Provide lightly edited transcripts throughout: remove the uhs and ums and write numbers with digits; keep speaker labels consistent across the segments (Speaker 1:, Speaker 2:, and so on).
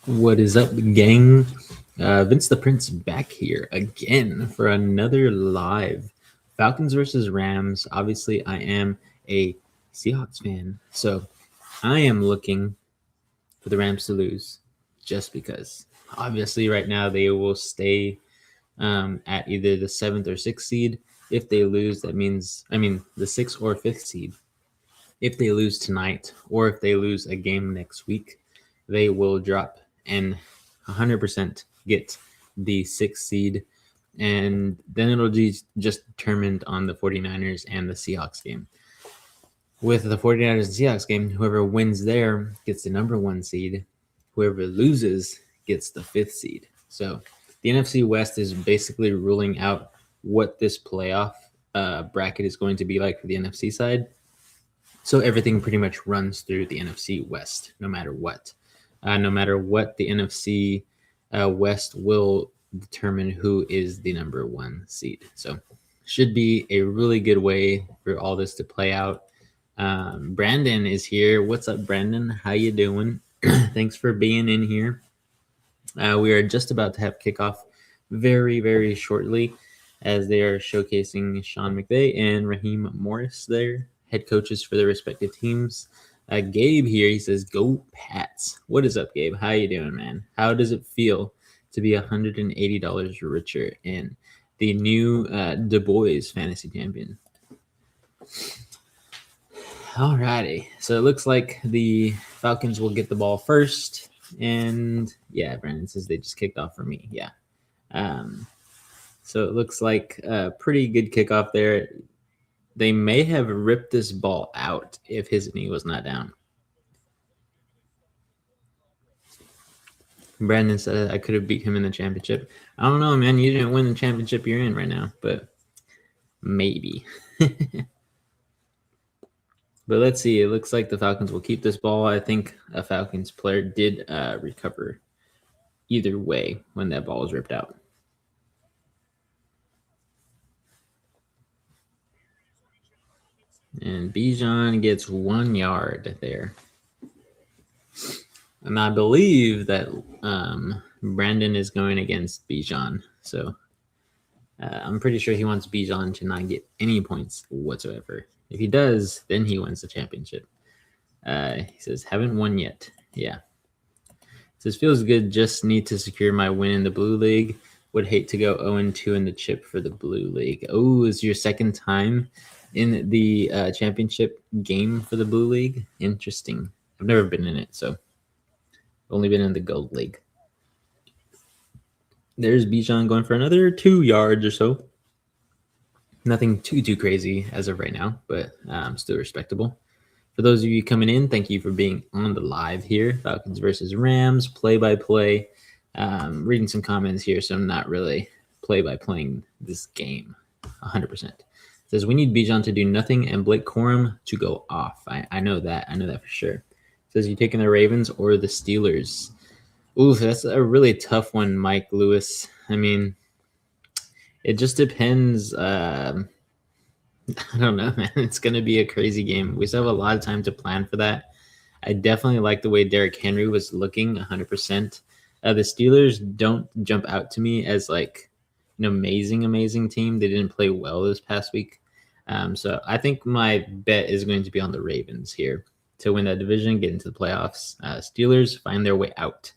Speaker 1: What is up, gang? Vince the Prince back here again for another live Falcons versus Rams. Obviously, I am a Seahawks fan, so I am looking for the Rams to lose just because. Obviously, right now they will stay at either the 7th or 6th seed. If they lose, that means, the 6th or 5th seed. If they lose tonight or if they lose a game next week, they will drop and 100% get the 6th seed. And then it'll be just determined on the 49ers and the Seahawks game. With the 49ers and Seahawks game, whoever wins there gets the number 1 seed. Whoever loses gets the 5th seed. So the NFC West is basically ruling out what this playoff bracket is going to be like for the NFC side. So everything pretty much runs through the NFC West, no matter what. No matter what, the NFC West will determine who is the number 1 seed. So should be a really good way for all this to play out. Brandon is here. What's up, Brandon? How you doing? Thanks for being in here. We are just about to have kickoff very, very shortly as they are showcasing Sean McVay and Raheem Morris there, head coaches for their respective teams. Gabe here, he says, "Go Pats." What is up, Gabe? How you doing, man? How does it feel to be $180 richer in the new Du Bois Fantasy Champion? Alrighty, so it looks like the Falcons will get the ball first, and yeah, Brandon says they just kicked off for me. Yeah, so it looks like a pretty good kickoff there. They may have ripped this ball out if his knee was not down. Brandon said I could have beat him in the championship. I don't know, man. You didn't win the championship you're in right now, but maybe. But let's see. It looks like the Falcons will keep this ball. I think a Falcons player did recover either way when that ball was ripped out. And Bijan gets 1 yard there. And I believe that Brandon is going against Bijan. So I'm pretty sure he wants Bijan to not get any points whatsoever. If he does, then he wins the championship. He says, haven't won yet. Yeah. It says, feels good. Just need to secure my win in the Blue League. Would hate to go 0-2 in the chip for the Blue League. Oh, it's your second time in the championship game for the Blue League. Interesting. I've never been in it, so only been in the Gold League. There's Bijan going for another 2 yards or so. Nothing too crazy as of right now, but still respectable. For those of you coming in, thank you for being on the live here. Falcons versus Rams, play-by-play. Reading some comments here, so I'm not really play-by-playing this game 100%. It says, we need Bijan to do nothing and Blake Corum to go off. I know that. I know that for sure. It says, you taking the Ravens or the Steelers? Ooh, that's a really tough one, Mike Lewis. I mean, it just depends. I don't know, man. It's going to be a crazy game. We still have a lot of time to plan for that. I definitely like the way Derrick Henry was looking 100%. The Steelers don't jump out to me as like an amazing team. They didn't play well this past week. So I think my bet is going to be on the Ravens here to win that division, get into the playoffs. Steelers find their way out.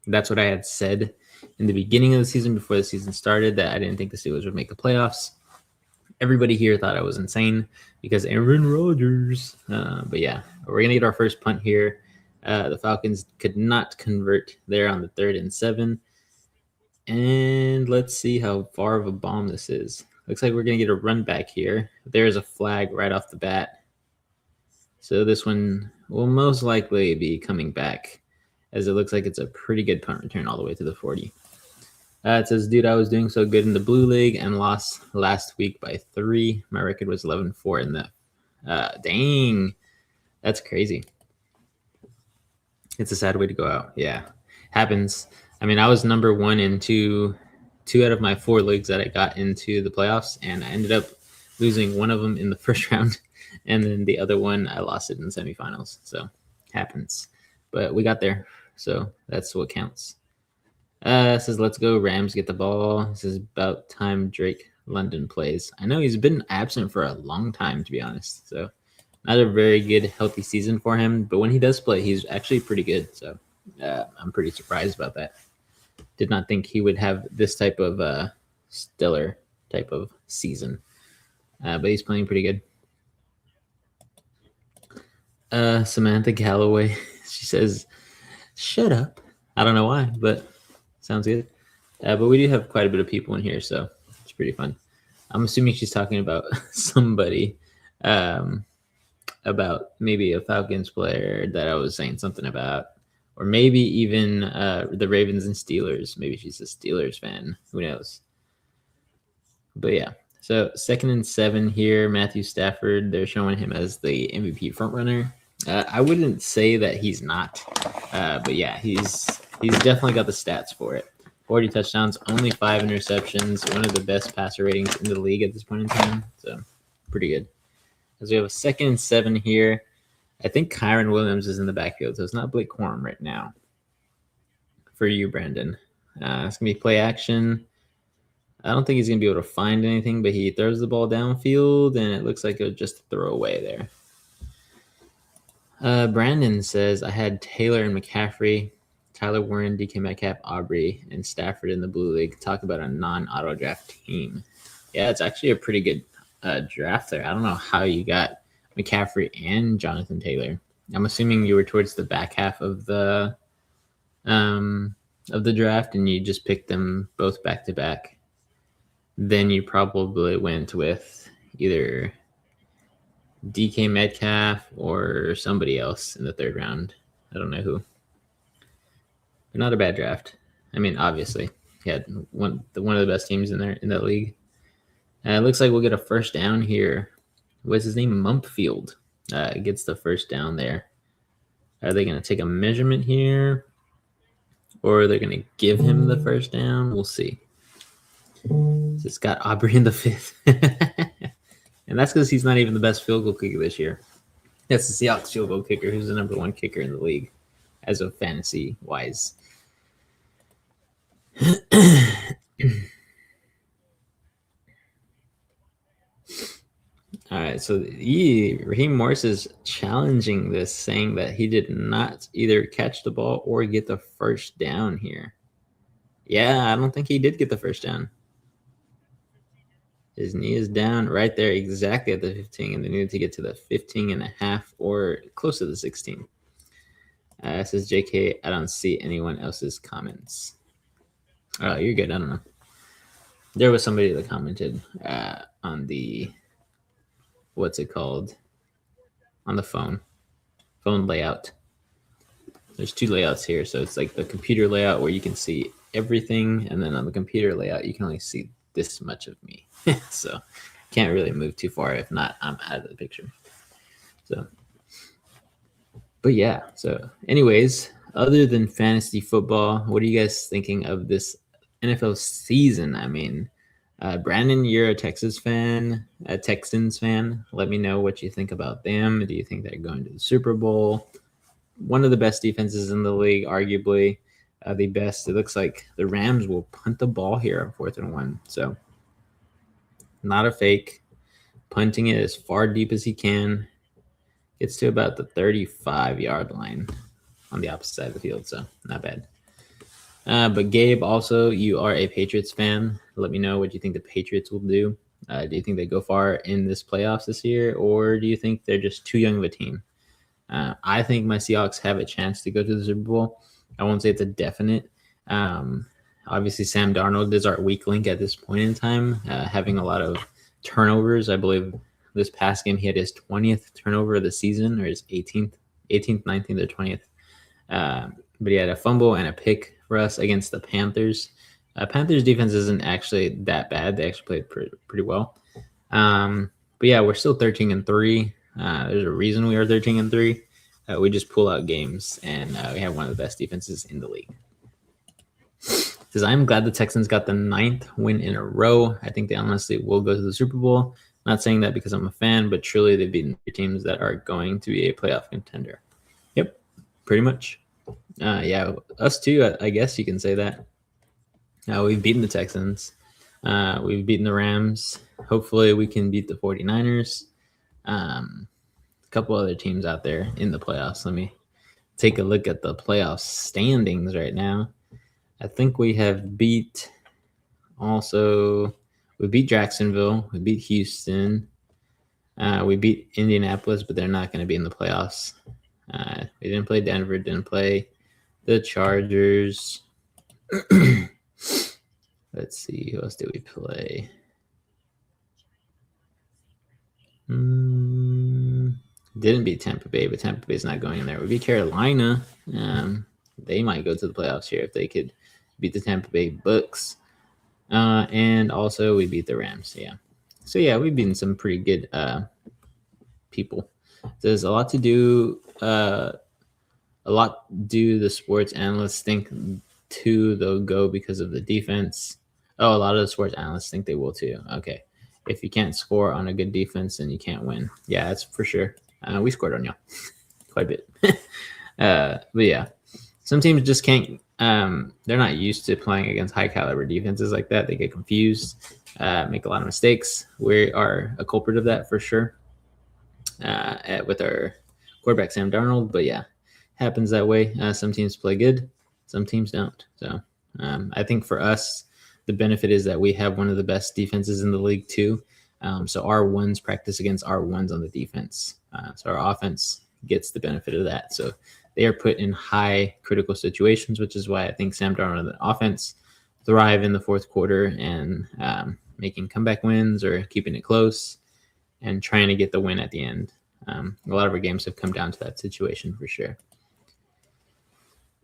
Speaker 1: That's what I had said in the beginning of the season before the season started, that I didn't think the Steelers would make the playoffs. Everybody here thought I was insane because Aaron Rodgers. But yeah, we're going to get our first punt here. The Falcons could not convert there on the 3rd and 7. And let's see how far of a bomb this is. looks like we're going to get a run back here. There's a flag right off the bat. So this one will most likely be coming back, as it looks like it's a pretty good punt return all the way to the 40. It says, dude, I was doing so good in the Blue League and lost last week by 3. My record was 11-4 in the... dang. That's crazy. It's a sad way to go out. Yeah. Happens. I mean, I was number 1 in two out of my 4 leagues that I got into the playoffs, and I ended up losing one of them in the first round, and then the other one, I lost it in the semifinals. So, happens. But we got there, so that's what counts. It says, let's go Rams, get the ball. This is about time Drake London plays. I know he's been absent for a long time, to be honest. So not a very good, healthy season for him. But when he does play, he's actually pretty good. So I'm pretty surprised about that. Did not think he would have this type of stellar type of season. But he's playing pretty good. Samantha Galloway, she says, shut up. I don't know why, but... sounds good. But we do have quite a bit of people in here, so it's pretty fun. I'm assuming she's talking about somebody, about maybe a Falcons player that I was saying something about, or maybe even the Ravens and Steelers. Maybe she's a Steelers fan. Who knows? But yeah, so 2nd and 7 here. Matthew Stafford, they're showing him as the MVP frontrunner. I wouldn't say that he's not, but yeah, he's definitely got the stats for it. 40 touchdowns, only 5 interceptions, one of the best passer ratings in the league at this point in time. So pretty good. As we have a 2nd and 7 here. I think Kyron Williams is in the backfield, so it's not Blake Corum right now. For you, Brandon. It's going to be play action. I don't think he's going to be able to find anything, but he throws the ball downfield, and it looks like it'll just throw away there. Brandon says, I had Taylor and McCaffrey, Tyler Warren, DK Metcalf, Aubrey, and Stafford in the Blue League. Talk about a non-auto draft team. Yeah, it's actually a pretty good draft there. I don't know how you got McCaffrey and Jonathan Taylor. I'm assuming you were towards the back half of the draft and you just picked them both back to back. Then you probably went with either DK Metcalf or somebody else in the 3rd round. I don't know who. But not a bad draft. I mean, obviously, he had one of the best teams in that league. It looks like we'll get a first down here. What's his name? Mumpfield gets the first down there. Are they going to take a measurement here? Or are they going to give him the first down? We'll see. It's got Aubrey in the 5th. And that's because he's not even the best field goal kicker this year. That's the Seahawks field goal kicker, who's the number 1 kicker in the league as of fantasy-wise. All right, so Raheem Morris is challenging this, saying that he did not either catch the ball or get the first down here. Yeah, I don't think he did get the first down. His knee is down right there, exactly at the 15, and they needed to get to the 15 and a half or close to the 16. Says JK, I don't see anyone else's comments. Oh, you're good. I don't know. There was somebody that commented on the, what's it called? On the phone layout. There's 2 layouts here. So it's like the computer layout where you can see everything. And then on the computer layout, you can only see this much of me. So can't really move too far. If not, I'm out of the picture. So, but yeah. So anyways, other than fantasy football, what are you guys thinking of this NFL season? I mean, Brandon, you're a Texans fan. Let me know what you think about them. Do you think they're going to the Super Bowl? One of the best defenses in the league, arguably the best. It looks like the Rams will punt the ball here on 4th and 1. So not a fake. Punting it as far deep as he can. Gets to about the 35-yard line on the opposite side of the field. So not bad. But Gabe, also, you are a Patriots fan. Let me know what you think the Patriots will do. Do you think they go far in this playoffs this year, or do you think they're just too young of a team? I think my Seahawks have a chance to go to the Super Bowl. I won't say it's a definite. Obviously, Sam Darnold is our weak link at this point in time, having a lot of turnovers. I believe this past game he had his 20th turnover of the season, or his 18th, 19th, or 20th. But he had a fumble and a pick for us against the Panthers. Panthers defense isn't actually that bad. They actually played pretty well. But yeah, we're still 13-3. There's a reason we are 13-3. We just pull out games, and we have one of the best defenses in the league. Says, I'm glad the Texans got the 9th win in a row. I think they honestly will go to the Super Bowl. I'm not saying that because I'm a fan, but truly they've beaten teams that are going to be a playoff contender. Yep, pretty much. Yeah, us too, I guess you can say that. We've beaten the Texans. We've beaten the Rams. Hopefully we can beat the 49ers. A couple other teams out there in the playoffs. Let me take a look at the playoff standings right now. I think we have beat we beat Jacksonville, we beat Houston, we beat Indianapolis, but they're not going to be in the playoffs. We didn't play Denver, didn't play the Chargers. Let's see, who else did we play? Didn't beat Tampa Bay, but Tampa Bay's not going in there. We beat Carolina. They might go to the playoffs here if they could beat the Tampa Bay Bucks. And also we beat the Rams. Yeah. So yeah, we've beaten some pretty good people. There's a lot to do. The sports analysts think too they'll go because of the defense. Oh, a lot of the sports analysts think they will too. Okay. If you can't score on a good defense, then you can't win. Yeah, that's for sure. We scored on y'all quite a bit. But yeah, some teams just can't. They're not used to playing against high caliber defenses like that. They get confused, make a lot of mistakes. We are a culprit of that for sure with our quarterback, Sam Darnold. But yeah, happens that way. Some teams play good, some teams don't. So I think for us, the benefit is that we have one of the best defenses in the league too. So our ones practice against our ones on the defense. So our offense gets the benefit of that. So they are put in high critical situations, which is why I think Sam Darnold and the offense thrive in the fourth quarter and making comeback wins or keeping it close and trying to get the win at the end. A lot of our games have come down to that situation for sure.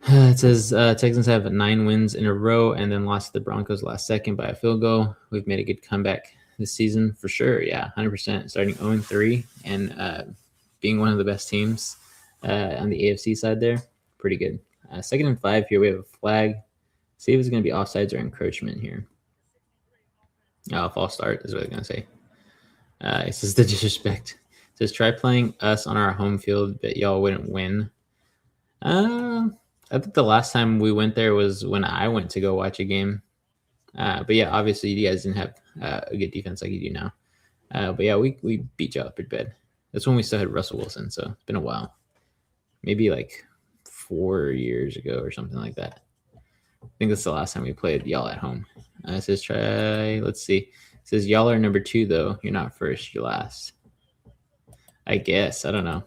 Speaker 1: It says Texans have 9 wins in a row and then lost to the Broncos last second by a field goal. We've made a good comeback this season for sure. Yeah, 100%. Starting 0-3 and being one of the best teams on the AFC side there. Pretty good. 2nd and 5 here. We have a flag. See if it's going to be offsides or encroachment here. False start is what I'm going to say. It says the disrespect. It says try playing us on our home field, but y'all wouldn't win. I think the last time we went there was when I went to go watch a game. But yeah, obviously you guys didn't have a good defense like you do now. But yeah, we beat y'all pretty bad. That's when we still had Russell Wilson, so it's been a while. Maybe like 4 years ago or something like that. I think that's the last time we played y'all at home. It says try, let's see. It says y'all are number 2 though. You're not first, you're last. I guess, I don't know.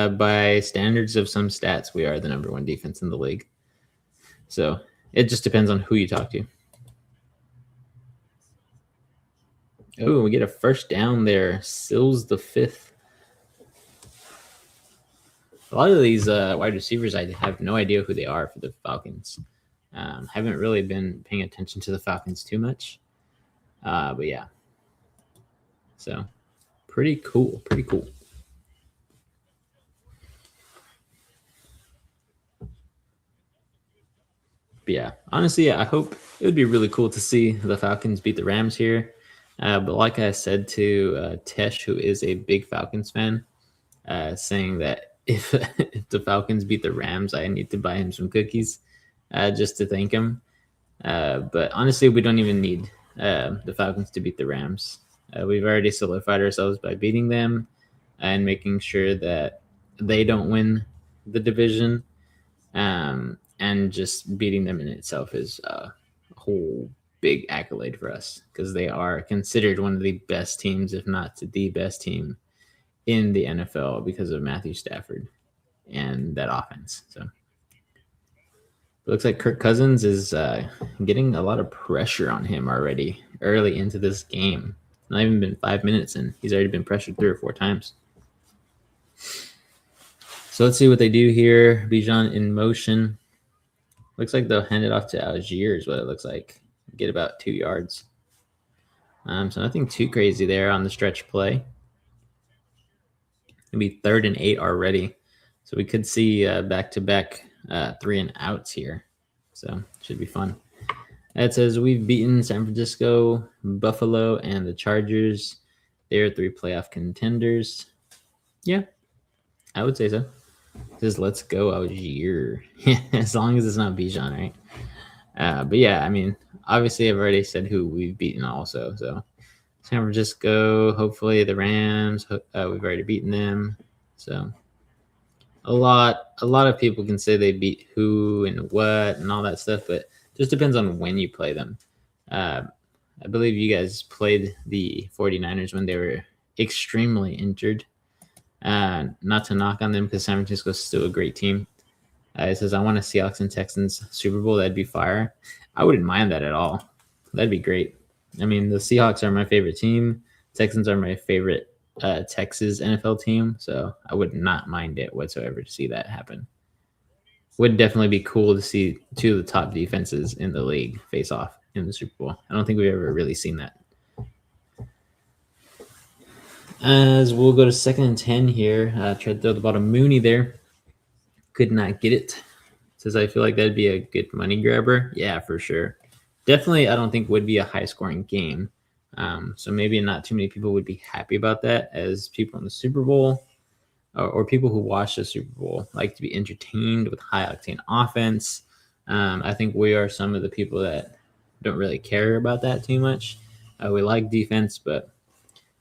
Speaker 1: By standards of some stats, we are the number 1 defense in the league. So it just depends on who you talk to. Oh, we get a first down there. Sills the 5th. A lot of these wide receivers, I have no idea who they are for the Falcons. Haven't really been paying attention to the Falcons too much. But yeah. So pretty cool. Pretty cool. But yeah, honestly, I hope it would be really cool to see the Falcons beat the Rams here. But like I said to Tesh, who is a big Falcons fan, saying that if the Falcons beat the Rams, I need to buy him some cookies just to thank him. But honestly, we don't even need the Falcons to beat the Rams. We've already solidified ourselves by beating them and making sure that they don't win the division. And just beating them in itself is a whole big accolade for us because they are considered one of the best teams, if not the best team in the NFL because of Matthew Stafford and that offense. So It looks like Kirk Cousins is getting a lot of pressure on him already early into this game. It's not even been 5 minutes, and he's already been pressured 3 or 4 times. So let's see what they do here. Bijan in motion. Looks like they'll hand it off to Algier is what it looks like. Get about 2 yards. So nothing too crazy there on the stretch play. It'll be 3rd and 8 already. So we could see back-to-back 3 and outs here. So should be fun. It says we've beaten San Francisco, Buffalo, and the Chargers. They're 3 playoff contenders. Yeah, I would say so. It says let's go Algier. As long as it's not Bijan, right? But yeah, I mean, obviously I've already said who we've beaten also. So San Francisco, hopefully the Rams, we've already beaten them. So a lot of people can say they beat who and what and all that stuff, but it just depends on when you play them. I believe you guys played the 49ers when they were extremely injured. Not to knock on them because San Francisco is still a great team. It says, I want to Seahawks and Texans Super Bowl. That'd be fire. I wouldn't mind that at all. That'd be great. I mean, the Seahawks are my favorite team. Texans are my favorite Texas NFL team. So I would not mind it whatsoever to see that happen. Would definitely be cool to see 2 of the top defenses in the league face off in the Super Bowl. I don't think we've ever really seen that. As we'll go to 2nd and 10 here. Tried to throw the ball to Mooney there. Could not get it. Says I feel like that'd be a good money grabber. Yeah, for sure. Definitely, I don't think would be a high-scoring game. So maybe not too many people would be happy about that as people in the Super Bowl or people who watch the Super Bowl like to be entertained with high-octane offense. I think we are some of the people that don't really care about that too much. We like defense, but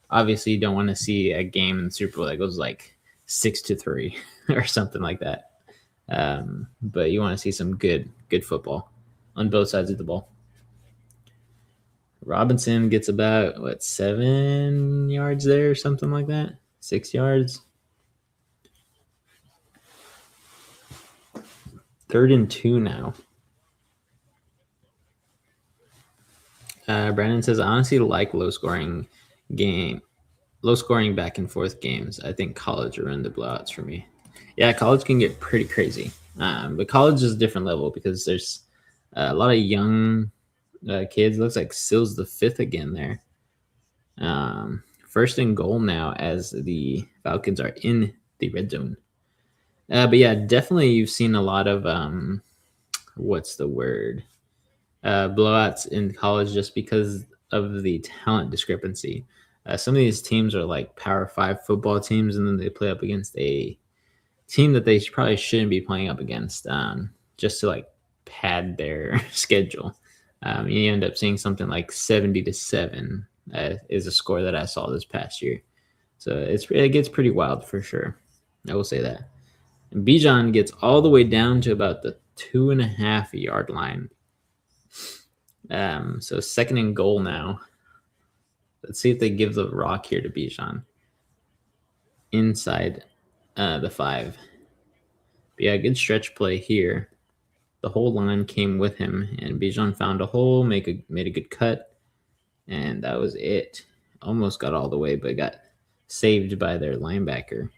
Speaker 1: obviously you don't want to see a game in the Super Bowl that goes like 6-3 or something like that. But you want to see some good football on both sides of the ball. Robinson gets about 7 yards there or something like that. 6 yards. 3rd and 2 now. Brandon says, I honestly like low scoring back and forth games. I think college are in the blowouts for me. Yeah, college can get pretty crazy. But college is a different level because there's a lot of young kids. Looks like Sills the 5th again there. 1st and goal now as the Falcons are in the red zone. But yeah, definitely you've seen a lot of blowouts in college just because of the talent discrepancy. Some of these teams are like Power 5 football teams, and then they play up against a team that they probably shouldn't be playing up against just to like pad their schedule. You end up seeing something like 70-7 is a score that I saw this past year. So it gets pretty wild for sure. I will say that. And Bijan gets all the way down to about the 2.5 yard line. So 2nd and goal now. Let's see if they give the rock here to Bijan. Inside the 5. But yeah, good stretch play here. The whole line came with him, and Bijan found a hole, made a good cut, and that was it. Almost got all the way, but got saved by their linebacker.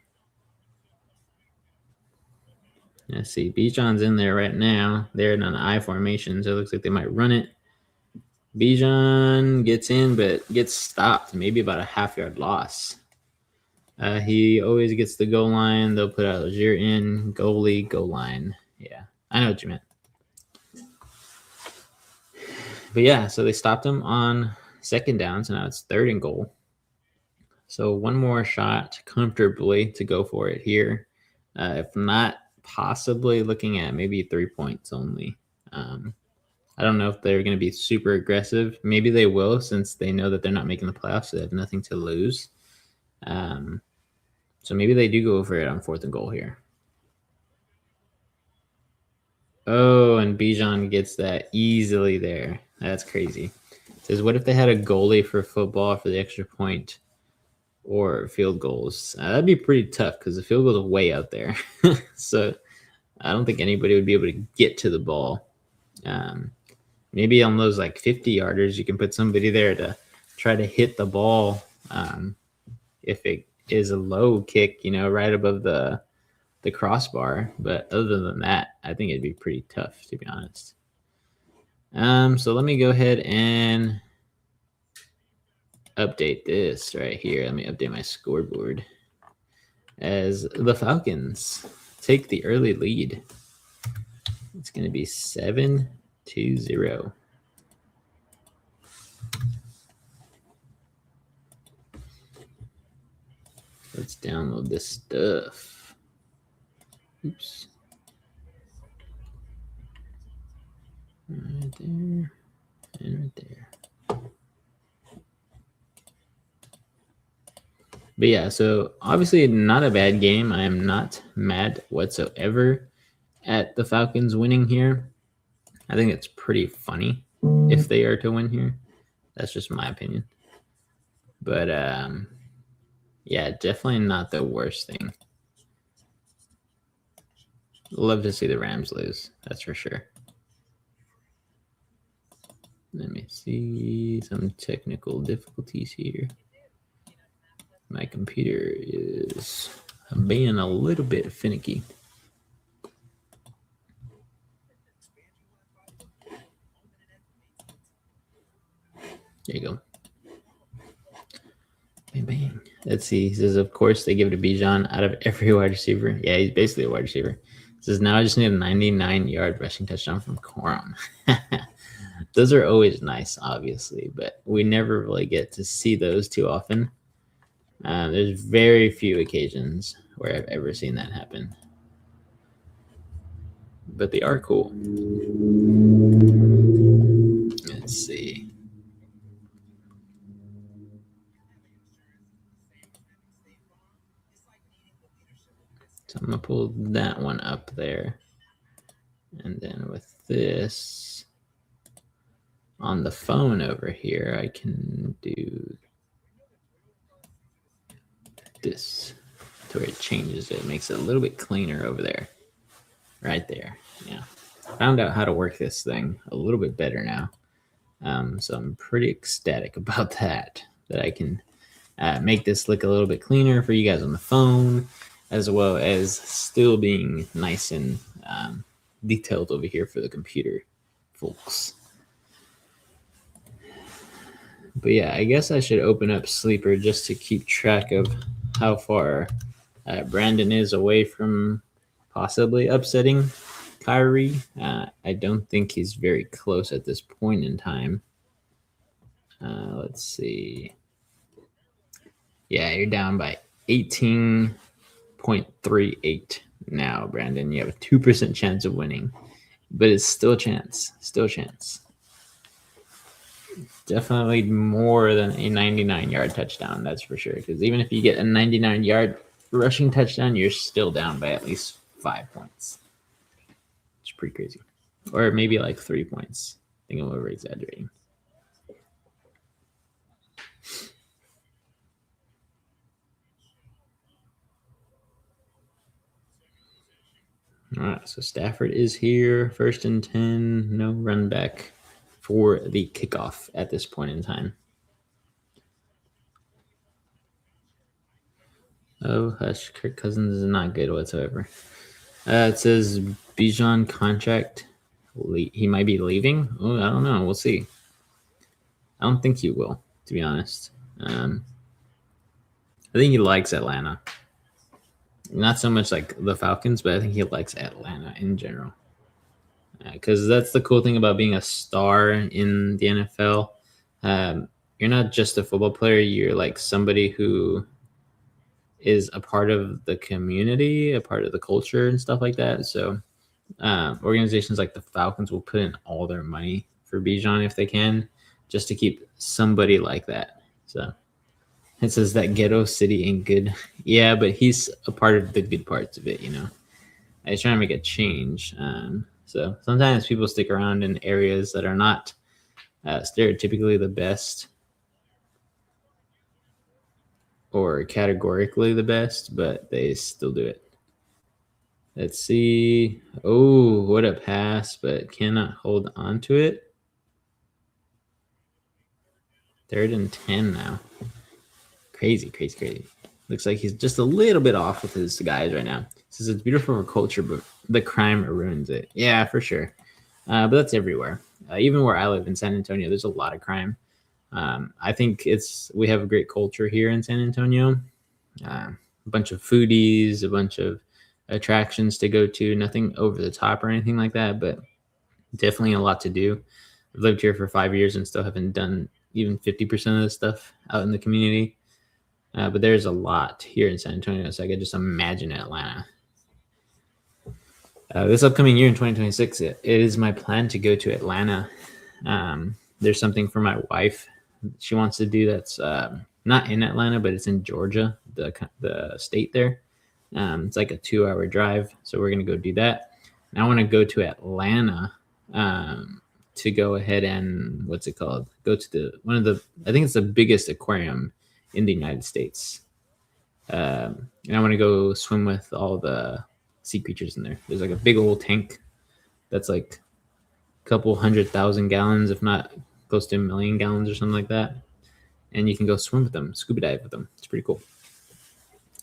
Speaker 1: Let's see, Bijan's in there right now. They're in an I formation, so it looks like they might run it. Bijan gets in, but gets stopped, maybe about a half-yard loss. He always gets the goal line. They'll put Algier in, goalie, goal line. Yeah, I know what you meant. But yeah, so they stopped him on 2nd down, so now it's 3rd and goal. So one more shot comfortably to go for it here. If not, possibly looking at maybe 3 points only. I don't know if they're going to be super aggressive. Maybe they will since they know that they're not making the playoffs, so they have nothing to lose. So maybe they do go for it on 4th and goal here. Oh, and Bijan gets that easily there. That's crazy. It says, what if they had a goalie for football for the extra point or field goals? That'd be pretty tough because the field goals are way out there. So I don't think anybody would be able to get to the ball. Maybe on those like 50 yarders, you can put somebody there to try to hit the ball. If it is a low kick, right above the crossbar. But other than that, I think it'd be pretty tough, to be honest. So let me go ahead and update this right here. Let me update my scoreboard as the Falcons take the early lead. It's going to be 7-0. Let's download this stuff. Oops. Right there and right there. But yeah, so obviously not a bad game. I am not mad whatsoever at the Falcons winning here. I think it's pretty funny if they are to win here. That's just my opinion. But yeah, definitely not the worst thing. Love to see the Rams lose. That's for sure. Let me see some technical difficulties here. My computer is being a little bit finicky. There you go. Bang, bang. Let's see. He says, of course, they give it to Bijan out of every wide receiver. Yeah, he's basically a wide receiver. He says, now I just need a 99-yard rushing touchdown from Corum. Those are always nice, obviously, but we never really get to see those too often. There's very few occasions where I've ever seen that happen. But they are cool. Let's see. So I'm going to pull that one up there. And then with this on the phone over here, I can do this to where it changes it. Makes it a little bit cleaner over there. Right there. Yeah. Found out how to work this thing a little bit better now. So I'm pretty ecstatic about that I can make this look a little bit cleaner for you guys on the phone, as well as still being nice and detailed over here for the computer folks. But yeah, I guess I should open up Sleeper just to keep track of how far Brandon is away from possibly upsetting Kyrie. I don't think he's very close at this point in time. Let's see. Yeah, you're down by 18.38 now, Brandon. You have a 2% chance of winning, but it's still a chance. Still a chance. Definitely more than a 99-yard touchdown, that's for sure. Because even if you get a 99-yard rushing touchdown, you're still down by at least 5 points. It's pretty crazy. Or maybe like 3 points. I think I'm over exaggerating. All right, so Stafford is here. 1st and 10. No run back for the kickoff at this point in time. Oh, hush. Kirk Cousins is not good whatsoever. It says Bijan contract. He might be leaving. Oh, I don't know. We'll see. I don't think he will, to be honest. I think he likes Atlanta. Not so much like the Falcons, but I think he likes Atlanta in general. Because that's the cool thing about being a star in the NFL. You're not just a football player. You're like somebody who is a part of the community, a part of the culture and stuff like that. So organizations like the Falcons will put in all their money for Bijan if they can, just to keep somebody like that. So it says that ghetto city ain't good. Yeah, but he's a part of the good parts of it, I was trying to make a change. So sometimes people stick around in areas that are not stereotypically the best or categorically the best, but they still do it. Let's see. Oh, what a pass, but cannot hold on to it. 3rd and 10 now. Crazy. Looks like he's just a little bit off with his guys right now. He says it's beautiful for culture, but the crime ruins it. Yeah, for sure. But that's everywhere. Even where I live in San Antonio, there's a lot of crime. I think we have a great culture here in San Antonio. A bunch of foodies, a bunch of attractions to go to. Nothing over the top or anything like that, but definitely a lot to do. I've lived here for 5 years and still haven't done even 50% of the stuff out in the community. But there's a lot here in San Antonio, so I could just imagine Atlanta. This upcoming year in 2026, it is my plan to go to Atlanta. There's something for my wife she wants to do that's not in Atlanta, but it's in Georgia, the state there. It's like a 2-hour drive, so we're going to go do that. And I want to go to Atlanta to go ahead and, what's it called? Go to I think it's the biggest aquarium in the United States. And I want to go swim with all the sea creatures in there. There's like a big old tank that's like a couple 100,000 gallons, if not close to 1 million gallons or something like that. And you can go swim with them, scuba dive with them. It's pretty cool.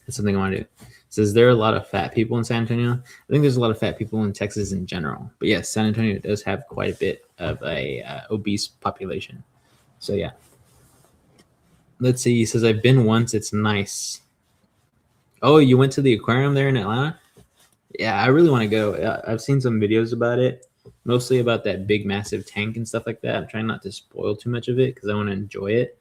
Speaker 1: That's something I want to do. It says there are a lot of fat people in San Antonio. I think there's a lot of fat people in Texas in general. But yes, San Antonio does have quite a bit of a obese population. So yeah. Let's see. He says, I've been once. It's nice. Oh, you went to the aquarium there in Atlanta? Yeah, I really want to go. I've seen some videos about it, mostly about that big, massive tank and stuff like that. I'm trying not to spoil too much of it because I want to enjoy it.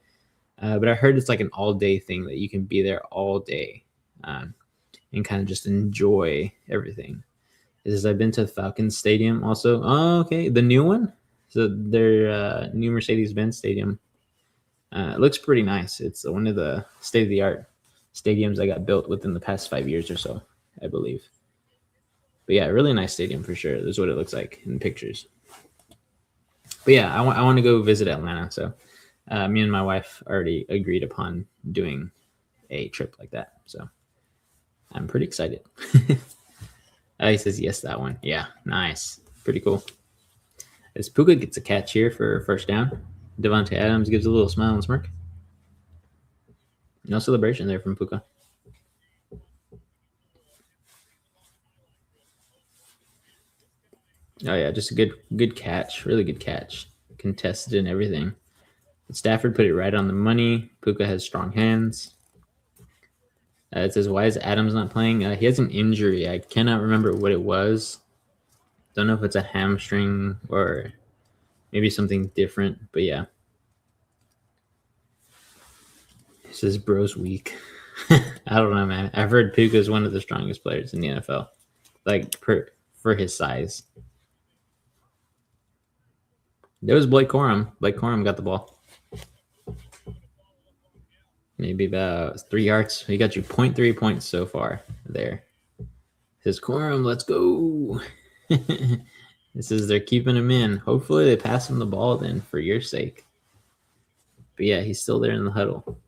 Speaker 1: But I heard it's like an all-day thing that you can be there all day and kind of just enjoy everything. It says, I've been to Falcons Stadium also. Oh, okay. The new one? So their new Mercedes-Benz Stadium. It looks pretty nice. It's one of the state-of-the-art stadiums that got built within the past 5 years or so, I believe. But yeah, really nice stadium for sure. That's what it looks like in pictures. But yeah, I want to go visit Atlanta. So me and my wife already agreed upon doing a trip like that. So I'm pretty excited. He says yes, that one. Yeah, nice. Pretty cool. As Puka gets a catch here for first down. Devontae Adams gives a little smile and smirk. No celebration there from Puka. Oh yeah, just a good catch. Really good catch. Contested and everything. But Stafford put it right on the money. Puka has strong hands. It says, why is Adams not playing? He has an injury. I cannot remember what it was. Don't know if it's a hamstring or maybe something different, but yeah. It says bro's weak. I don't know, man. I've heard Puka is one of the strongest players in the NFL, like for his size. There was Blake Corum. Blake Corum got the ball. Maybe about 3 yards. He got you 0.3 points so far there. Says Corum, let's go. This is they're keeping him in. Hopefully they pass him the ball then for your sake. But yeah, he's still there in the huddle.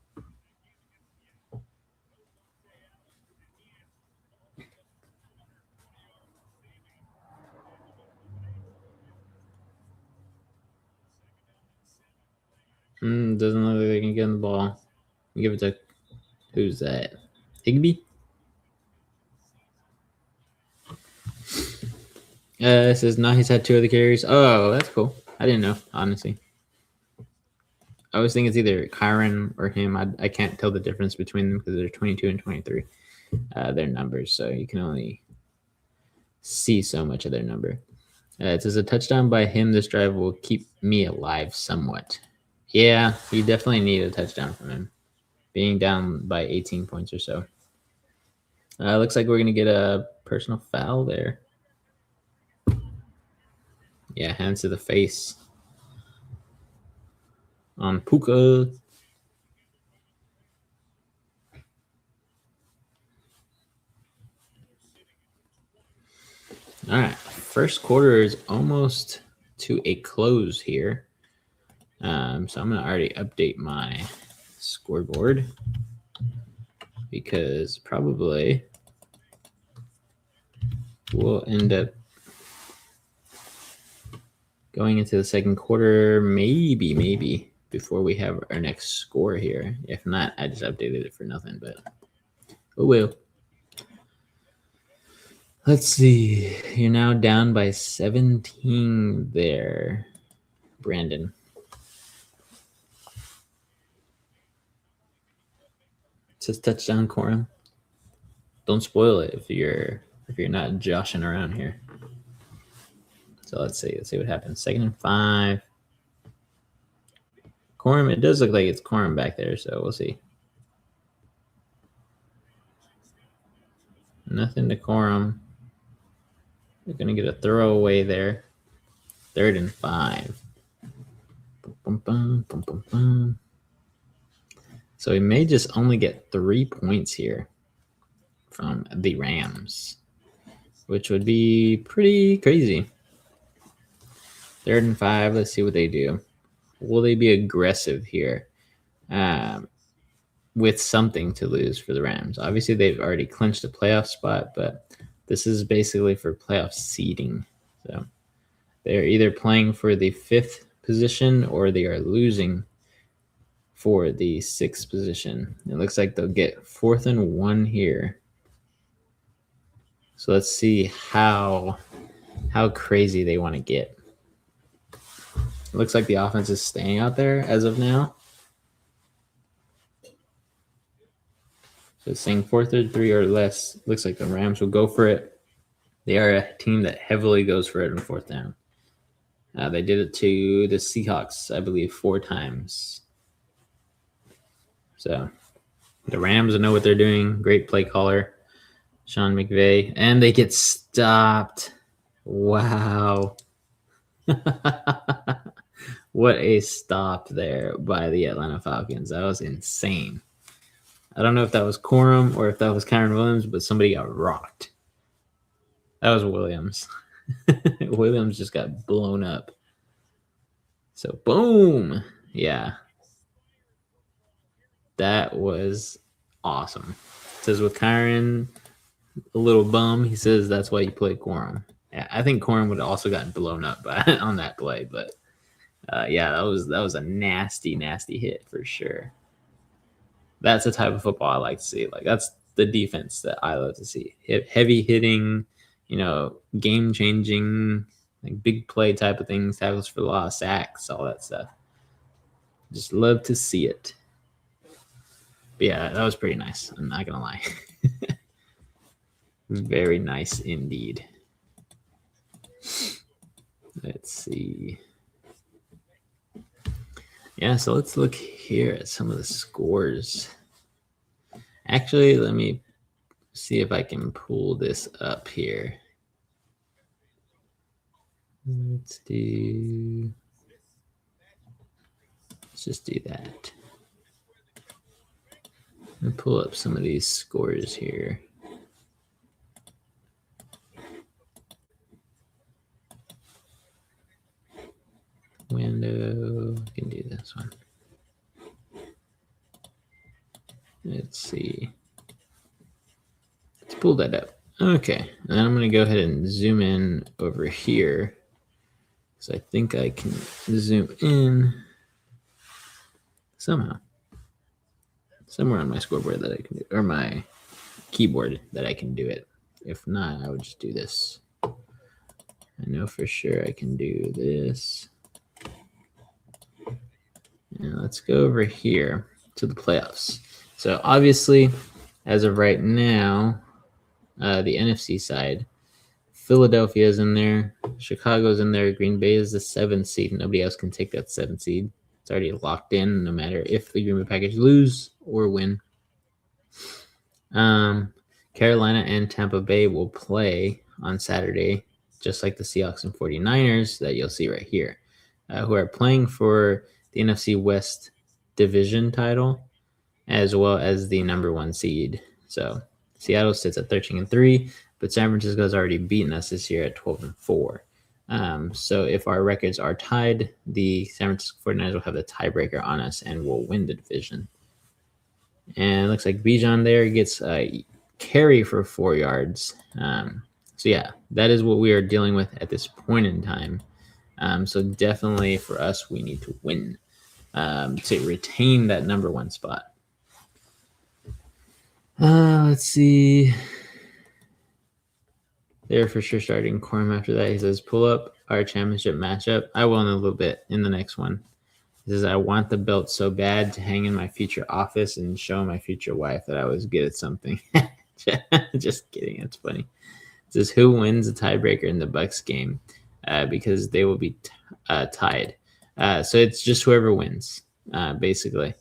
Speaker 1: Doesn't look like they can get the ball. Give it to who's that? Higby? It says now he's had 2 other carries. Oh, that's cool. I didn't know, honestly. I always think it's either Kyron or him. I can't tell the difference between them because they're 22 and 23. Their numbers, so you can only see so much of their number. It says a touchdown by him this drive will keep me alive somewhat. Yeah, you definitely need a touchdown from him. Being down by 18 points or so. Looks like we're going to get a personal foul there. Yeah, hands to the face. On Puka. All right, first quarter is almost to a close here. So I'm going to already update my scoreboard because probably we'll end up going into the second quarter, maybe before we have our next score here. If not, I just updated it for nothing, but oh well. Let's see. You're now down by 17 there, Brandon. It says touchdown, Corum. Don't spoil it if you're not joshing around here. So let's see what happens. 2nd and 5. Corum, it does look like it's Corum back there, so we'll see. Nothing to Corum. They're going to get a throwaway there. 3rd and 5. Bum, bum, bum, bum, bum. So we may just only get 3 points here from the Rams, which would be pretty crazy. 3rd and 5. Let's see what they do. Will they be aggressive here with something to lose for the Rams? Obviously, they've already clinched a playoff spot, but this is basically for playoff seeding. So they're either playing for the 5th position or they are losing for the 6th position. It looks like they'll get 4th and 1 here. So let's see how crazy they want to get. It looks like the offense is staying out there as of now. So it's saying 4th and 3 or less. Looks like the Rams will go for it. They are a team that heavily goes for it on 4th down. They did it to the Seahawks, I believe, 4 times. So the Rams know what they're doing. Great play caller, Sean McVay. And they get stopped. Wow. What a stop there by the Atlanta Falcons. That was insane. I don't know if that was Corum or if that was Kyron Williams, but somebody got rocked. That was Williams. Williams just got blown up. So, boom. Yeah. That was awesome. It says with Kyron, a little bum, he says that's why you play Corum. Yeah, I think Corum would have also gotten blown up on that play, but yeah, that was a nasty hit for sure. That's the type of football I like to see. Like, that's the defense that I love to see. Heavy hitting, game changing, like big play type of things, tackles for loss, sacks, all that stuff. Just love to see it. But yeah, that was pretty nice. I'm not gonna lie. Very nice indeed. Let's see. Yeah, so let's look here at some of the scores. Actually, let me see if I can pull this up here. Let's just do that. Let me pull up some of these scores here. Window, I can do this one. Let's see. Let's pull that up. Okay, and I'm going to go ahead and zoom in over here. So I think I can zoom in somehow. Somewhere on my scoreboard that I can do, or my keyboard that I can do it. If not, I would just do this. I know for sure I can do this. Now let's go over here to the playoffs. So obviously, as of right now, the NFC side, Philadelphia's in there, Chicago's in there, Green Bay is the 7th seed. Nobody else can take that 7th seed. It's already locked in, no matter if the Green Bay Packers lose or win. Carolina and Tampa Bay will play on Saturday, just like the Seahawks and 49ers that you'll see right here, who are playing for the NFC West division title, as well as the number 1 seed. So Seattle sits at 13-3, but San Francisco has already beaten us this year at 12-4. So if our records are tied, the San Francisco 49ers will have the tiebreaker on us and will win the division. And it looks like Bijan there gets a carry for 4 yards. So yeah, that is what we are dealing with at this point in time. So definitely for us, we need to win to retain that number one spot. Let's see. They're for sure starting Quorum after that. He says, pull up our championship matchup. I will in a little bit in the next one. He says, I want the belt so bad to hang in my future office and show my future wife that I was good at something. Just kidding. That's funny. It says, who wins the tiebreaker in the Bucks game? Because they will be tied. So it's just whoever wins, basically.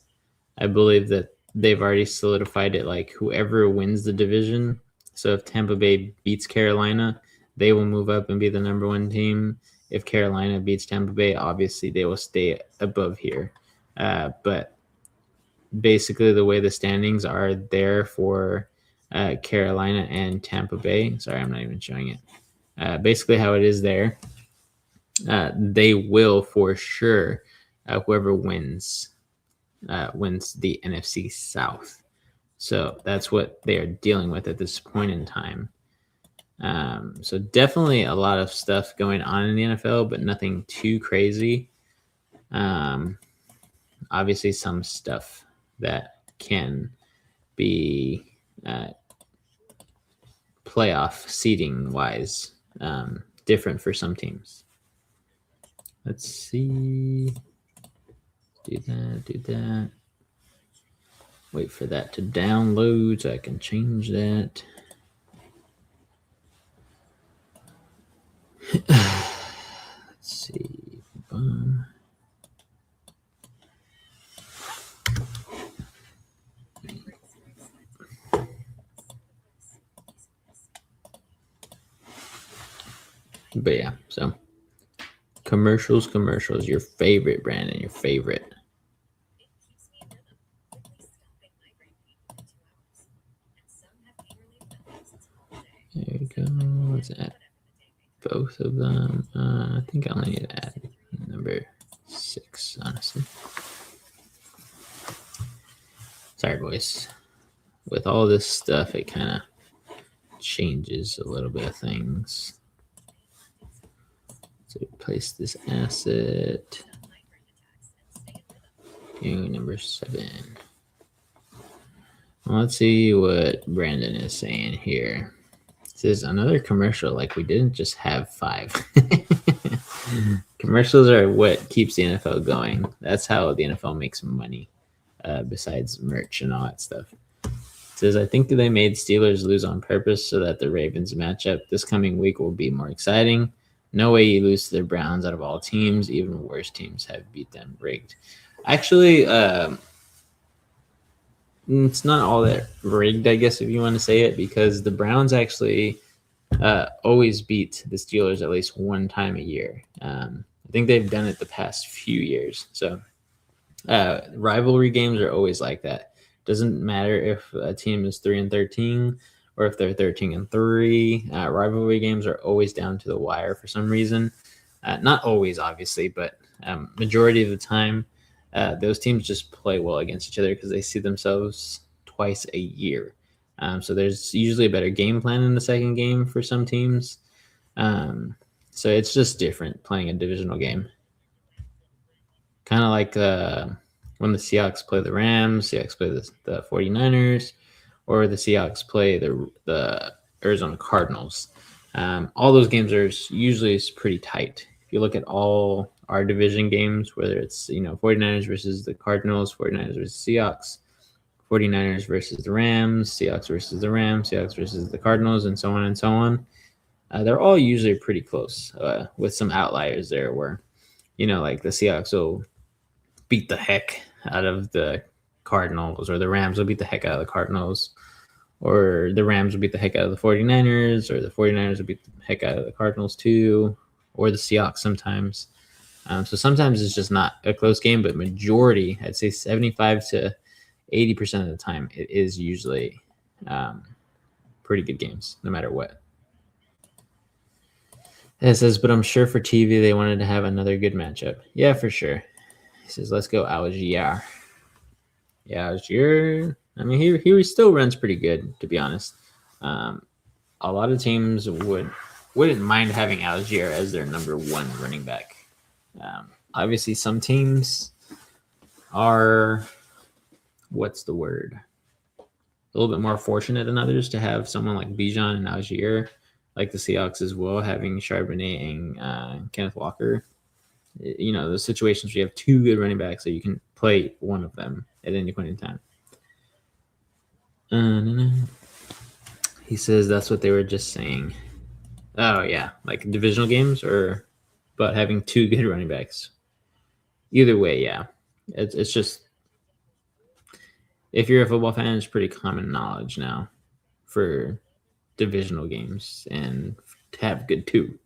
Speaker 1: I believe that they've already solidified it, like whoever wins the division. So if Tampa Bay beats Carolina, they will move up and be the number one team. If Carolina beats Tampa Bay, obviously they will stay above here. But basically the way the standings are there for Carolina and Tampa Bay. Sorry, I'm not even showing it. Basically how it is there, they will for sure, whoever wins the NFC South. So that's what they are dealing with at this point in time. So definitely a lot of stuff going on in the NFL, but nothing too crazy. Obviously some stuff that can be playoff seeding wise different for some teams. Let's see. Do that. Wait for that to download so I can change that. Let's see. Boom. But yeah, so commercials, your favorite, Brandon, your favorite. There you go. Let's add both of them. I think I only need to add number 6, honestly. Sorry, boys. With all this stuff, it kind of changes a little bit of things. So replace this asset. Number 7. Well, let's see what Brandon is saying here. It says another commercial, like we didn't just have 5. Commercials are what keeps the NFL going. That's how the NFL makes money, besides merch and all that stuff. It says, I think they made Steelers lose on purpose so that the Ravens matchup this coming week will be more exciting. No way you lose to the Browns out of all teams. Even worse teams have beat them. Rigged. Actually, it's not all that rigged, I guess, if you want to say it, because the Browns actually always beat the Steelers at least one time a year. I think they've done it the past few years. So rivalry games are always like that. Doesn't matter if a team is 3-13 or if they're 13-3. Rivalry games are always down to the wire for some reason. Not always, obviously, but majority of the time, those teams just play well against each other because they see themselves twice a year. So there's usually a better game plan in the second game for some teams. So it's just different playing a divisional game. Kind of like when the Seahawks play the Rams, Seahawks play the 49ers, or the Seahawks play the Arizona Cardinals. All those games are usually pretty tight. If you look at all our division games, whether it's 49ers versus the Cardinals, 49ers versus Seahawks, 49ers versus the Rams, Seahawks versus the Rams, Seahawks versus the Cardinals, and so on and so on, they're all usually pretty close, with some outliers there where, like the Seahawks will beat the heck out of the Cardinals, or the Rams will beat the heck out of the Cardinals, or the Rams will beat the heck out of the 49ers, or the 49ers will beat the heck out of the Cardinals too, or the Seahawks sometimes. So sometimes it's just not a close game, but majority, I'd say 75 to 80% of the time, it is usually pretty good games, no matter what. It says, but I'm sure for TV they wanted to have another good matchup. Yeah, for sure. He says, let's go Algier. Yeah, Algier. I mean, he still runs pretty good, to be honest. a lot of teams wouldn't mind having Algier as their number one running back. Obviously, some teams are, what's the word? A little bit more fortunate than others to have someone like Bijan and Algier, like the Seahawks as well, having Charbonnet and Kenneth Walker. You know, those situations where you have two good running backs, so you can play one of them at any point in time. He says that's what they were just saying. Oh, yeah, like divisional games or but having two good running backs. Either way, yeah. It's just, if you're a football fan, it's pretty common knowledge now for divisional games and to have two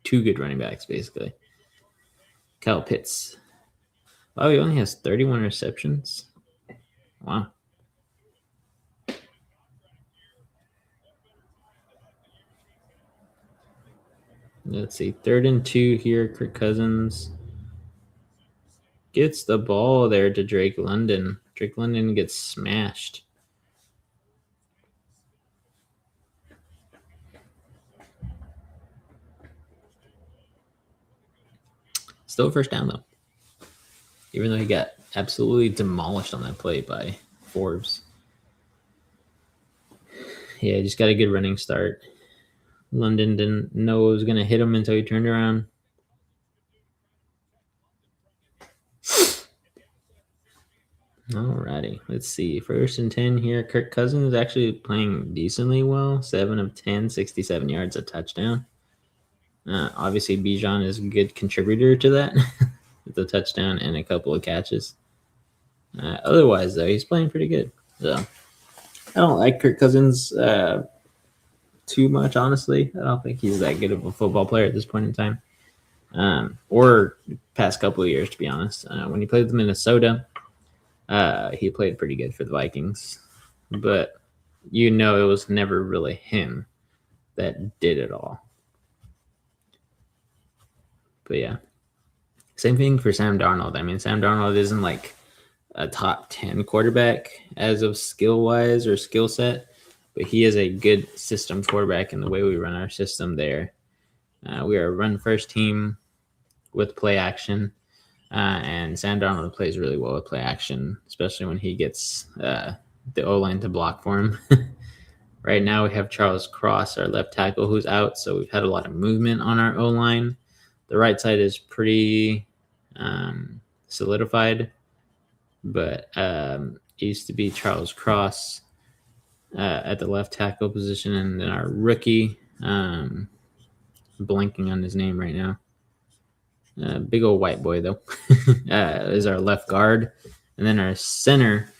Speaker 1: good running backs, basically. Kyle Pitts. Wow, he only has 31 receptions. Wow. Let's see. 3rd and 2 here. Kirk Cousins gets the ball there to Drake London. Drake London gets smashed. Still first down, though. Even though he got absolutely demolished on that play by Forbes. Yeah, just got a good running start. London didn't know it was going to hit him until he turned around. Alrighty, let's see. 1st and 10 here. Kirk Cousins is actually playing decently well. 7 of 10, 67 yards, a touchdown. Obviously, Bijan is a good contributor to that with a touchdown and a couple of catches. Otherwise, though, he's playing pretty good. So I don't like Kirk Cousins too much, honestly. I don't think he's that good of a football player at this point in time, or past couple of years, to be honest. When he played with Minnesota, he played pretty good for the Vikings, but you know it was never really him that did it all. But yeah, same thing for Sam Darnold. I mean, Sam Darnold isn't like a top 10 quarterback as of skill-wise or skill set, but he is a good system quarterback in the way we run our system there. We are a run-first team with play action, and Sam Darnold plays really well with play action, especially when he gets the O-line to block for him. Right now we have Charles Cross, our left tackle, who's out, so we've had a lot of movement on our O-line. The right side is pretty solidified, but it used to be Charles Cross at the left tackle position, and then our rookie, blanking on his name right now, big old white boy though, is our left guard, and then our center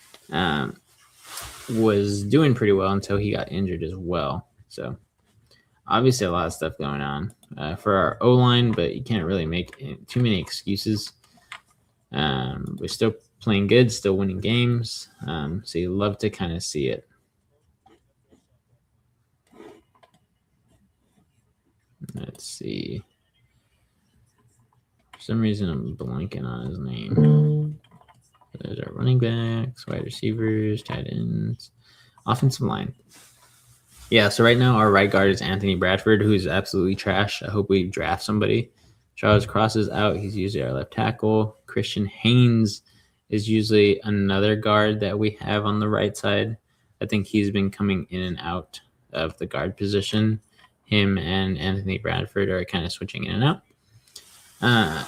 Speaker 1: was doing pretty well until he got injured as well. So obviously a lot of stuff going on for our O-line, but you can't really make too many excuses. We're still playing good, still winning games, so you love to kind of see it. Let's see. For some reason, I'm blanking on his name. There's our running backs, wide receivers, tight ends, offensive line. Yeah, so right now our right guard is Anthony Bradford, who's absolutely trash. I hope we draft somebody. Charles Cross is out. He's usually our left tackle. Christian Haynes is usually another guard that we have on the right side. I think he's been coming in and out of the guard position. Him and Anthony Bradford are kind of switching in and out.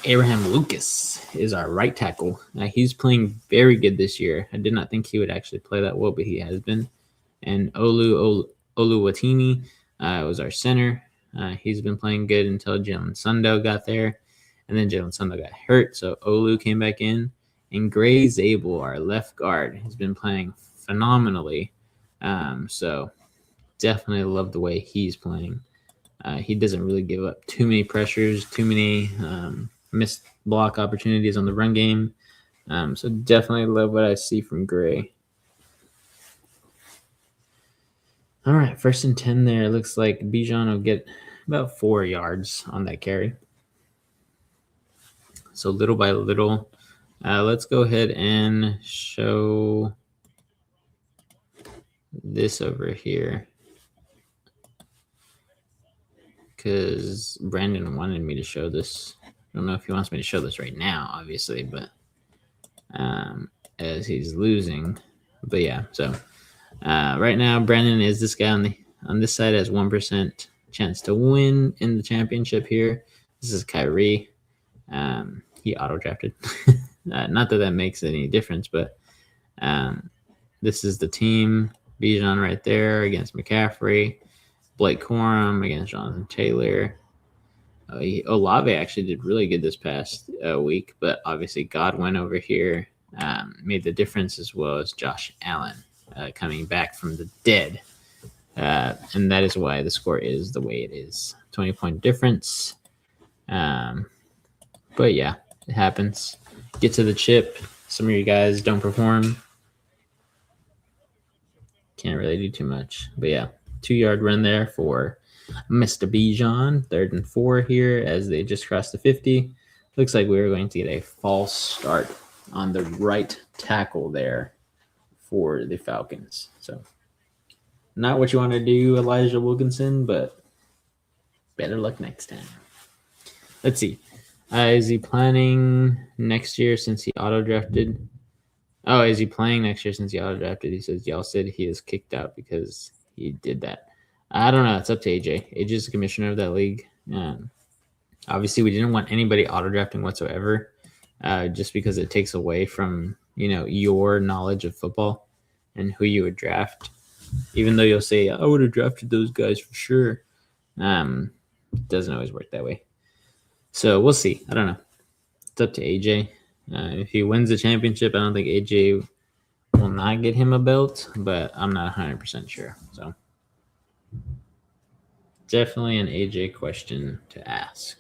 Speaker 1: Abraham Lucas is our right tackle. He's playing very good this year. I did not think he would actually play that well, but he has been. And Oluwatini was our center. He's been playing good until Jalen Sundo got there. And then Jalen Sundo got hurt, so Olu came back in. And Gray Zabel, our left guard, has been playing phenomenally. So definitely love the way he's playing. He doesn't really give up too many pressures, too many missed block opportunities on the run game. So definitely love what I see from Gray. All right, 1st and 10 there. Looks like Bijan will get about 4 yards on that carry. So little by little. Let's go ahead and show this over here. because Brandon wanted me to show this. I don't know if he wants me to show this right now, obviously, but as he's losing. But yeah, so right now Brandon is this guy on this side has 1% chance to win in the championship here. This is Kyrie. He auto drafted. Not that makes any difference, but this is the team. Bijan right there against McCaffrey. Blake Corum against Jonathan Taylor. Olave actually did really good this past week, but obviously Godwin over here made the difference, as well as Josh Allen coming back from the dead. And that is why the score is the way it is. 20-point difference. But yeah, it happens. Get to the chip. Some of you guys don't perform. Can't really do too much. But yeah, 2-yard run there for Mr. Bijan. 3rd and 4 here as they just crossed the 50. Looks like we're going to get a false start on the right tackle there for the Falcons. So not what you want to do, Elijah Wilkinson, but better luck next time. Let's see. Is he planning next year since he auto-drafted? Oh, is he playing next year since he auto-drafted? He says, y'all said he is kicked out because he did that. I don't know. It's up to AJ. AJ's the commissioner of that league. Obviously, we didn't want anybody auto-drafting whatsoever just because it takes away from, your knowledge of football and who you would draft. Even though you'll say, I would have drafted those guys for sure. It doesn't always work that way. So we'll see. I don't know. It's up to AJ. If he wins the championship, I don't think AJ will not get him a belt, but I'm not 100% sure. So definitely an AJ question to ask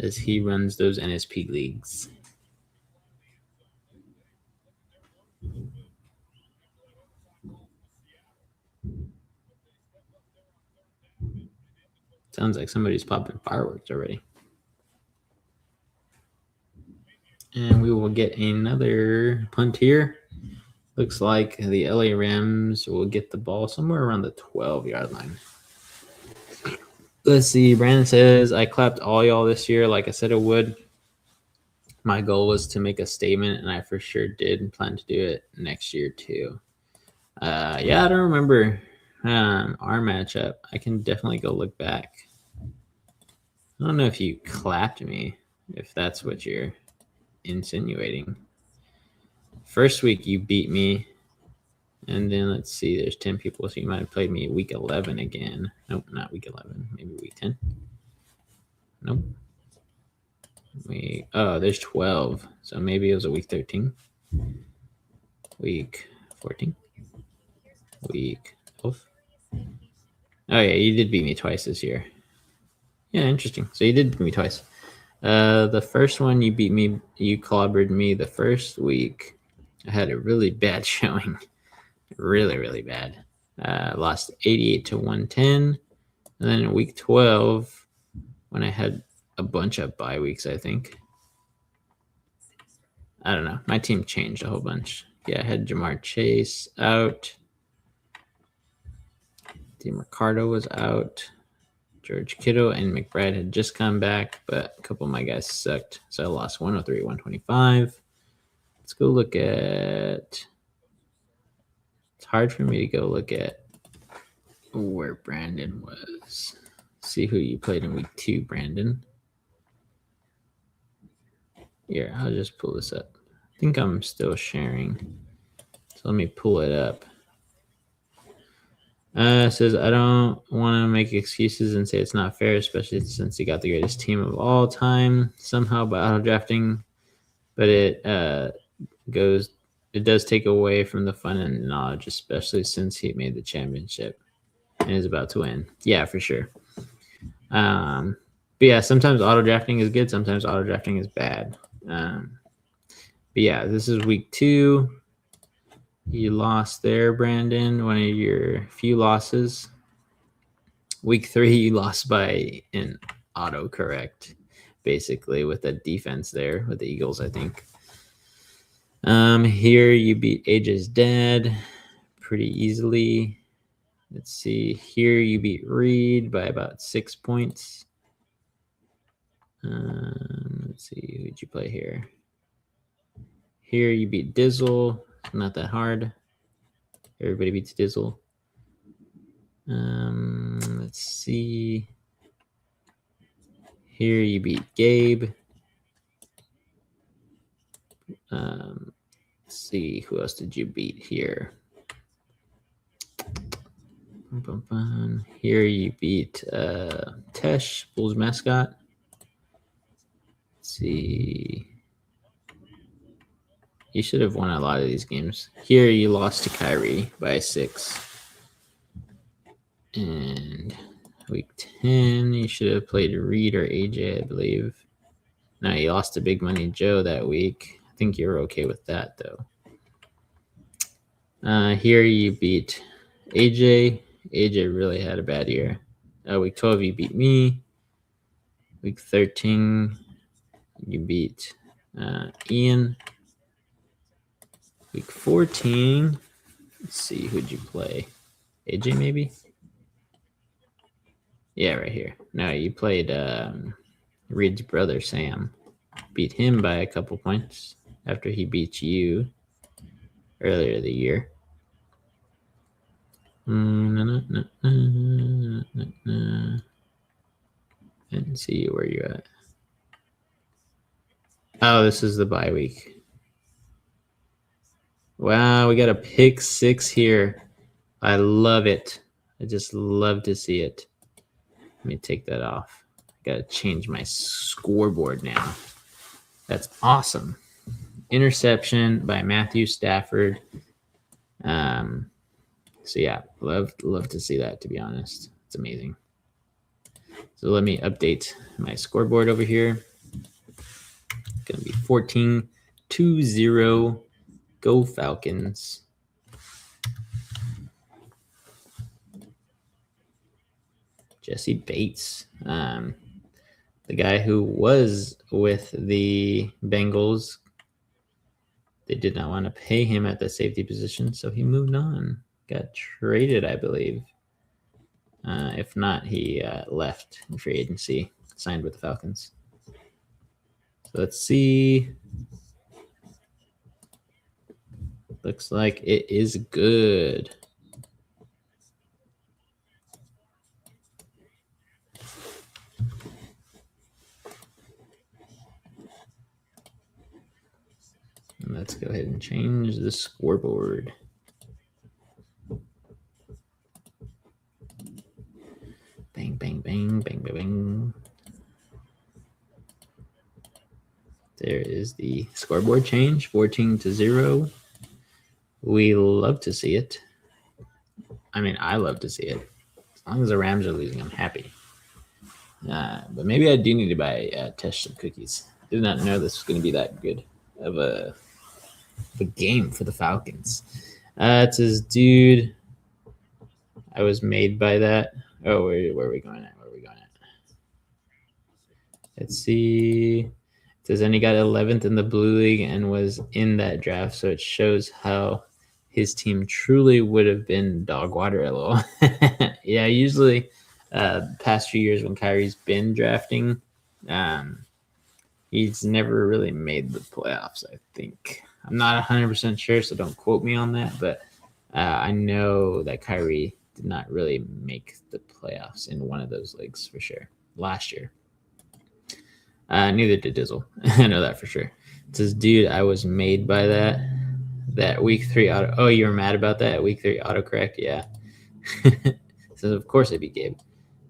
Speaker 1: as he runs those NSP leagues. Sounds like somebody's popping fireworks already. And we will get another punt here. Looks like the LA Rams will get the ball somewhere around the 12-yard line. Let's see. Brandon says, I clapped all y'all this year like I said I would. My goal was to make a statement, and I for sure did and plan to do it next year too. Yeah, I don't remember our matchup. I can definitely go look back. I don't know if you clapped me, if that's what you're insinuating. First week you beat me, and then let's see, there's 10 people, so you might have played me week 11 again. Nope, not week 11, maybe week 10. Nope. There's 12, so maybe it was a week 13, week 14, week 12. Oh yeah, you did beat me twice this year. Yeah, interesting. So you did beat me twice. The first one you beat me, you clobbered me the first week. I had a really bad showing. Really, really bad. Lost 88 to 110. And then in week 12, when I had a bunch of bye weeks, I think. I don't know. My team changed a whole bunch. Yeah, I had Jamar Chase out. DeMarcado was out. George Kittle and McBride had just come back, but a couple of my guys sucked. So I lost 103, 125. Let's go look at... It's hard for me to go look at where Brandon was. See who you played in week 2, Brandon. Here, I'll just pull this up. I think I'm still sharing. So let me pull it up. It says, I don't want to make excuses and say it's not fair, especially since he got the greatest team of all time somehow by auto drafting. But it does take away from the fun and knowledge, especially since he made the championship and is about to win. Yeah, for sure. But yeah, sometimes auto drafting is good. Sometimes auto drafting is bad. But yeah, this is week 2. You lost there, Brandon, one of your few losses. Week 3, you lost by an autocorrect, basically, with a defense there with the Eagles, I think. Here you beat AJ's dad pretty easily. Let's see. Here you beat Reed by about 6 points. Let's see. Who'd you play here? Here you beat Dizzle. Not that hard. Everybody beats Dizzle. Let's see. Here you beat Gabe. Let's see. Who else did you beat here? Here you beat Tesh, Bulls mascot. Let's see. You should have won a lot of these games. Here you lost to Kyrie by 6. And week 10, you should have played Reed or AJ, I believe. No, you lost to Big Money Joe that week. I think you're okay with that, though. Here you beat AJ. AJ really had a bad year. Week 12, you beat me. Week 13, you beat Ian. Week 14, let's see, who'd you play? AJ, maybe? Yeah, right here. No, you played Reed's brother, Sam. Beat him by a couple points after he beat you earlier the year. And see where you're at. Oh, this is the bye week. Wow, we got a pick 6 here. I love it. I just love to see it. Let me take that off. Got to change my scoreboard now. That's awesome. Interception by Matthew Stafford. So yeah, love to see that, to be honest. It's amazing. So let me update my scoreboard over here. It's going to be 14-2-0. Go Falcons. Jesse Bates, the guy who was with the Bengals. They did not want to pay him at the safety position, so he moved on. Got traded, I believe. If not, he left in free agency, signed with the Falcons. So let's see. Looks like it is good. And let's go ahead and change the scoreboard. Bang, bang, bang, bang, bang, bang. There is the scoreboard change, 14-0. We love to see it. I mean, I love to see it. As long as the Rams are losing, I'm happy. But maybe I do need to buy Tesh some cookies. Did not know this was going to be that good of a game for the Falcons. It says, dude, I was made by that. Oh, where are we going at? Let's see. It says, and he got 11th in the Blue League and was in that draft, so it shows how his team truly would have been dog water a little. Yeah, usually past few years when Kyrie's been drafting, he's never really made the playoffs, I think. I'm not 100% sure, so don't quote me on that, but I know that Kyrie did not really make the playoffs in one of those leagues for sure last year. Neither did Dizzle. I know that for sure. It says, dude, I was made by that week 3 auto. Oh, you were mad about that week 3 autocorrect? Yeah. Says, of course I beat Gabe.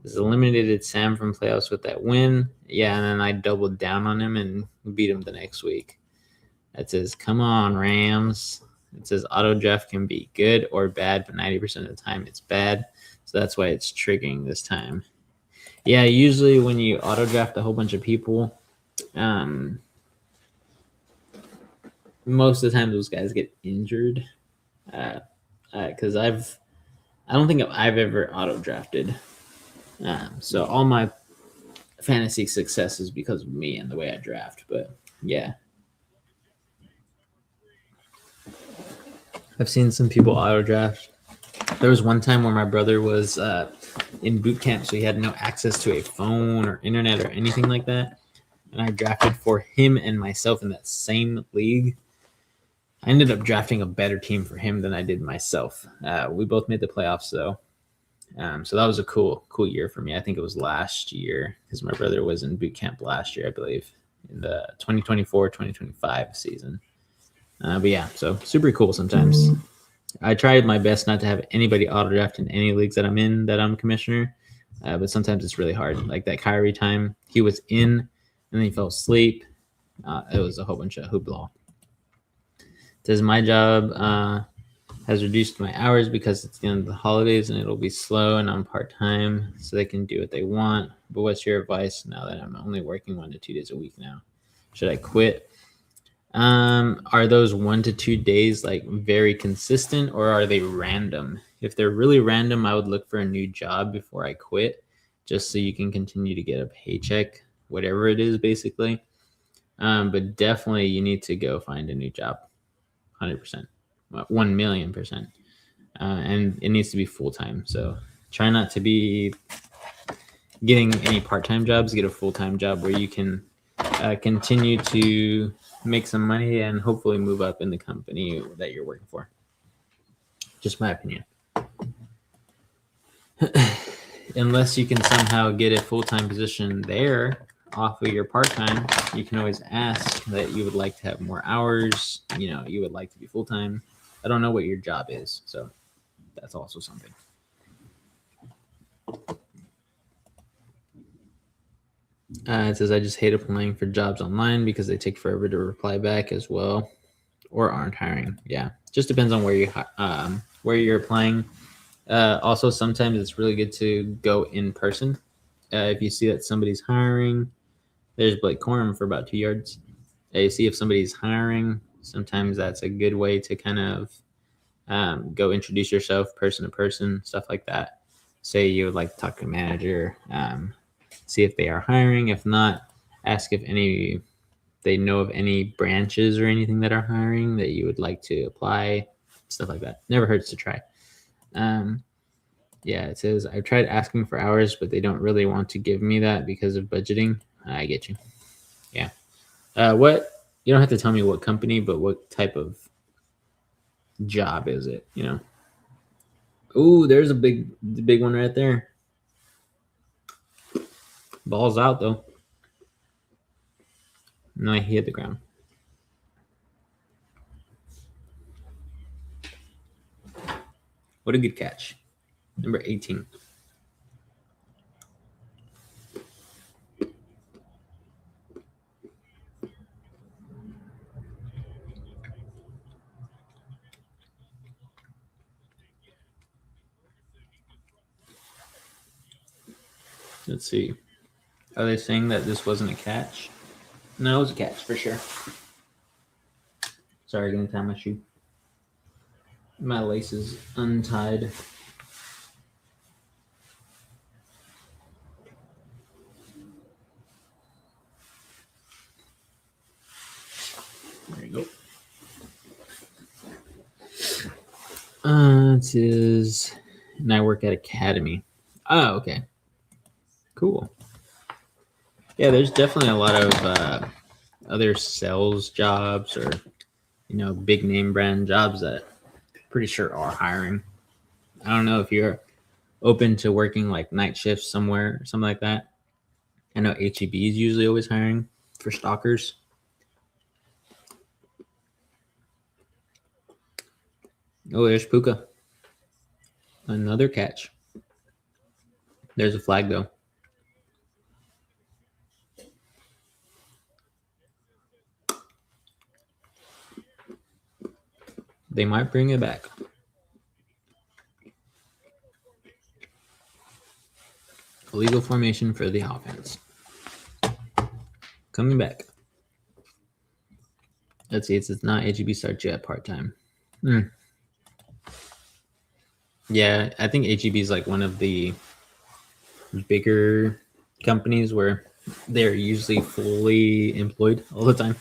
Speaker 1: This eliminated Sam from playoffs with that win. Yeah, and then I doubled down on him and beat him the next week. It says, come on, Rams. It says auto draft can be good or bad, but 90% of the time it's bad. So that's why it's triggering this time. Yeah, usually when you auto draft a whole bunch of people, most of the time those guys get injured. Because I don't think I've ever auto drafted. So all my fantasy success is because of me and the way I draft. But yeah, I've seen some people auto draft There was one time where my brother was in boot camp, so he had no access to a phone or internet or anything like that. And I drafted for him and myself in that same league. I ended up drafting a better team for him than I did myself. We both made the playoffs, though. So that was a cool year for me. I think it was last year because my brother was in boot camp last year, I believe, in the 2024-2025 season. But yeah, so super cool sometimes. I tried my best not to have anybody auto draft in any leagues that I'm in that I'm commissioner, but sometimes it's really hard. Like that Kyrie time, he was in and then he fell asleep. It was a whole bunch of hoopla. It says my job has reduced my hours because it's the end of the holidays and it'll be slow and I'm part-time so they can do what they want. But what's your advice now that I'm only working 1 to 2 days a week now? Should I quit? Are those 1 to 2 days like very consistent or are they random? If they're really random, I would look for a new job before I quit just so you can continue to get a paycheck, whatever it is basically. But definitely you need to go find a new job, 100%. 1,000,000%. And it needs to be full-time. So try not to be getting any part-time jobs. Get a full-time job where you can continue to make some money and hopefully move up in the company that you're working for. Just my opinion. Unless you can somehow get a full-time position there off of your part-time, you can always ask that you would like to have more hours. You would like to be full-time. I don't know what your job is, so that's also something. It says, I just hate applying for jobs online because they take forever to reply back as well or aren't hiring. Yeah, just depends on where you're applying. Also, sometimes it's really good to go in person. If you see that somebody's hiring, there's Blake Corum for about 2 yards. You see if somebody's hiring, sometimes that's a good way to kind of go introduce yourself person to person, stuff like that. Say you would like to talk to a manager, see if they are hiring. If not, ask if they know of any branches or anything that are hiring that you would like to apply, stuff like that. Never hurts to try. Yeah, it says, I've tried asking for hours, but they don't really want to give me that because of budgeting. I get you. Yeah. You don't have to tell me what company, but what type of job is it, Ooh, there's a big one right there. Ball's out, though. No, he hit the ground. What a good catch. Number 18. Let's see. Are they saying that this wasn't a catch? No, it was a catch for sure. Sorry, gonna tie my shoe. My lace is untied. There you go. It says, and I work at Academy. Oh, okay. Cool. Yeah, there's definitely a lot of other sales jobs or, big name brand jobs that I'm pretty sure are hiring. I don't know if you're open to working like night shifts somewhere or something like that. I know HEB is usually always hiring for stalkers. Oh, there's Puka. Another catch. There's a flag, though. They might bring it back. Illegal formation for the offense. Coming back. Let's see. It's not HEB starts yet part-time. Yeah, I think HEB is like one of the bigger companies where they're usually fully employed all the time.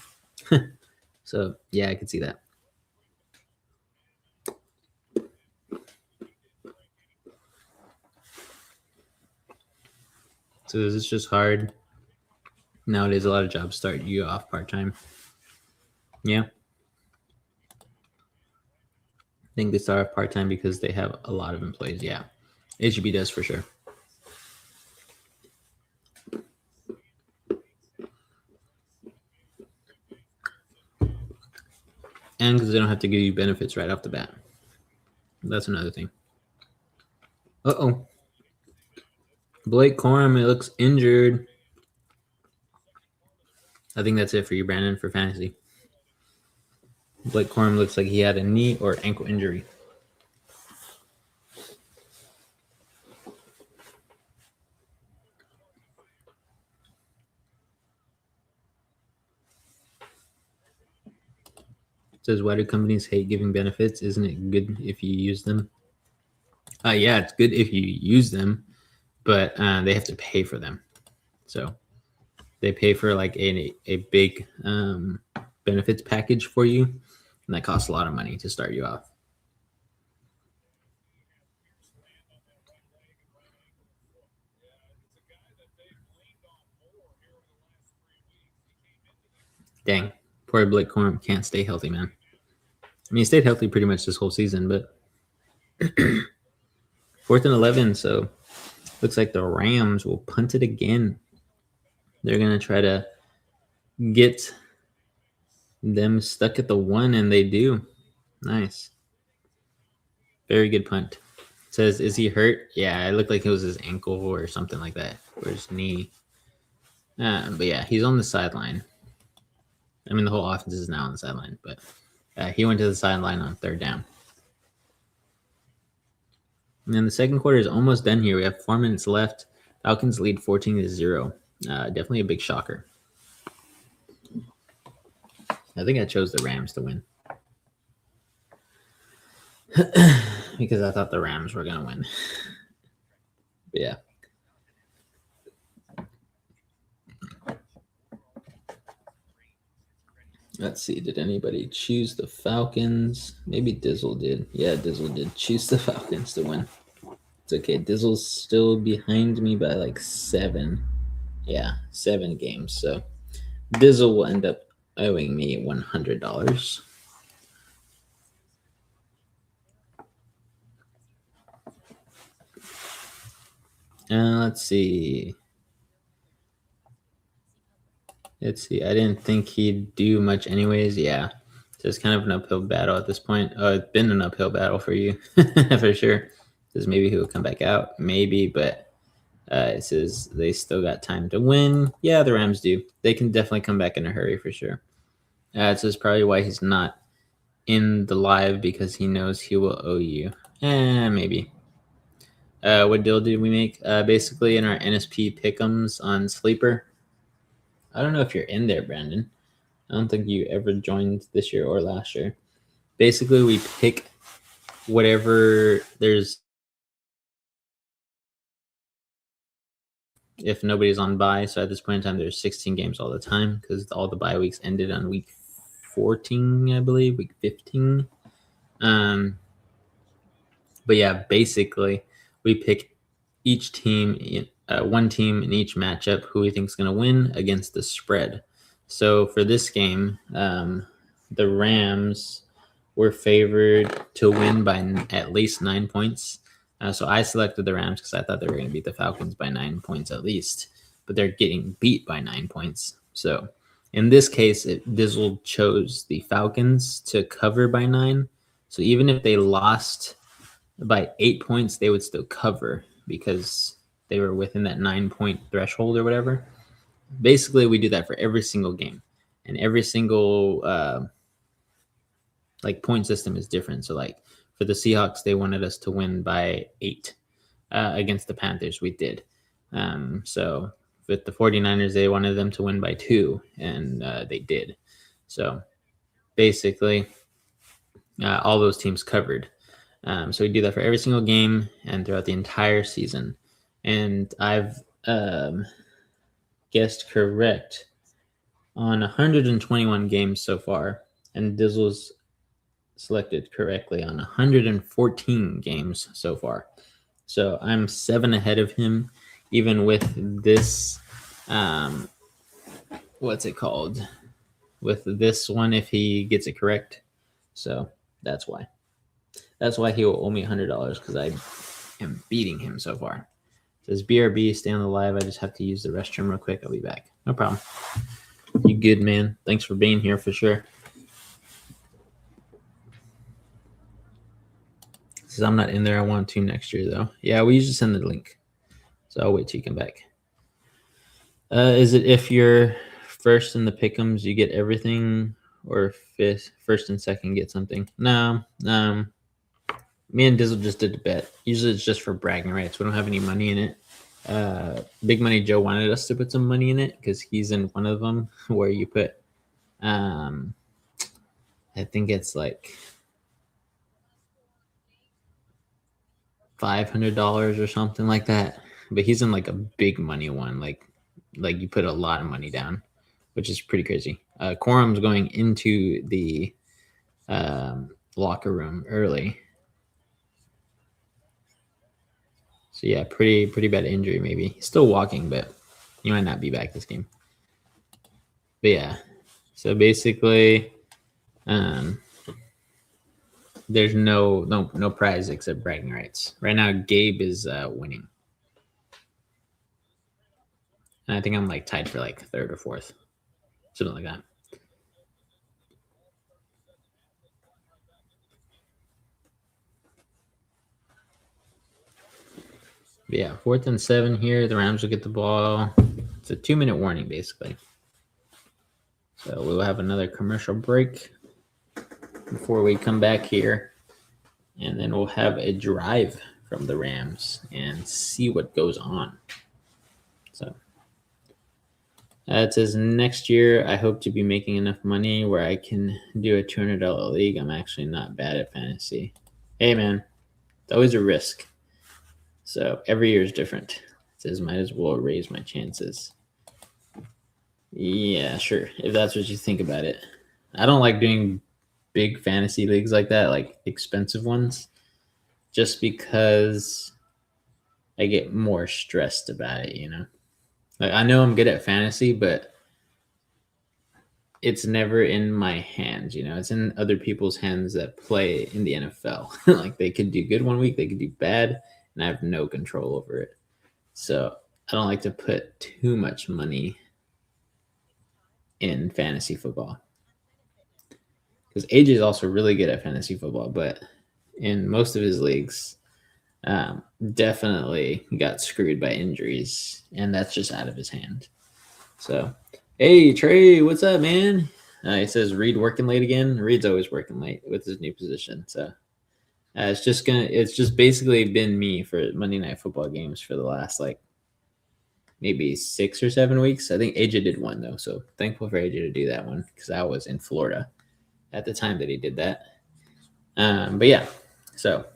Speaker 1: So, yeah, I could see that. So this is just hard. Nowadays, a lot of jobs start you off part-time. Yeah. I think they start off part-time because they have a lot of employees. Yeah. HEB does for sure. And because they don't have to give you benefits right off the bat. That's another thing. Uh-oh. Blake Corum, it looks injured. I think that's it for you, Brandon, for fantasy. Blake Corum looks like he had a knee or ankle injury. It says, why do companies hate giving benefits? Isn't it good if you use them? Yeah, it's good if you use them, but they have to pay for them. So they pay for like a big benefits package for you, and that costs a lot of money to start you off. Dang, poor Blake Corum can't stay healthy, man. I mean, he stayed healthy pretty much this whole season, but 4th and 11, so looks like the Rams will punt it again. They're going to try to get them stuck at the 1, and they do. Nice. Very good punt. It says, is he hurt? Yeah, it looked like it was his ankle or something like that, or his knee. But yeah, he's on the sideline. I mean, the whole offense is now on the sideline, but he went to the sideline on 3rd down. And then the second quarter is almost done here. We have 4 minutes left. Falcons lead 14-0. Definitely a big shocker. I think I chose the Rams to win. Because I thought the Rams were going to win. But yeah. Let's see. Did anybody choose the Falcons? Maybe Dizzle did. Yeah, Dizzle did choose the Falcons to win. It's okay. Dizzle's still behind me by like 7. Yeah, 7 games. So Dizzle will end up owing me $100. Let's see. I didn't think he'd do much anyways. Yeah. So it's kind of an uphill battle at this point. Oh, it's been an uphill battle for you for sure. Because maybe he'll come back out. Maybe, but it says they still got time to win. Yeah, the Rams do. They can definitely come back in a hurry for sure. It says probably why he's not in the live because he knows he will owe you. Maybe. What deal did we make? Basically, in our NSP pick'ems on Sleeper. I don't know if you're in there, Brandon. I don't think you ever joined this year or last year. Basically, we pick whatever there's. If nobody's on bye, so at this point in time, there's 16 games all the time because all the bye weeks ended on week 14, I believe, week 15. But yeah, basically, we pick each team, one team in each matchup who we think is going to win against the spread. So for this game, the Rams were favored to win by at least 9 points. So I selected the Rams because I thought they were going to beat the Falcons by 9 points at least, but they're getting beat by 9 points. So in this case, Dizzle chose the Falcons to cover by 9. So even if they lost by 8 points, they would still cover because they were within that 9-point threshold or whatever. Basically, we do that for every single game, and every single like point system is different. So like for the Seahawks, they wanted us to win by 8 against the Panthers. We did. So with the 49ers, they wanted them to win by 2, and they did. So basically, all those teams covered. So we do that for every single game and throughout the entire season. And I've guessed correct on 121 games so far, and Dizzle's selected correctly on 114 games so far. So I'm 7 ahead of him. even with this, what's it called? With this one, if he gets it correct. So that's why. That's why he will owe me $100 because I am beating him so far. It says BRB, stay on the live. I just have to use the restroom real quick. I'll be back. No problem. You good, man? Thanks for being here for sure. Says I'm not in there. I want to next year though. Yeah, we usually send the link, so I'll wait till you come back. Is it if you're first in the pick'ems, you get everything, or first and second get something? No. Me and Dizzle just did the bet. Usually it's just for bragging rights. We don't have any money in it. Big Money Joe wanted us to put some money in it because he's in one of them where you put, I think it's like $500 or something like that. But he's in like a big money one, like you put a lot of money down, which is pretty crazy. Quorum's going into the locker room early. So yeah, pretty bad injury maybe. He's still walking, but he might not be back this game. But yeah, so basically, there's no prize except bragging rights. Right now, Gabe is winning. And I think I'm like tied for like third or fourth, something like that. But yeah, 4th and 7 here. The Rams will get the ball. It's a 2-minute warning, basically. So we'll have another commercial break before we come back here. And then we'll have a drive from the Rams and see what goes on. So it says next year, I hope to be making enough money where I can do a $200 league. I'm actually not bad at fantasy. Hey, man, it's always a risk. So every year is different. It says might as well raise my chances. Yeah, sure. If that's what you think about it. I don't like doing big fantasy leagues like that, like expensive ones, just because I get more stressed about it, you know? Like I know I'm good at fantasy, but it's never in my hands, you know? It's in other people's hands that play in the NFL. Like they could do good one week, they could do bad, and I have no control over it. So I don't like to put too much money in fantasy football. Because AJ is also really good at fantasy football, but in most of his leagues, definitely got screwed by injuries, and that's just out of his hand. So, hey Trey, what's up, man? It says Reed working late again. Reed's always working late with his new position. So it's just basically been me for Monday Night Football games for the last like maybe 6 or 7 weeks. I think AJ did one though, so thankful for AJ to do that one because I was in Florida at the time that he did that. But yeah, so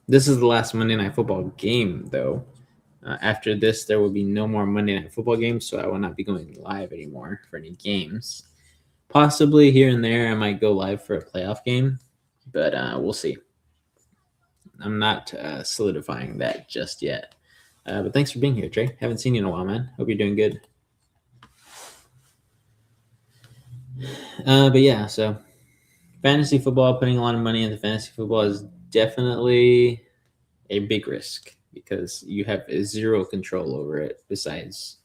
Speaker 1: this is the last Monday Night Football game though. After this, there will be no more Monday Night Football games, so I will not be going live anymore for any games. Possibly here and there, I might go live for a playoff game, but we'll see. I'm not solidifying that just yet. But thanks for being here, Trey. Haven't seen you in a while, man. Hope you're doing good. But yeah, so fantasy football, putting a lot of money into fantasy football is definitely a big risk because you have zero control over it besides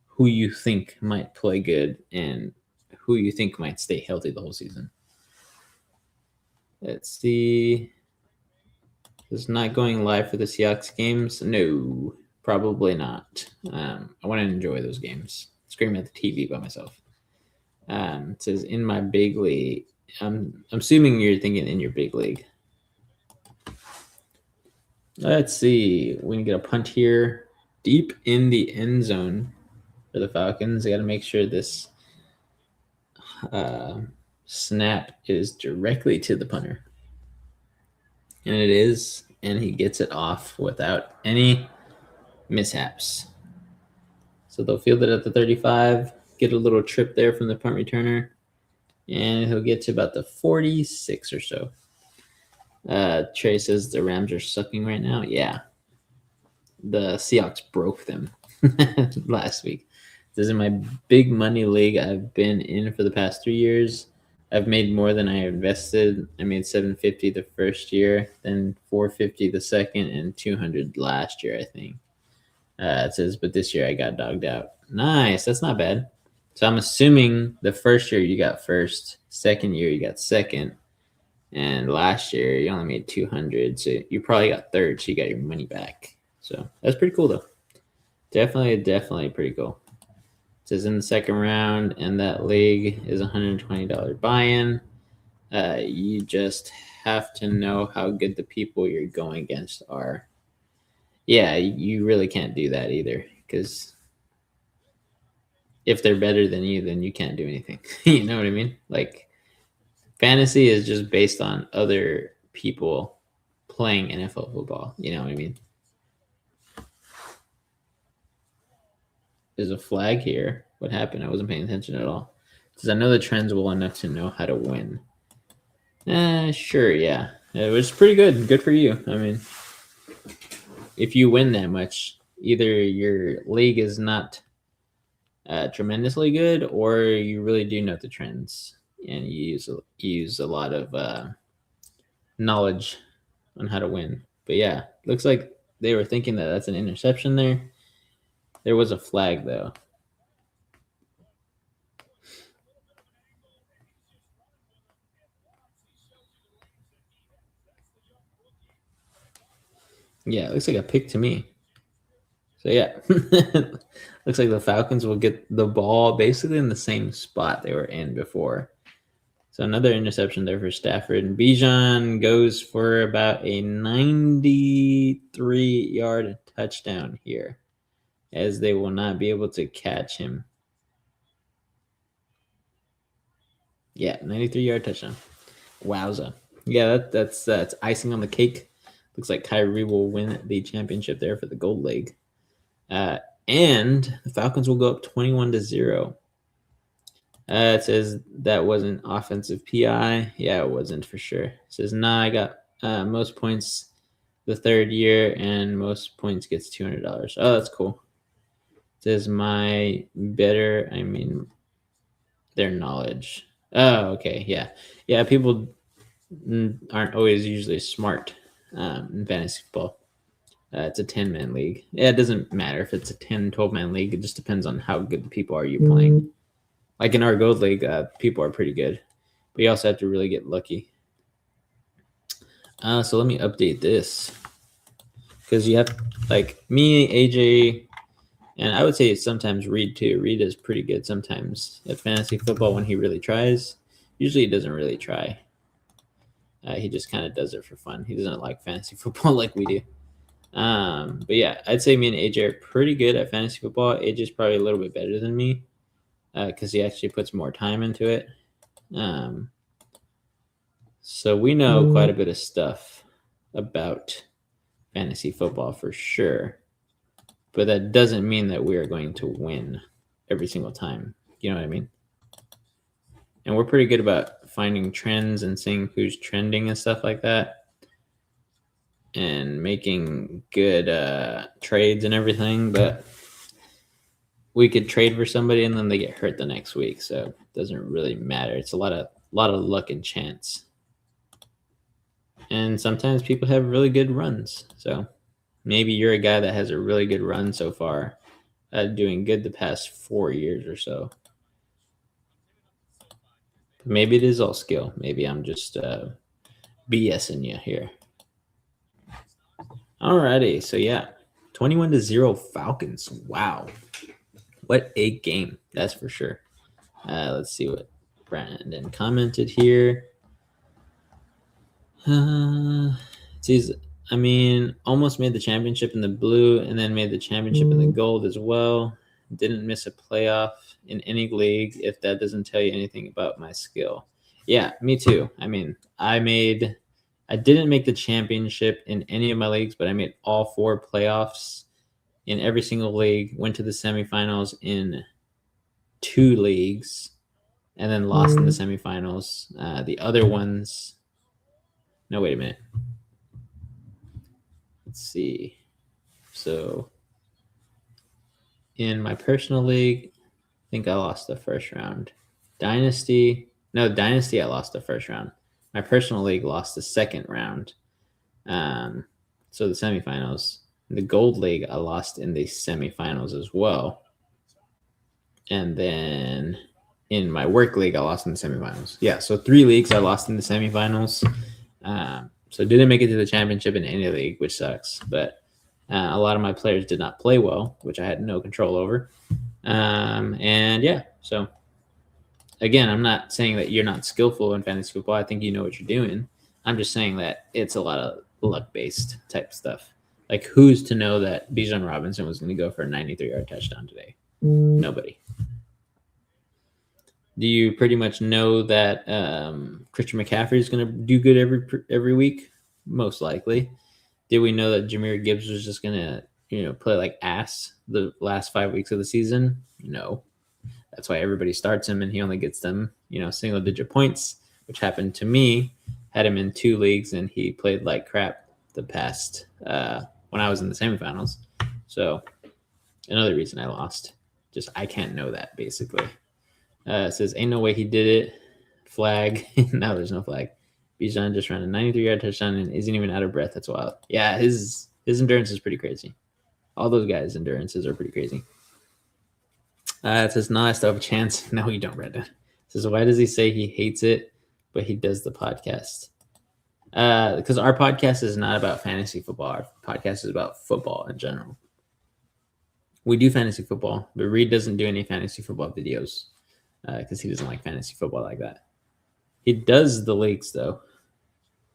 Speaker 1: who you think might play good and who you think might stay healthy the whole season. Let's see. Is not going live for the Seahawks games? No, probably not. I want to enjoy those games. Screaming at the TV by myself. It says in my big league. I'm assuming you're thinking in your big league. Let's see. We can get a punt here deep in the end zone for the Falcons. I got to make sure this snap is directly to the punter. And it is. And he gets it off without any mishaps. So they'll field it at the 35, get a little trip there from the punt returner, and he'll get to about the 46 or so. Trey says the Rams are sucking right now. Yeah. The Seahawks broke them last week. This is my big money league I've been in for the past 3 years. I've made more than I invested. I made 750 the first year, then 450 the second, and 200 last year, I think. It says, but this year I got dogged out. Nice, that's not bad. So I'm assuming the first year you got first, second year you got second, and last year you only made 200, so you probably got third, so you got your money back. So that's pretty cool though. Definitely pretty cool. It says in the second round, and that league is $120 buy-in. You just have to know how good the people you're going against are. Yeah, you really can't do that either, because if they're better than you, then you can't do anything. You know what I mean? Like, fantasy is just based on other people playing NFL football. You know what I mean? There's a flag here. What happened? I wasn't paying attention at all. Because I know the trends well enough to know how to win. Sure, yeah. It was pretty good. Good for you. I mean, if you win that much, either your league is not tremendously good, or you really do know the trends and you use a lot of knowledge on how to win. But yeah, looks like they were thinking that that's an interception there. There was a flag though. Yeah, it looks like a pick to me. So yeah, looks like the Falcons will get the ball basically in the same spot they were in before. So another interception there for Stafford. And Bijan goes for about a 93-yard touchdown here, as they will not be able to catch him. Yeah, 93-yard touchdown. Wowza. Yeah, that's icing on the cake. Looks like Kyrie will win the championship there for the gold league. And the Falcons will go up 21-0. It says that wasn't offensive PI. Yeah, it wasn't for sure. It says, nah, I got most points the third year, and most points gets $200. Oh, that's cool. It says my better, I mean, their knowledge. Oh, okay. Yeah. Yeah, people aren't always usually smart in fantasy football. It's a 10-man league. Yeah, it doesn't matter if it's a 10, 12-man league. It just depends on how good the people are you playing. Like in our gold league, people are pretty good. But you also have to really get lucky. So let me update this. Because you have, like, me, AJ, and I would say sometimes Reed too. Reed is pretty good sometimes at fantasy football when he really tries. Usually he doesn't really try. He just kind of does it for fun. He doesn't like fantasy football like we do. But yeah, I'd say me and AJ are pretty good at fantasy football. AJ's probably a little bit better than me because he actually puts more time into it. So we know quite a bit of stuff about fantasy football for sure. But that doesn't mean that we are going to win every single time. You know what I mean? And we're pretty good about finding trends and seeing who's trending and stuff like that, and making good trades and everything. But we could trade for somebody and then they get hurt the next week, so it doesn't really matter. It's a lot of luck and chance. And sometimes people have really good runs. So maybe you're a guy that has a really good run so far, doing good the past 4 years or so. Maybe it is all skill. Maybe I'm just BSing you here. Alrighty, so yeah, 21-0 Falcons. Wow, what a game! That's for sure. Let's see what Brandon commented here. Geez, I mean, almost made the championship in the blue, and then made the championship in the gold as well. Didn't miss a playoff in any league. If that doesn't tell you anything about my skill, yeah, me too. I mean, I didn't make the championship in any of my leagues, but I made all 4 playoffs in every single league. Went to the semifinals in 2 leagues, and then lost in the semifinals. The other ones. No, wait a minute. Let's see. So In my personal league, I think I lost the first round. Dynasty, I lost the first round. My personal league lost the second round. So the semifinals. The gold league, I lost in the semifinals as well. And then in my work league, I lost in the semifinals. Yeah, so 3 leagues I lost in the semifinals. So didn't make it to the championship in any league, which sucks. But a lot of my players did not play well, which I had no control over. And yeah, so again, I'm not saying that you're not skillful in fantasy football. I think you know what you're doing. I'm just saying that it's a lot of luck-based type stuff. Like, who's to know that Bijan Robinson was going to go for a 93-yard touchdown today? Nobody. Do you pretty much know that Christian McCaffrey is going to do good every week? Most likely. Did we know that Jahmyr Gibbs was just going to play like ass the last 5 weeks of the season? No. That's why everybody starts him, and he only gets them, single-digit points, which happened to me. Had him in 2 leagues, and he played like crap the past when I was in the semifinals. So another reason I lost. Just I can't know that, basically. It says, ain't no way he did it. Flag. No, there's no flag. Bijan just ran a 93-yard touchdown and isn't even out of breath. That's wild. Yeah, his endurance is pretty crazy. All those guys' endurances are pretty crazy. It says, no, I still have a chance. No, you don't, Brandon. It says, why does he say he hates it, but he does the podcast? Because our podcast is not about fantasy football. Our podcast is about football in general. We do fantasy football, but Reed doesn't do any fantasy football videos because he doesn't like fantasy football like that. He does the leagues, though,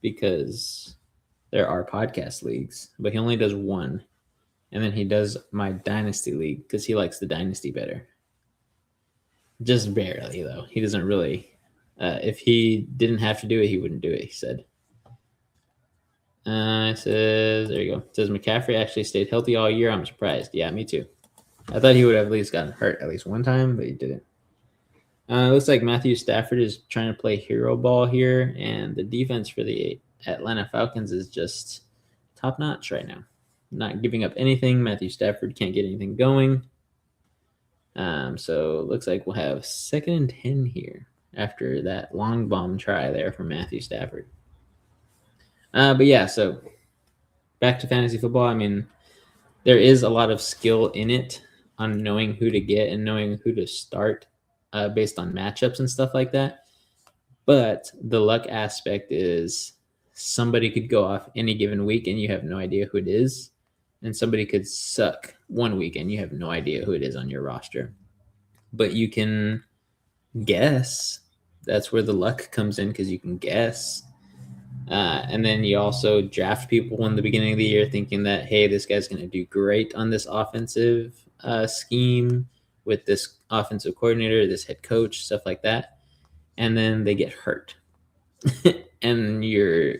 Speaker 1: because there are podcast leagues, but he only does one. And then he does my Dynasty League because he likes the Dynasty better. Just barely, though. He doesn't really. If he didn't have to do it, he wouldn't do it, he said. It says, there you go. It says, McCaffrey actually stayed healthy all year. I'm surprised. Yeah, me too. I thought he would have at least gotten hurt at least one time, but he didn't. It looks like Matthew Stafford is trying to play hero ball here, and the defense for the Atlanta Falcons is just top-notch right now. Not giving up anything. Matthew Stafford can't get anything going. So it looks like we'll have 2nd and 10 here after that long bomb try there from Matthew Stafford. But yeah, so back to fantasy football. I mean, there is a lot of skill in it on knowing who to get and knowing who to start based on matchups and stuff like that. But the luck aspect is somebody could go off any given week and you have no idea who it is. And somebody could suck one week and you have no idea who it is on your roster. But you can guess. That's where the luck comes in because you can guess. And then you also draft people in the beginning of the year thinking that, hey, this guy's going to do great on this offensive scheme with this offensive coordinator, this head coach, stuff like that. And then they get hurt. And you're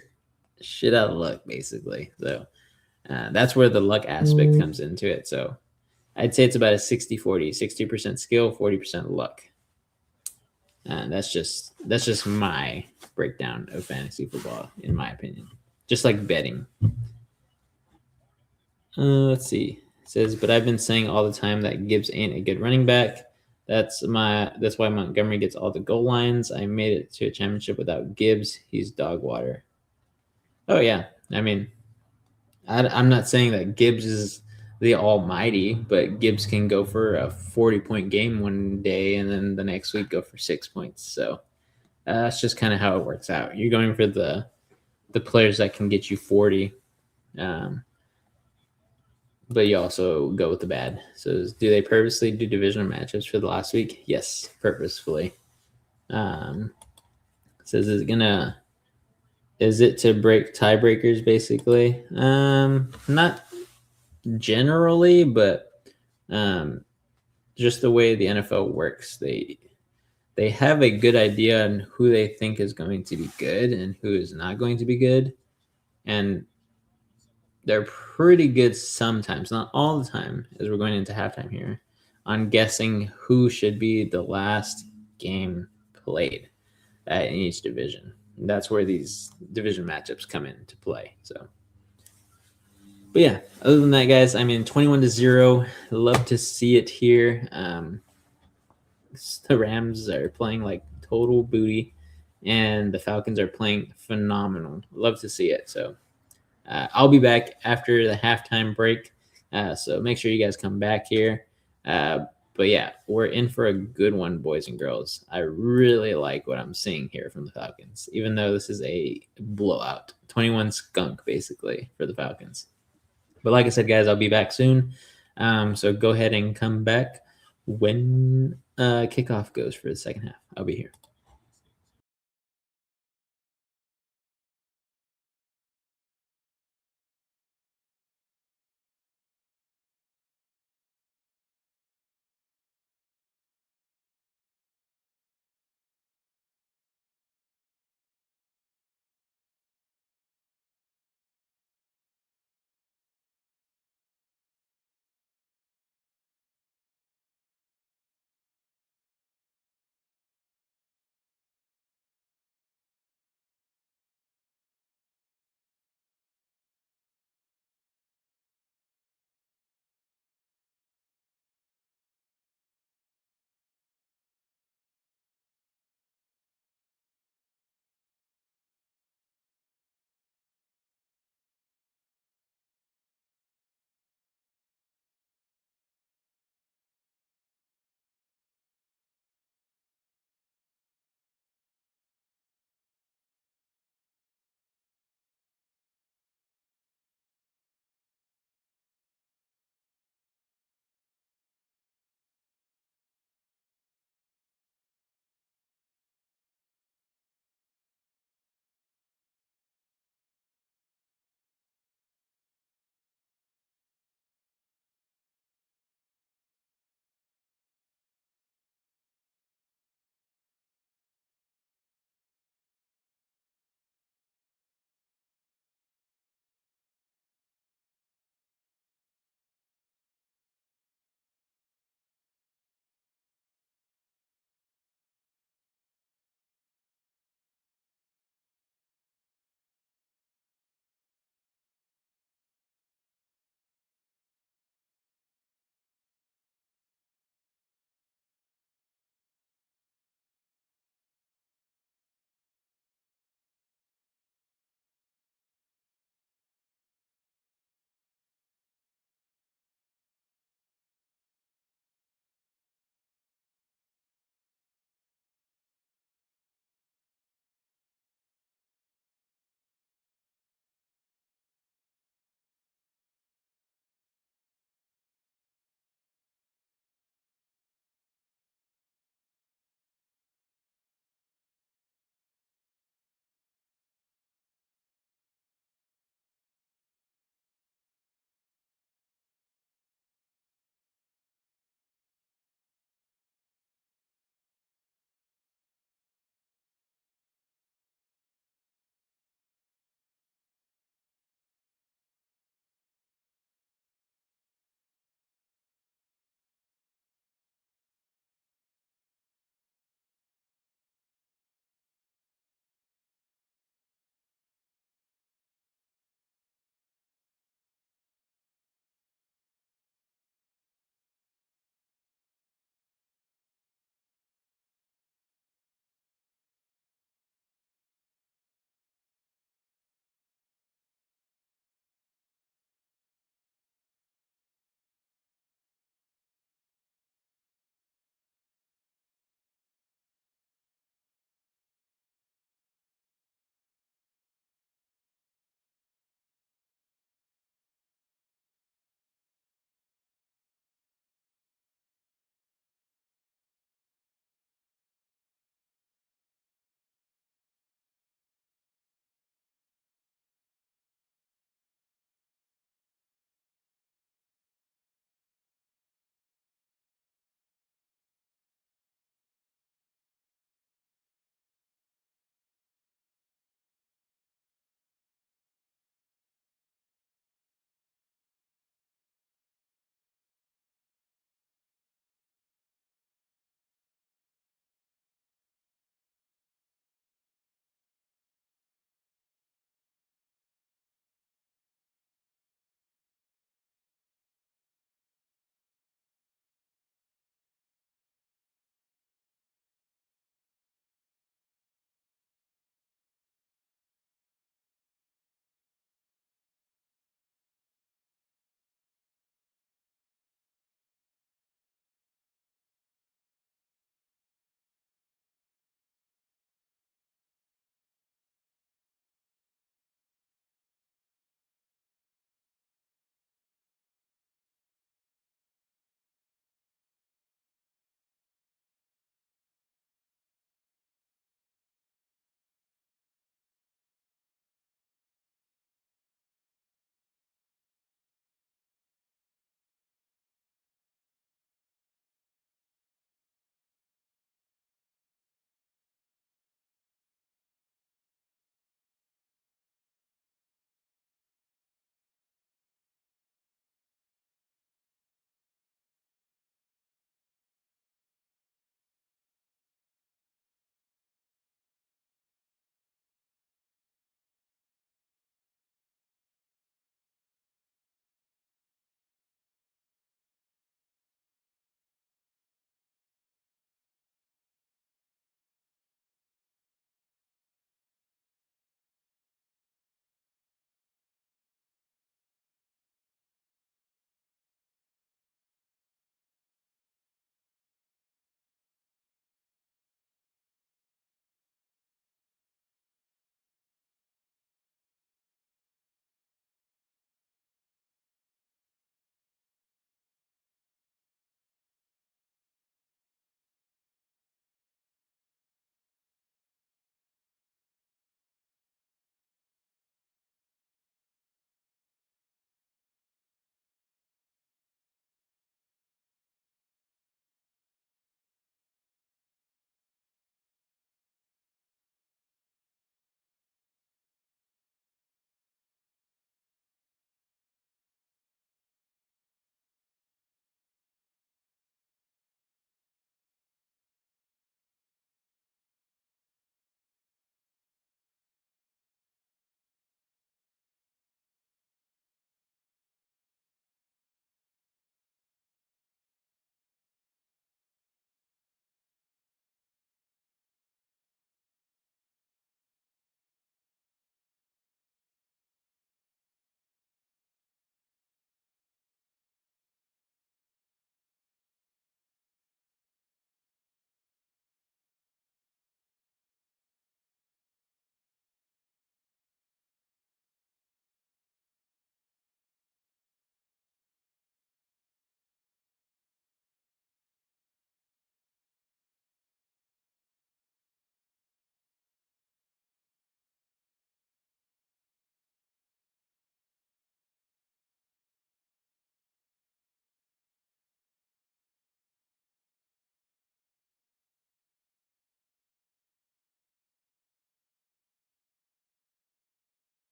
Speaker 1: shit out of luck, basically. So that's where the luck aspect comes into it. So I'd say it's about a 60-40, 60% skill, 40% luck. And that's just my breakdown of fantasy football, in my opinion. Just like betting. Let's see. It says, but I've been saying all the time that Gibbs ain't a good running back. That's why Montgomery gets all the goal lines. I made it to a championship without Gibbs. He's dog water. Oh yeah, I mean, I'm not saying that Gibbs is the almighty, but Gibbs can go for a 40-point game one day and then the next week go for 6 points. So that's just kind of how it works out. You're going for the players that can get you 40, but you also go with the bad. So do they purposely do divisional matchups for the last week? Yes, purposefully. Says is it to break tiebreakers, basically? Not generally, but just the way the NFL works. They have a good idea on who they think is going to be good and who is not going to be good. And they're pretty good sometimes, not all the time, as we're going into halftime here, on guessing who should be the last game played in each division. And that's where these division matchups come into play. So But yeah, other than that, guys, I mean, 21-0. Love to see it here. The Rams are playing like total booty, and the Falcons are playing phenomenal. Love to see it. So I'll be back after the halftime break. So make sure you guys come back here. But yeah, we're in for a good one, boys and girls. I really like what I'm seeing here from the Falcons, even though this is a blowout. 21 skunk, basically, for the Falcons. But like I said, guys, I'll be back soon. So go ahead and come back when kickoff goes for the second half. I'll be here.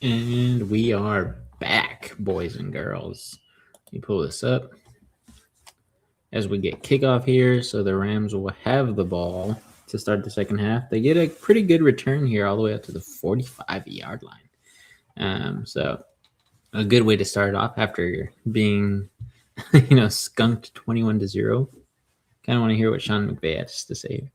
Speaker 1: And we are back, boys and girls. Let me pull this up as we get kickoff here. So the Rams will have the ball to start the second half. They get a pretty good return here all the way up to the 45-yard line. So a good way to start off after being, skunked 21-0. Kind of want to hear what Sean McVay has to say.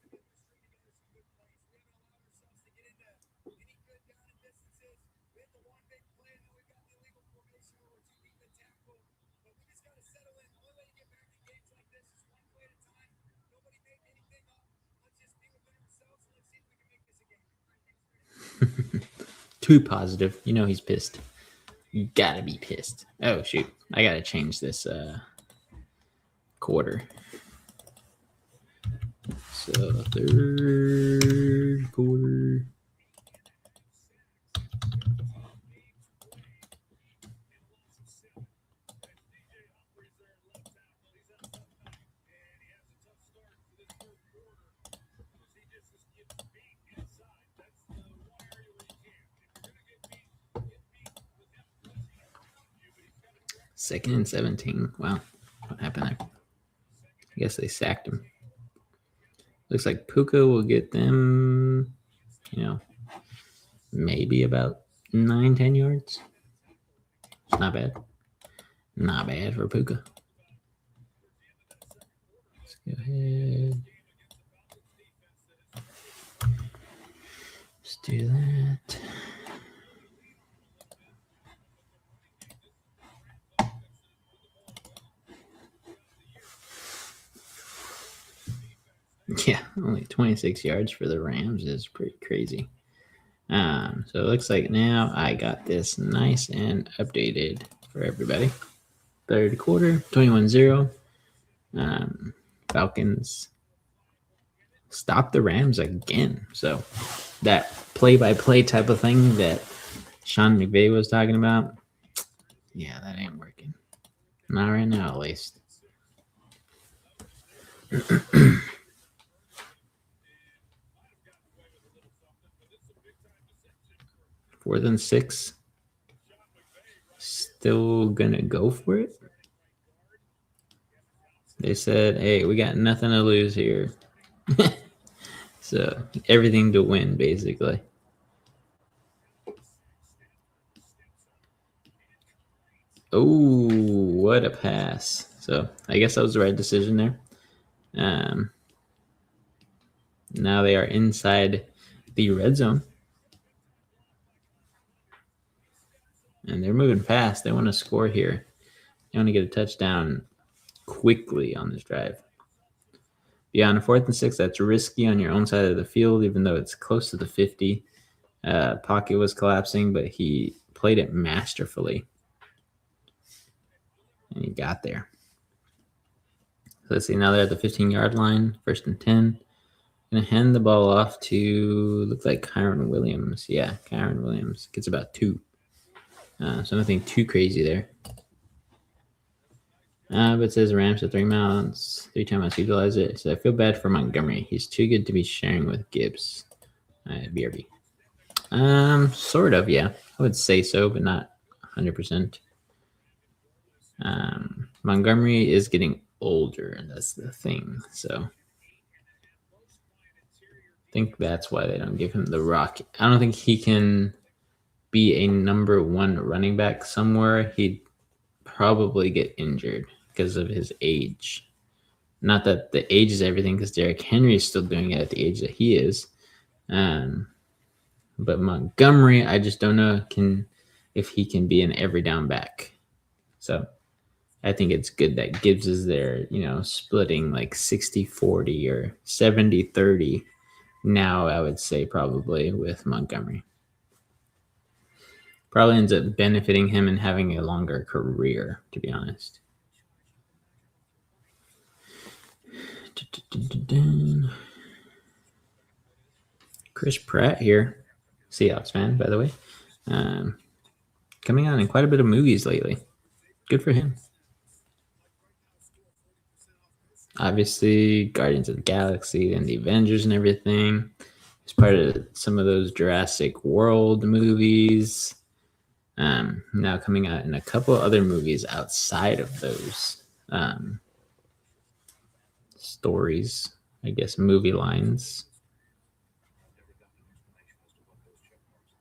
Speaker 1: Too positive. You know he's pissed. You gotta be pissed. Oh shoot! I gotta change this quarter. So third quarter. Second and 17. Wow. What happened there? I guess they sacked him. Looks like Puka will get them, maybe about 9-10 yards. It's not bad. Not bad for Puka. Let's go ahead. Let's do that. Yeah, only 26 yards for the Rams is pretty crazy. So it looks like now I got this nice and updated for everybody. Third quarter, 21-0. Falcons stop the Rams again. So that play-by-play type of thing that Sean McVay was talking about, yeah, that ain't working. Not right now, at least. 4th and 6. Still gonna go for it. They said, hey, we got nothing to lose here. So everything to win, basically. Oh, what a pass. So I guess that was the right decision there. Now they are inside the red zone. And they're moving fast. They want to score here. They want to get a touchdown quickly on this drive. Yeah, on a 4th and 6, that's risky on your own side of the field, even though it's close to the 50. Pocket was collapsing, but he played it masterfully. And he got there. So let's see, now they're at the 15-yard line, 1st and 10. Going to hand the ball off to, looks like Kyron Williams. Yeah, Kyron Williams gets about 2. So nothing too crazy there. But it says Rams at 3 timeouts utilize it. So I feel bad for Montgomery. He's too good to be sharing with Gibbs. BRB. Sort of, yeah. I would say so, but not 100%. Montgomery is getting older, and that's the thing. So I think that's why they don't give him the rock. I don't think he can be a number 1 running back somewhere. He'd probably get injured because of his age. Not that the age is everything, because Derrick Henry is still doing it at the age that he is. But Montgomery, I just don't know if he can be an every down back. So I think it's good that Gibbs is there, splitting like 60-40 or 70-30 now, I would say, probably, with Montgomery. Probably ends up benefiting him and having a longer career, to be honest. Chris Pratt here, Seahawks fan, by the way, coming on in quite a bit of movies lately. Good for him. Obviously, Guardians of the Galaxy and the Avengers and everything. He's part of some of those Jurassic World movies. Now coming out in a couple other movies outside of those stories, I guess, movie lines,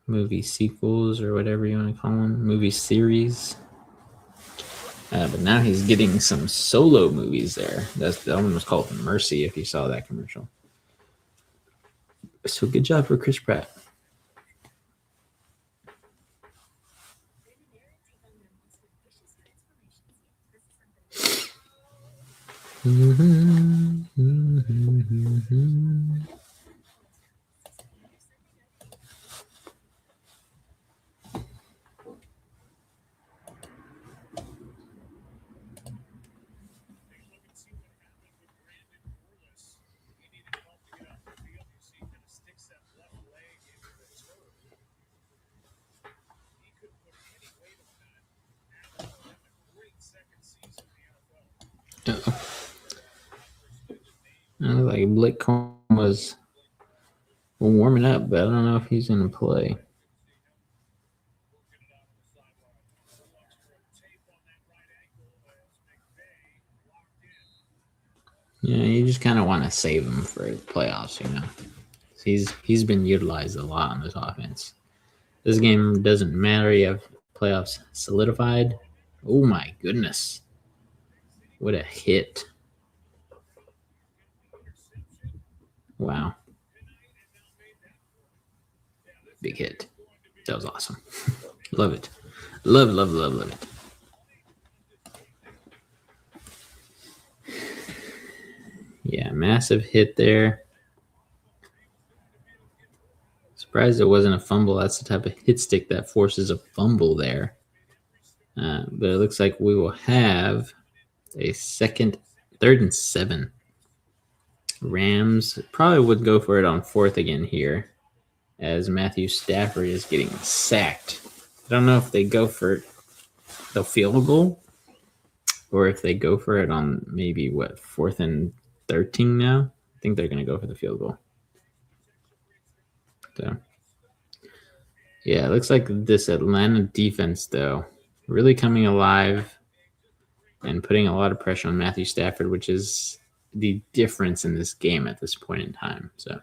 Speaker 1: movie sequels, or whatever you want to call them, movie series. But now he's getting some solo movies there. That one was called Mercy, if you saw that commercial. So good job for Chris Pratt. Like Blake Coleman was warming up, but I don't know if he's going to play. Yeah, you just kind of want to save him for the playoffs, you know. He's been utilized a lot on this offense. This game doesn't matter. You have playoffs solidified. Oh my goodness. What a hit. Wow. Big hit. That was awesome. Love it. Love it. Yeah, massive hit there. Surprised it wasn't a fumble. That's the type of hit stick that forces a fumble there. But it looks like we will have a third and 7. Rams probably would go for it on 4th again here, as Matthew Stafford is getting sacked. I don't know if they go for the field goal or if they go for it on maybe 4th and 13 now. I think they're going to go for the field goal. So, yeah, it looks like this Atlanta defense, though, really coming alive and putting a lot of pressure on Matthew Stafford, which is the difference in this game at this point in time. So,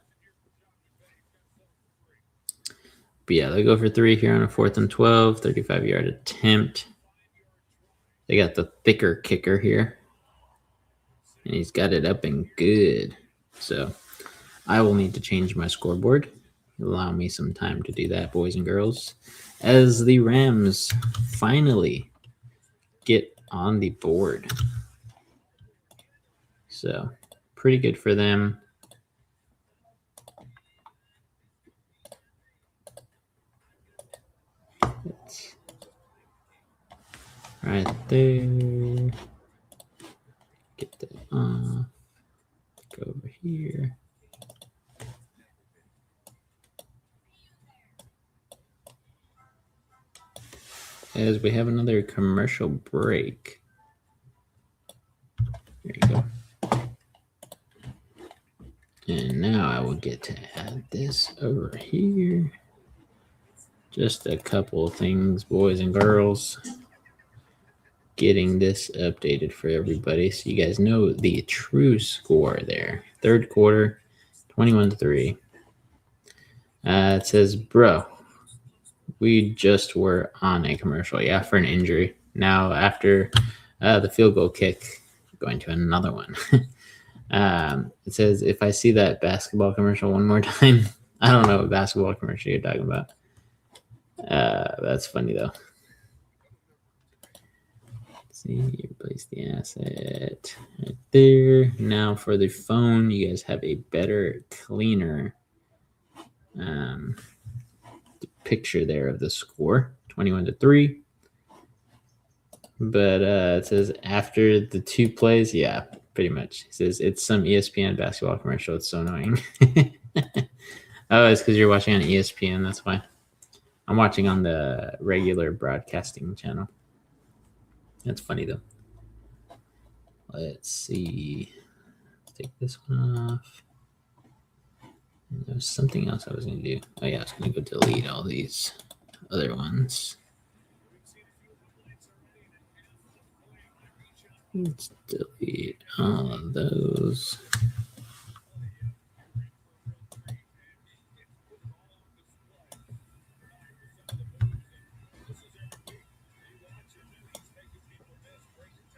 Speaker 1: but yeah, they go for 3 here on a 4th and 12, 35-yard attempt. They got the thicker kicker here, and he's got it up and good. So I will need to change my scoreboard. Allow me some time to do that, boys and girls, as the Rams finally get on the board. So pretty good for them. It's right there. Get that off. Go over here. As we have another commercial break. There you go. And now I will get to add this over here. Just a couple of things, boys and girls. Getting this updated for everybody so you guys know the true score there. Third quarter, 21-3. It says, bro, we just were on a commercial. Yeah, for an injury. Now, after the field goal kick, going to another one. It says, if I see that basketball commercial one more time, I don't know what basketball commercial you're talking about. That's funny, though. Let's see, replace the asset right there. Now for the phone, you guys have a better, cleaner picture there of the score, 21-3. But it says after the 2 plays, yeah, pretty much. It says it's some ESPN basketball commercial. It's so annoying. Oh, it's because you're watching on ESPN. That's why. I'm watching on the regular broadcasting channel. That's funny, though. Let's see. Let's take this one off. There was something else I was going to do. Oh, yeah, I was going to go delete all these other ones. Let's delete all of those.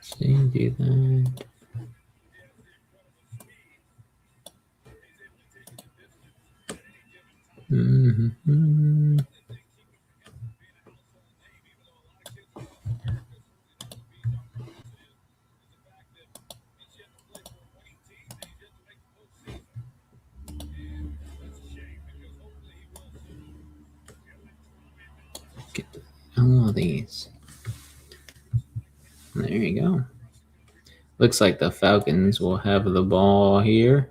Speaker 1: See, do that. Mm-hmm. Get all of these. There you go. Looks like the Falcons will have the ball here.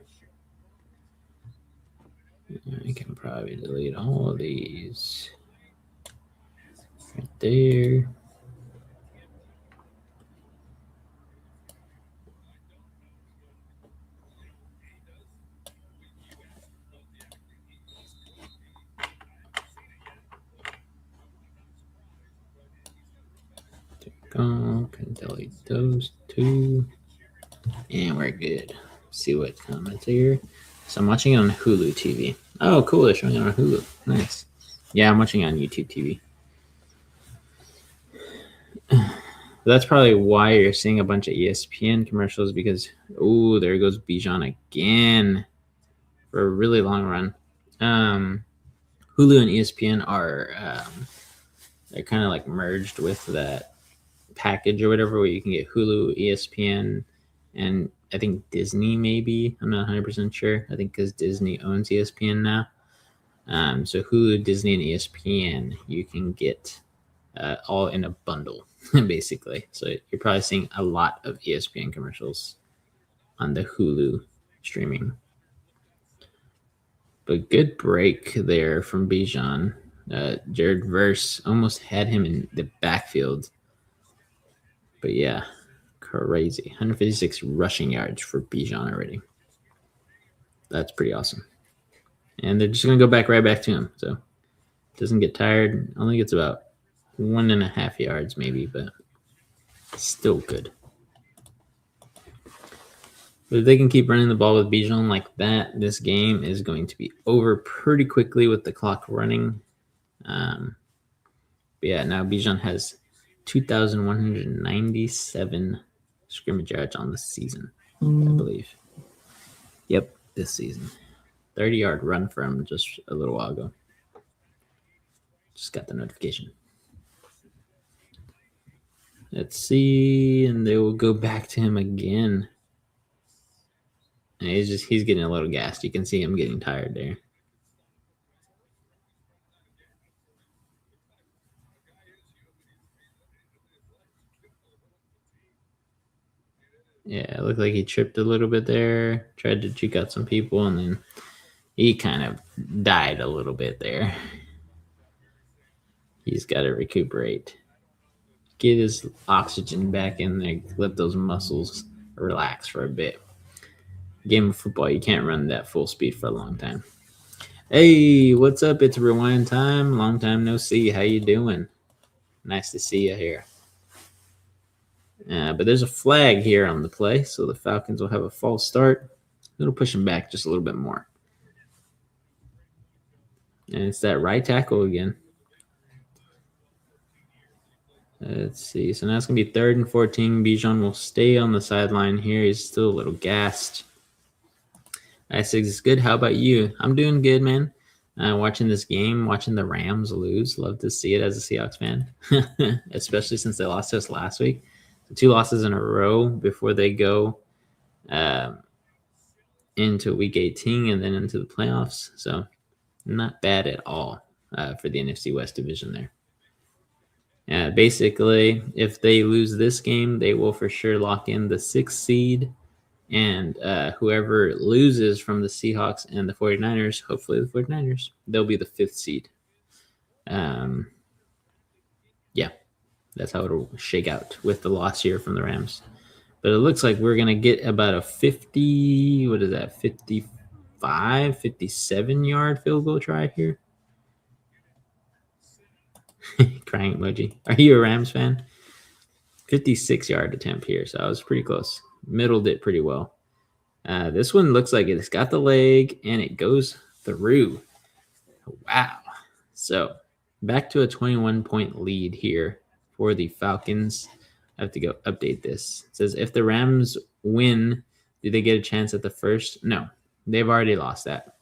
Speaker 1: I can probably delete all of these. Right there. Go. Can delete those two. And we're good. See what comments here. So I'm watching it on Hulu TV. Oh, cool. They're showing it on Hulu. Nice. Yeah, I'm watching it on YouTube TV. That's probably why you're seeing a bunch of ESPN commercials because, oh, there goes Bijan again for a really long run. Hulu and ESPN are they're kind of like merged with that package or whatever where you can get Hulu, ESPN, and I think Disney maybe. I'm not 100% sure. I think because Disney owns ESPN now. So Hulu, Disney, and ESPN you can get all in a bundle basically. So you're probably seeing a lot of ESPN commercials on the Hulu streaming. But good break there from Bijan. Jared Verse almost had him in the backfield. But yeah, crazy. 156 rushing yards for Bijan already. That's pretty awesome. And they're just going to go right back to him. So doesn't get tired. Only gets about 1.5 yards maybe, but still good. But if they can keep running the ball with Bijan like that, this game is going to be over pretty quickly with the clock running. But yeah, now Bijan has 2,197 scrimmage yards on the season, I believe. Yep, this season. 30-yard run for him just a little while ago. Just got the notification. Let's see, and they will go back to him again. And he's getting a little gassed. You can see him getting tired there. Yeah, it looked like he tripped a little bit there, tried to cheek out some people, and then he kind of died a little bit there. He's got to recuperate, get his oxygen back in there, let those muscles relax for a bit. Game of football, you can't run that full speed for a long time. Hey, what's up? It's rewind time. Long time no see. How you doing? Nice to see you here. But there's a flag here on the play, so the Falcons will have a false start. It'll push them back just a little bit more. And it's that right tackle again. Let's see. So now it's going to be 3rd and 14. Bijan will stay on the sideline here. He's still a little gassed. I6 is good. How about you? I'm doing good, man. Watching this game, watching the Rams lose. Love to see it as a Seahawks fan, especially since they lost to us last week. 2 losses in a row before they go into week 18 and then into the playoffs. So not bad at all for the NFC West division there. Basically, if they lose this game, they will for sure lock in the 6th seed. And whoever loses from the Seahawks and the 49ers, hopefully the 49ers, they'll be the 5th seed. Yeah, that's how it'll shake out with the loss here from the Rams. But it looks like we're going to get about a 50, what is that, 55, 57-yard field goal try here. Crying emoji. Are you a Rams fan? 56-yard attempt here, so I was pretty close. Middled it pretty well. This one looks like it's got the leg and it goes through. Wow. So back to a 21-point lead here for the Falcons. I have to go update this. It says if the Rams win, do they get a chance at the first? No, they've already lost that.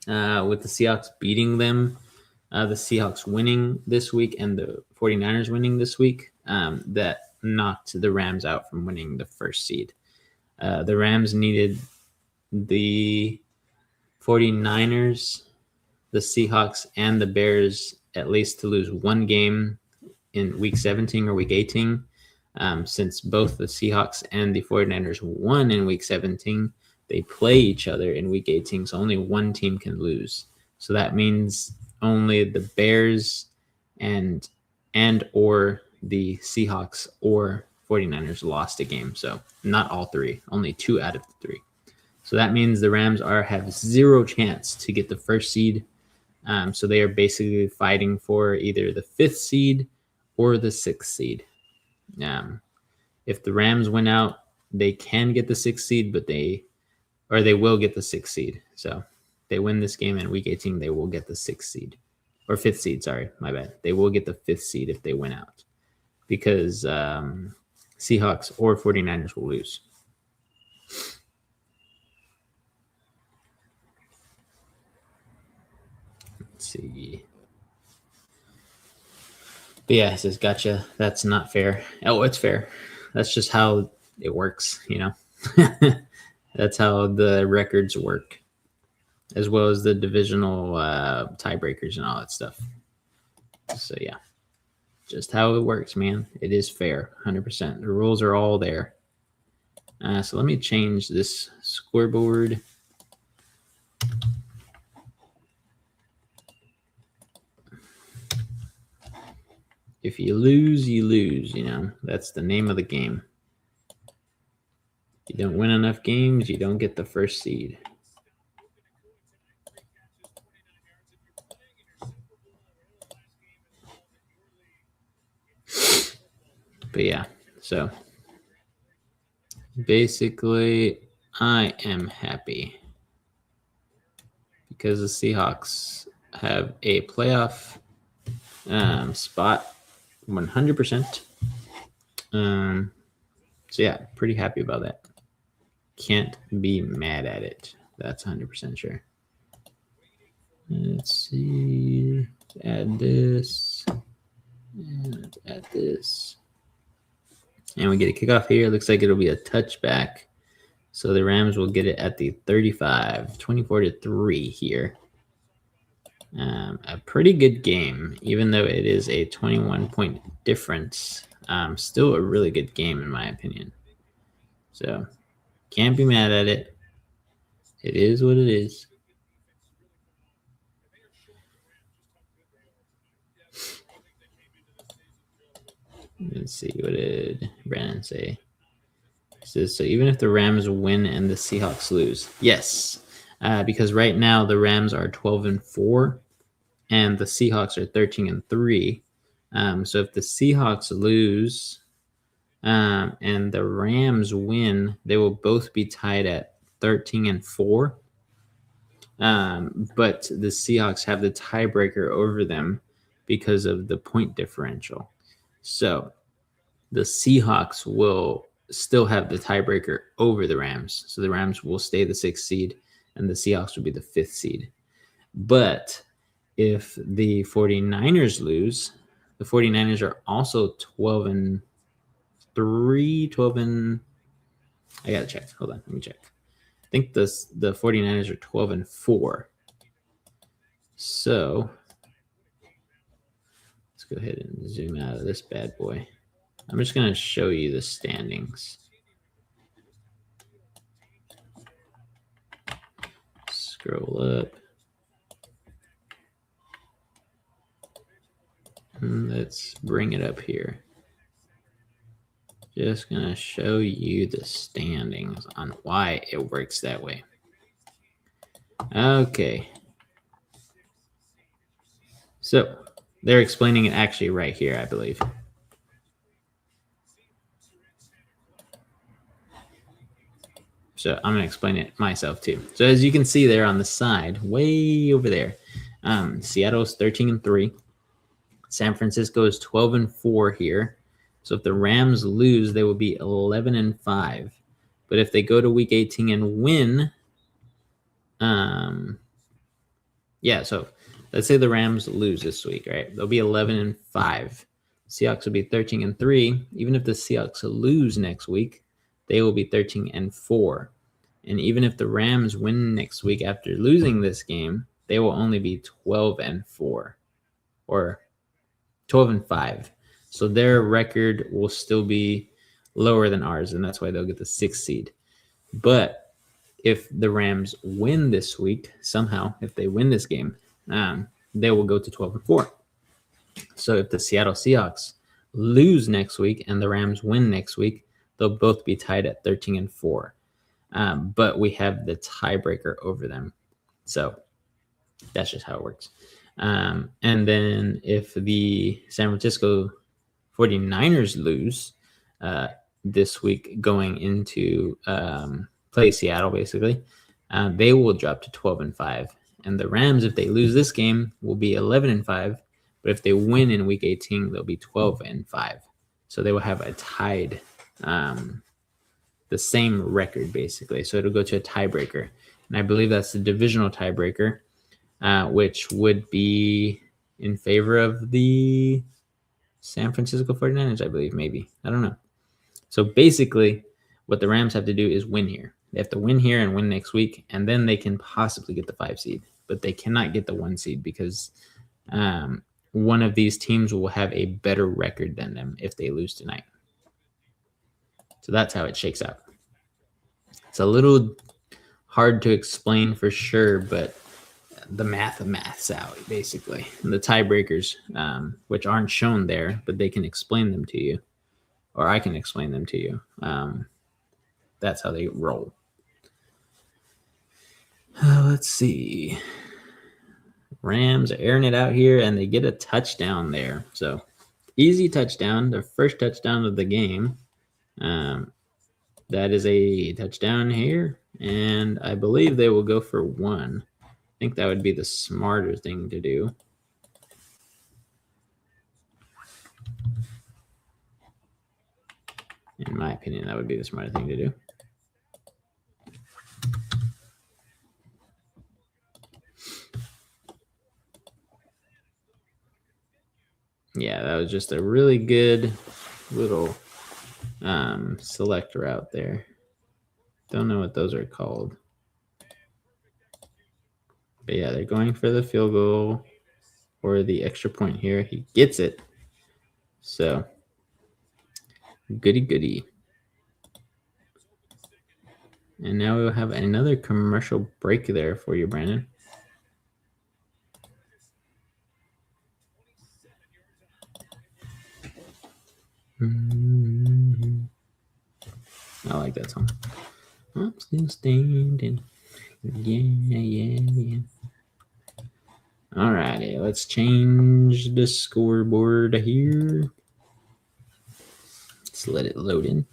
Speaker 1: With the Seahawks beating them, the Seahawks winning this week and the 49ers winning this week, that knocked the Rams out from winning the first seed. The Rams needed the 49ers, the Seahawks, and the Bears at least to lose one game in week 17 or week 18. Since both the Seahawks and the 49ers won in week 17, they play each other in week 18, so only one team can lose. So that means only the Bears and or the Seahawks or 49ers lost a game. So not all three, only 2 out of the 3. So that means the Rams have 0 chance to get the first seed. So they are basically fighting for either the 5th seed or the 6th seed. If the Rams win out, they can get the 6th seed, but they will get the 6th seed. So they win this game in week 18, they will get the 6th seed or 5th seed. Sorry, my bad. They will get the 5th seed if they win out because Seahawks or 49ers will lose. Let's see. But yeah, it says, gotcha. That's not fair. Oh, it's fair. That's just how it works, you know. That's how the records work, as well as the divisional tiebreakers and all that stuff. So yeah, just how it works, man. It is fair, 100%. The rules are all there. So let me change this scoreboard. If you lose, you lose, you know. That's the name of the game. If you don't win enough games, you don't get the first seed. But yeah, so basically I am happy because the Seahawks have a playoff spot 100%. So yeah, pretty happy about that. Can't be mad at it. That's 100% sure. Let's see. Add this. And add this. And we get a kickoff here. Looks like it'll be a touchback. So the Rams will get it at the 35, 24-3 here. A pretty good game, even though it is a 21-point difference. Still a really good game, in my opinion. So can't be mad at it. It is what it is. Let's see, what did Brandon say? So even if the Rams win and the Seahawks lose, yes, because right now the Rams are 12-4 and the Seahawks are 13-3. So if the Seahawks lose and the Rams win, they will both be tied at 13-4. But the Seahawks have the tiebreaker over them because of the point differential. So the Seahawks will still have the tiebreaker over the Rams. So the Rams will stay the 6th seed and the Seahawks will be the 5th seed. But if the 49ers lose, the 49ers are also 12-3, 12 and I got to check. Hold on, let me check. I think the 49ers are 12-4. So let's go ahead and zoom out of this bad boy. I'm just going to show you the standings. Scroll up. Let's bring it up here. Just going to show you the standings on why it works that way. Okay. So they're explaining it actually right here, I believe. So I'm going to explain it myself too. So as you can see there on the side, way over there, Seattle's 13-3. San Francisco is 12-4 here. So if the Rams lose, they will be 11-5. But if they go to week 18 and win, so let's say the Rams lose this week, right? They'll be 11-5. Seahawks will be 13-3. Even if the Seahawks lose next week, they will be 13-4. And even if the Rams win next week after losing this game, they will only be 12-4 or 12-5. So their record will still be lower than ours, and that's why they'll get the 6th seed. But if the Rams win this week, somehow, if they win this game, they will go to 12-4. So if the Seattle Seahawks lose next week and the Rams win next week, they'll both be tied at 13-4. But we have the tiebreaker over them. So that's just how it works. And then if the San Francisco 49ers lose this week going into play Seattle, basically, they will drop to 12-5. And the Rams, if they lose this game, will be 11-5. But if they win in week 18, they'll be 12-5. So they will have a tied, the same record, basically. So it'll go to a tiebreaker. And I believe that's the divisional tiebreaker, which would be in favor of the San Francisco 49ers, I believe, maybe. I don't know. So basically, what the Rams have to do is win here. They have to win here and win next week, and then they can possibly get the 5 seed. But they cannot get the 1 seed because one of these teams will have a better record than them if they lose tonight. So that's how it shakes out. It's a little hard to explain for sure, but the maths out, basically. And the tiebreakers, which aren't shown there, but they can explain them to you, or I can explain them to you. That's how they roll. Let's see. Rams are airing it out here, and they get a touchdown there. So easy touchdown, their first touchdown of the game. That is a touchdown here, and I believe they will go for 1. I think that would be the smarter thing to do. In my opinion, that would be the smarter thing to do. Yeah, that was just a really good little select route there. Don't know what those are called. But yeah, they're going for the field goal or the extra point here. He gets it. So, goody. And now we'll have another commercial break there for you, Brandon. I like that song. I'm still standing. Yeah. Alrighty, let's change the scoreboard here. Let's let it load in.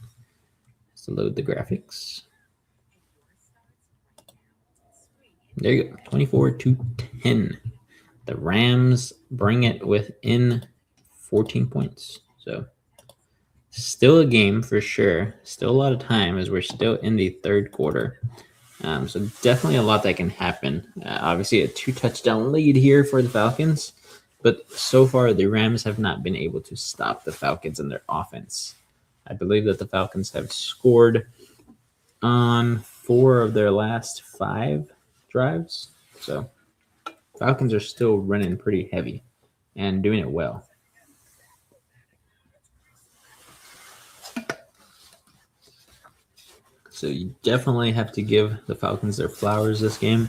Speaker 1: Let's load the graphics. There you go, 24-10. The Rams bring it within 14 points. So still a game for sure. Still a lot of time as we're still in the third quarter. So definitely a lot that can happen. Obviously a 2-touchdown lead here for the Falcons. But so far the Rams have not been able to stop the Falcons in their offense. I believe that the Falcons have scored on 4 of their last 5 drives. So Falcons are still running pretty heavy and doing it well. So you definitely have to give the Falcons their flowers this game.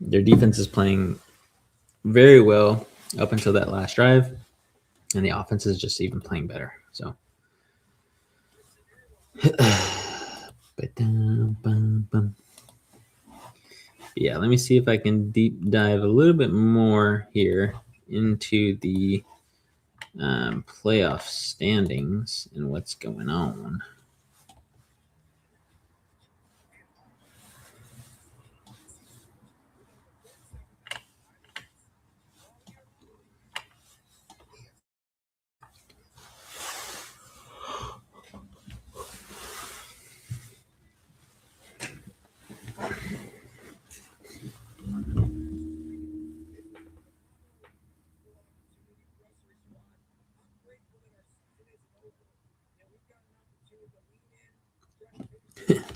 Speaker 1: Their defense is playing very well up until that last drive, and the offense is just even playing better. So yeah, let me see if I can deep dive a little bit more here into the playoff standings and what's going on.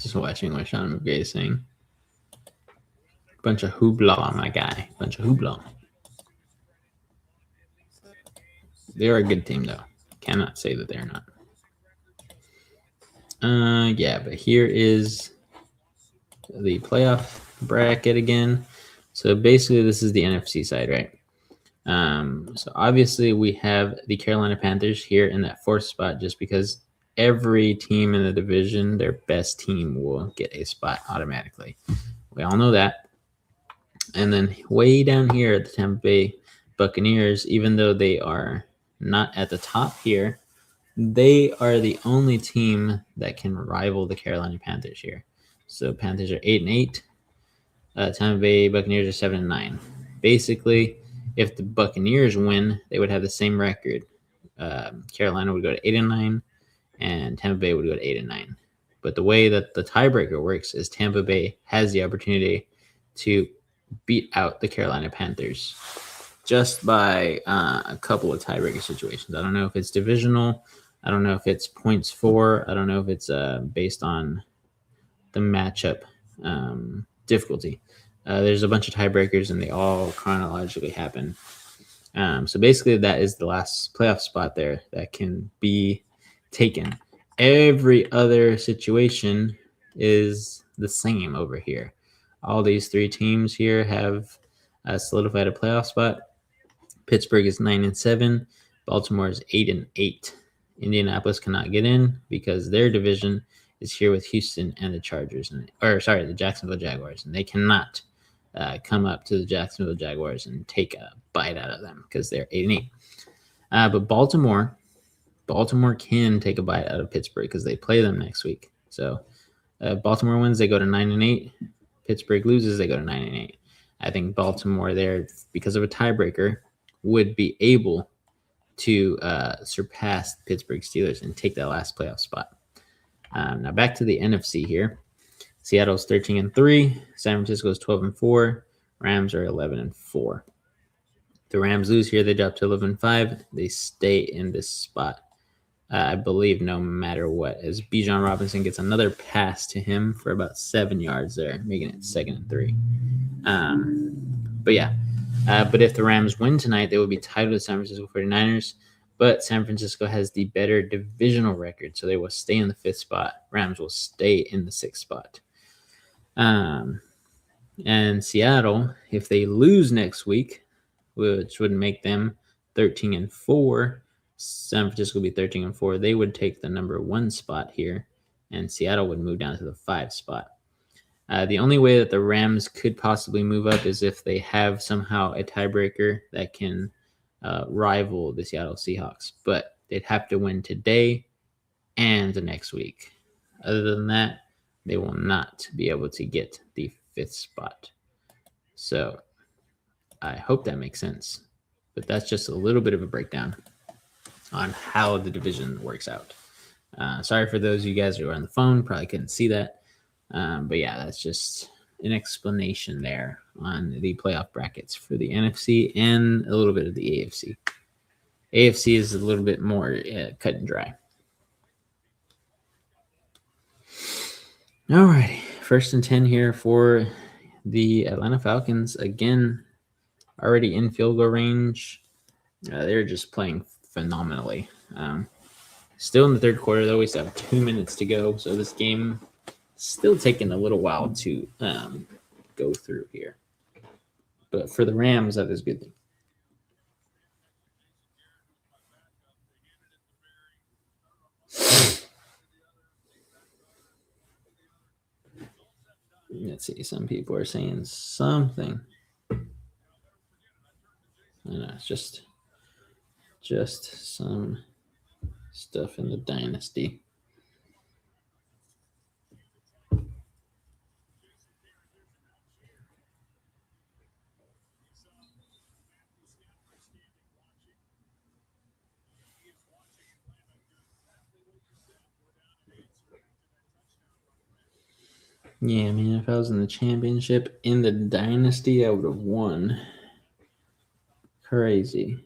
Speaker 1: Just watching what Sean McVay is saying. Bunch of hoopla, my guy. Bunch of hoopla. They're a good team, though. Cannot say that they're not. Yeah, but here is the playoff bracket again. So basically, this is the NFC side, right? So obviously, we have the Carolina Panthers here in that fourth spot, just because every team in the division, their best team will get a spot automatically. We all know that. And then way down here at the Tampa Bay Buccaneers, even though they are not at the top here, they are the only team that can rival the Carolina Panthers here. So Panthers are 8-8. Tampa Bay Buccaneers are 7-9. Basically, if the Buccaneers win, they would have the same record. Carolina would go to 8-9, and Tampa Bay would go to 8-9. But the way that the tiebreaker works is Tampa Bay has the opportunity to beat out the Carolina Panthers just by a couple of tiebreaker situations. I don't know if it's divisional. I don't know if it's points for. I don't know if it's based on the matchup difficulty. There's a bunch of tiebreakers, and they all chronologically happen. So basically, that is the last playoff spot there that can be taken. Every other situation is the same over here. All these three teams here have solidified a playoff spot. Pittsburgh is 9-7. Baltimore is 8-8. Indianapolis cannot get in because their division is here with Houston and the Chargers, the Jacksonville Jaguars, and they cannot come up to the Jacksonville Jaguars and take a bite out of them because they're 8-8. But Baltimore can take a bite out of Pittsburgh because they play them next week. So Baltimore wins, they go to 9-8. Pittsburgh loses, they go to 9-8. I think Baltimore there, because of a tiebreaker, would be able to surpass the Pittsburgh Steelers and take that last playoff spot. Now back to the NFC here. Seattle's 13-3. San Francisco is 12-4. Rams are 11-4. The Rams lose here, they drop to 11-5. They stay in this spot, I believe, no matter what, as Bijan Robinson gets another pass to him for about 7 yards there, making it 2nd-3. But if the Rams win tonight, they will be tied with the San Francisco 49ers. But San Francisco has the better divisional record, so they will stay in the 5th spot. Rams will stay in the 6th spot. And Seattle, if they lose next week, which would make them 13-4, San Francisco would be 13-4. They would take the number 1 spot here, and Seattle would move down to the 5 spot. The only way that the Rams could possibly move up is if they have somehow a tiebreaker that can rival the Seattle Seahawks. But they'd have to win today and the next week. Other than that, they will not be able to get the 5th spot. So I hope that makes sense. But that's just a little bit of a breakdown on how the division works out. Sorry for those of you guys who are on the phone, probably couldn't see that. But yeah, that's just an explanation there on the playoff brackets for the NFC and a little bit of the AFC. AFC is a little bit more cut and dry. All righty, 1st and 10 here for the Atlanta Falcons. Again, already in field goal range. They're just playing phenomenally. Still in the 3rd quarter, though. We still have 2 minutes to go, so this game still taking a little while to go through here. But for the Rams, that is a good thing. Let's see. Some people are saying something. I know, it's just some stuff in the dynasty. Yeah, man, if I was in the championship in the dynasty, I would have won. Crazy.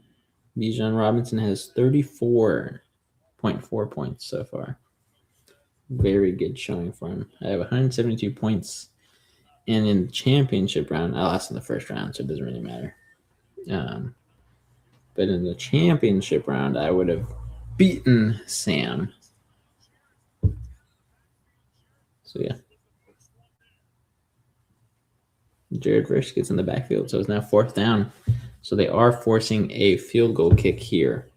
Speaker 1: Bijan Robinson has 34.4 points so far. Very good showing for him. I have 172 points. And in the championship round, I lost in the first round, so it doesn't really matter. But in the championship round, I would have beaten Sam. So, yeah. Jared Verse gets in the backfield, so it's now 4th down. So they are forcing a field goal kick here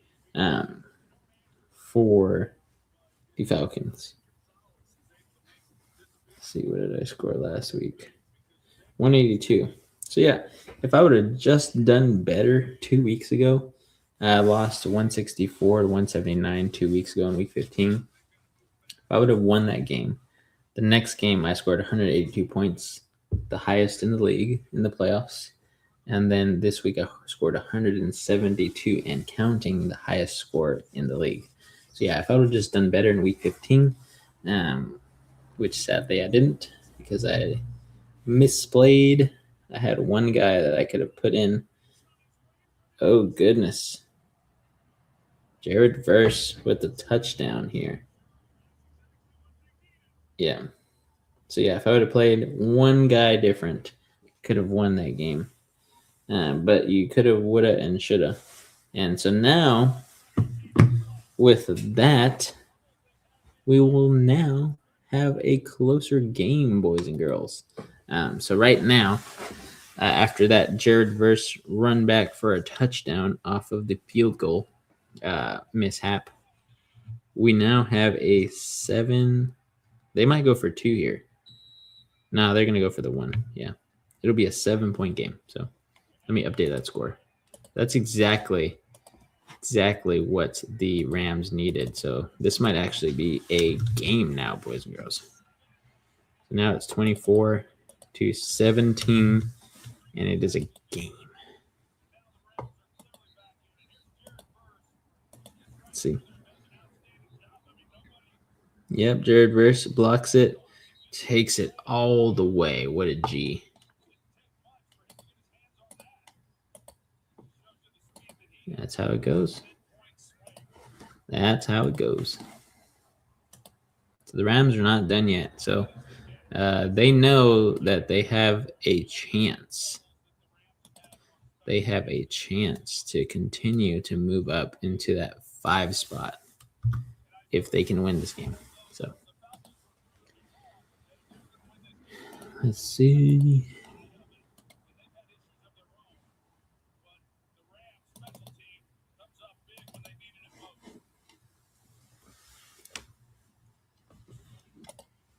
Speaker 1: for the Falcons. Let's see, what did I score last week? 182. So, yeah, if I would have just done better 2 weeks ago, I lost 164 to 179 2 weeks ago in week 15. If I would have won that game, the next game I scored 182 points, the highest in the league in the playoffs. And then this week I scored 172 and counting, the highest score in the league. So, yeah, if I would have just done better in week 15, which sadly I didn't because I misplayed. I had one guy that I could have put in. Oh, goodness. Jared Verse with the touchdown here. Yeah. So, yeah, if I would have played one guy different, could have won that game. But you could have, would have, and should have. And so now, with that, we will now have a closer game, boys and girls. So right now, after that Jared Verse run back for a touchdown off of the field goal mishap, we now have a 7. They might go for 2 here. No, they're going to go for the 1. Yeah. It'll be a 7-point game. So let me update that score. That's exactly what the Rams needed. So this might actually be a game now, boys and girls. So now it's 24-17, and it is a game. Let's see. Yep, Jared Verse blocks it, takes it all the way. What a G. That's how it goes. That's how it goes. So the Rams are not done yet. So they know that they have a chance. They have a chance to continue to move up into that 5 spot if they can win this game. So let's see.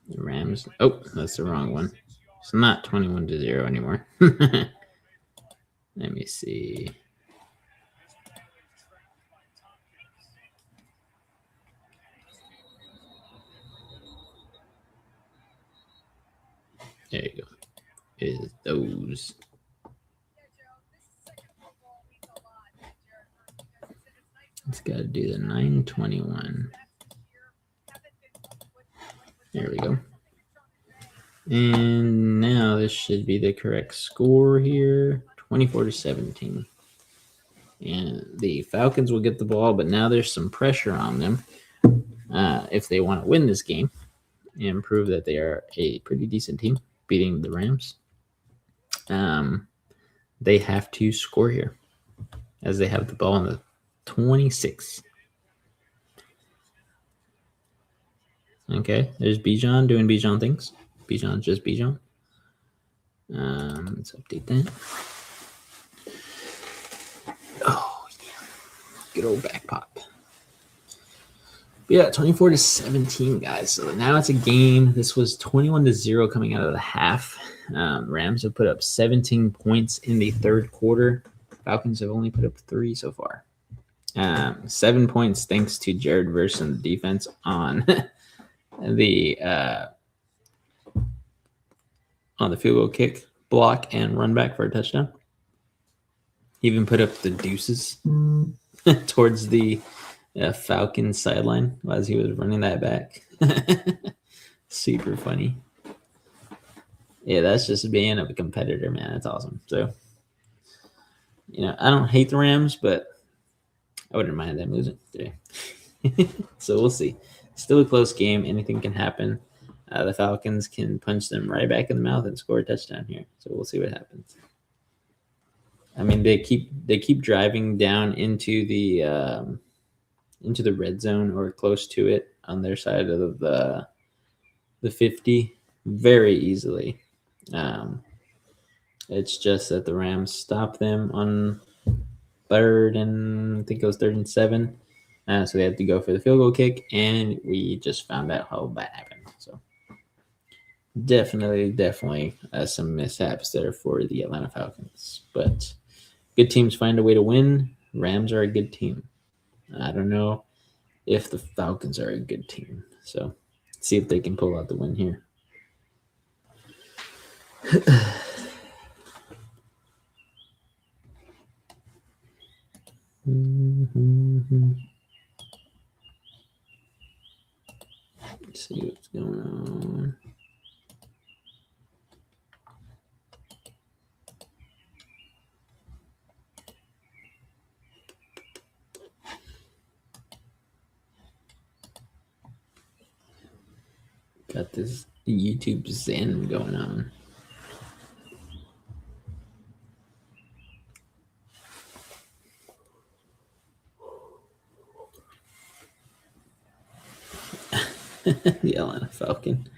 Speaker 1: The Rams. Oh, that's the wrong one. It's not 21-0 anymore. Let me see. There you go. It is those. It's got to do the 921. There we go. And now this should be the correct score here. 24-17. And the Falcons will get the ball, but now there's some pressure on them if they want to win this game and prove that they are a pretty decent team beating the Rams. They have to score here as they have the ball on the 26. Okay, there's Bijan doing Bijan things. Bijan's just Bijan. Let's update that. Oh, yeah. Good old back pop. But yeah, 24-17, guys. So now it's a game. This was 21-0 coming out of the half. Rams have put up 17 points in the third quarter. Falcons have only put up 3 so far. 7 points thanks to Jared Verse and the defense on the field goal kick, block, and run back for a touchdown. He even put up the deuces towards the Falcons sideline as he was running that back. Super funny. Yeah, that's just being a competitor, man. That's awesome. So, I don't hate the Rams, but I wouldn't mind them losing today. So we'll see. Still a close game. Anything can happen. The Falcons can punch them right back in the mouth and score a touchdown here. So we'll see what happens. I mean, they keep driving down into the red zone or close to it on their side of the 50 very easily. It's just that the Rams stopped them on third and I think it was 3rd and 7. So they had to go for the field goal kick, and we just found out how that happened. So definitely some mishaps there for the Atlanta Falcons. But good teams find a way to win. Rams are a good team. I don't know if the Falcons are a good team. So let's see if they can pull out the win here. Let's see what's going on. Got this YouTube Zen going on. The Atlanta Falcon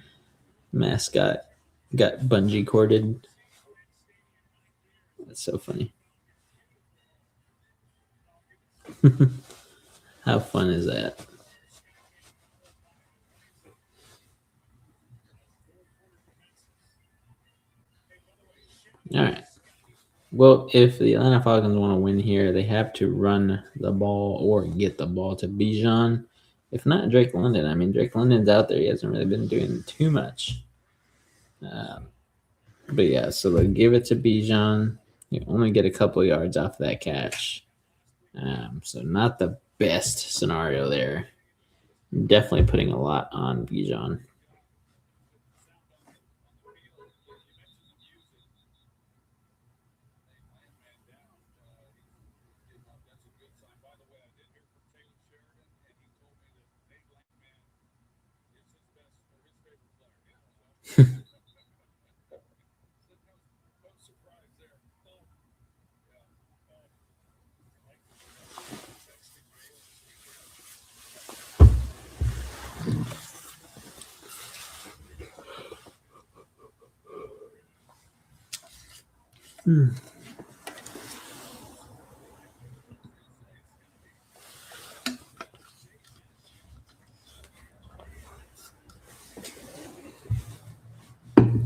Speaker 1: mascot got bungee corded. That's so funny. How fun is that? All right. Well, if the Atlanta Falcons want to win here, they have to run the ball or get the ball to Bijan. If not, Drake London. I mean, Drake London's out there. He hasn't really been doing too much. But yeah, so they'll give it to Bijan. You only get a couple of yards off that catch. So not the best scenario there. Definitely putting a lot on Bijan.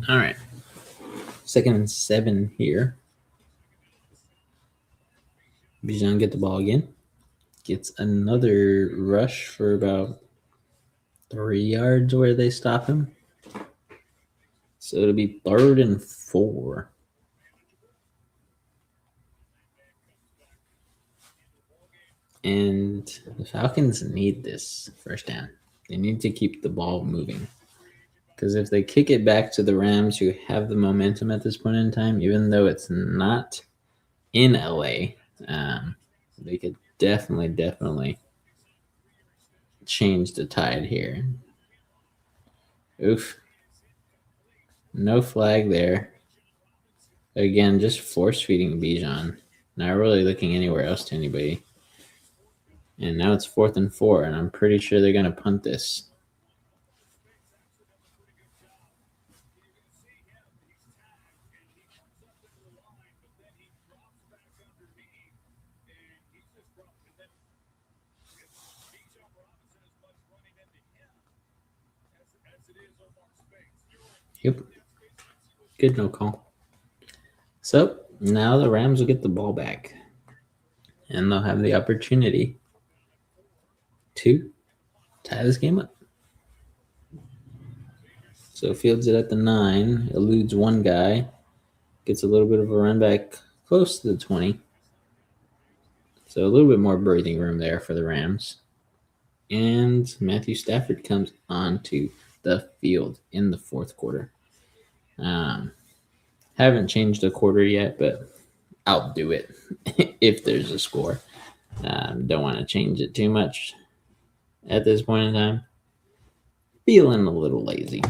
Speaker 1: All right. 2nd and 7 here. Bijan get the ball again. Gets another rush for about 3 yards where they stop him. So it'll be 3rd and 4. And the Falcons need this first down. They need to keep the ball moving. Because if they kick it back to the Rams, who have the momentum at this point in time, even though it's not in LA, they could definitely change the tide here. Oof. No flag there. Again, just force feeding Bijan. Not really looking anywhere else to anybody. And now it's 4th and 4, and I'm pretty sure they're going to punt this. Yep. Good no call. So now the Rams will get the ball back. And they'll have the opportunity to tie this game up. So Fields it at the 9, eludes one guy, gets a little bit of a run back close to the 20. So a little bit more breathing room there for the Rams. And Matthew Stafford comes onto the field in the 4th quarter. Haven't changed the quarter yet, but I'll do it if there's a score. Don't want to change it too much at this point in time. feeling a little lazy.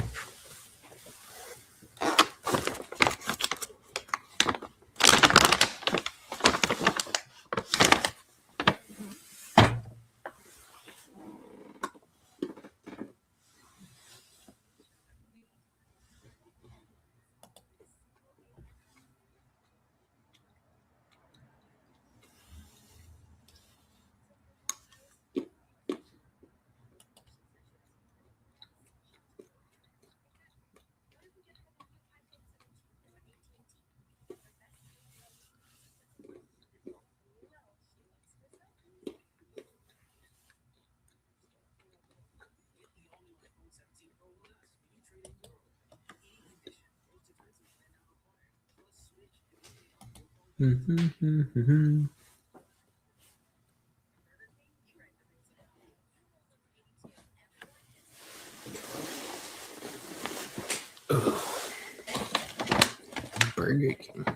Speaker 1: Burger King.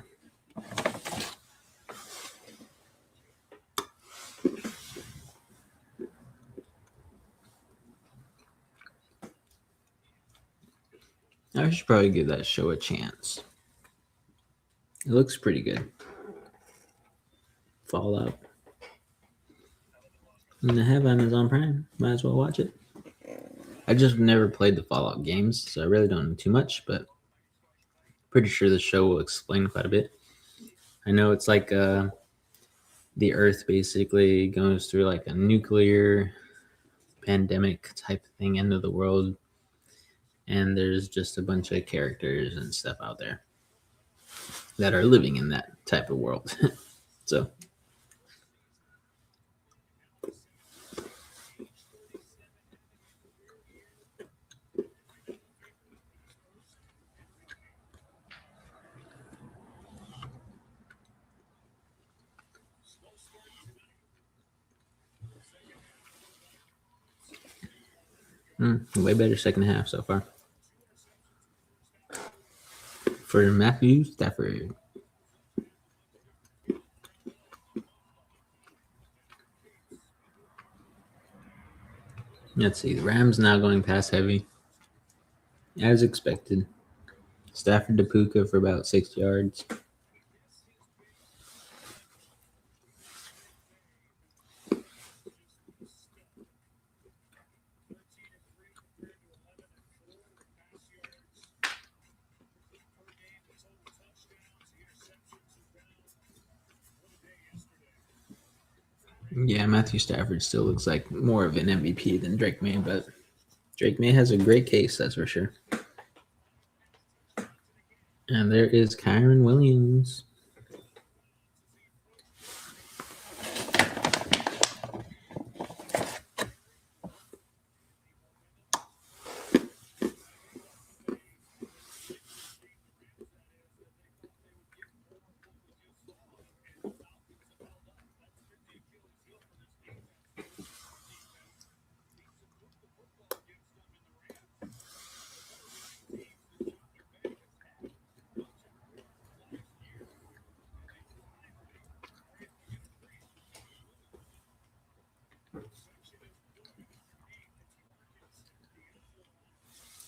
Speaker 1: I should probably give that show a chance. It looks pretty good. Fallout. And I have Amazon Prime. Might as well watch it. I just never played the Fallout games, so I really don't know too much, but pretty sure the show will explain quite a bit. I know it's like the Earth basically goes through like a nuclear pandemic type thing, end of the world, and there's just a bunch of characters and stuff out there that are living in that type of world. So way better second half so far for Matthew Stafford. Let's see. The Rams now going pass heavy, as expected. Stafford to Puka for about 6 yards. Yeah, Matthew Stafford still looks like more of an MVP than Drake May, but Drake May has a great case, that's for sure. And there is Kyron Williams.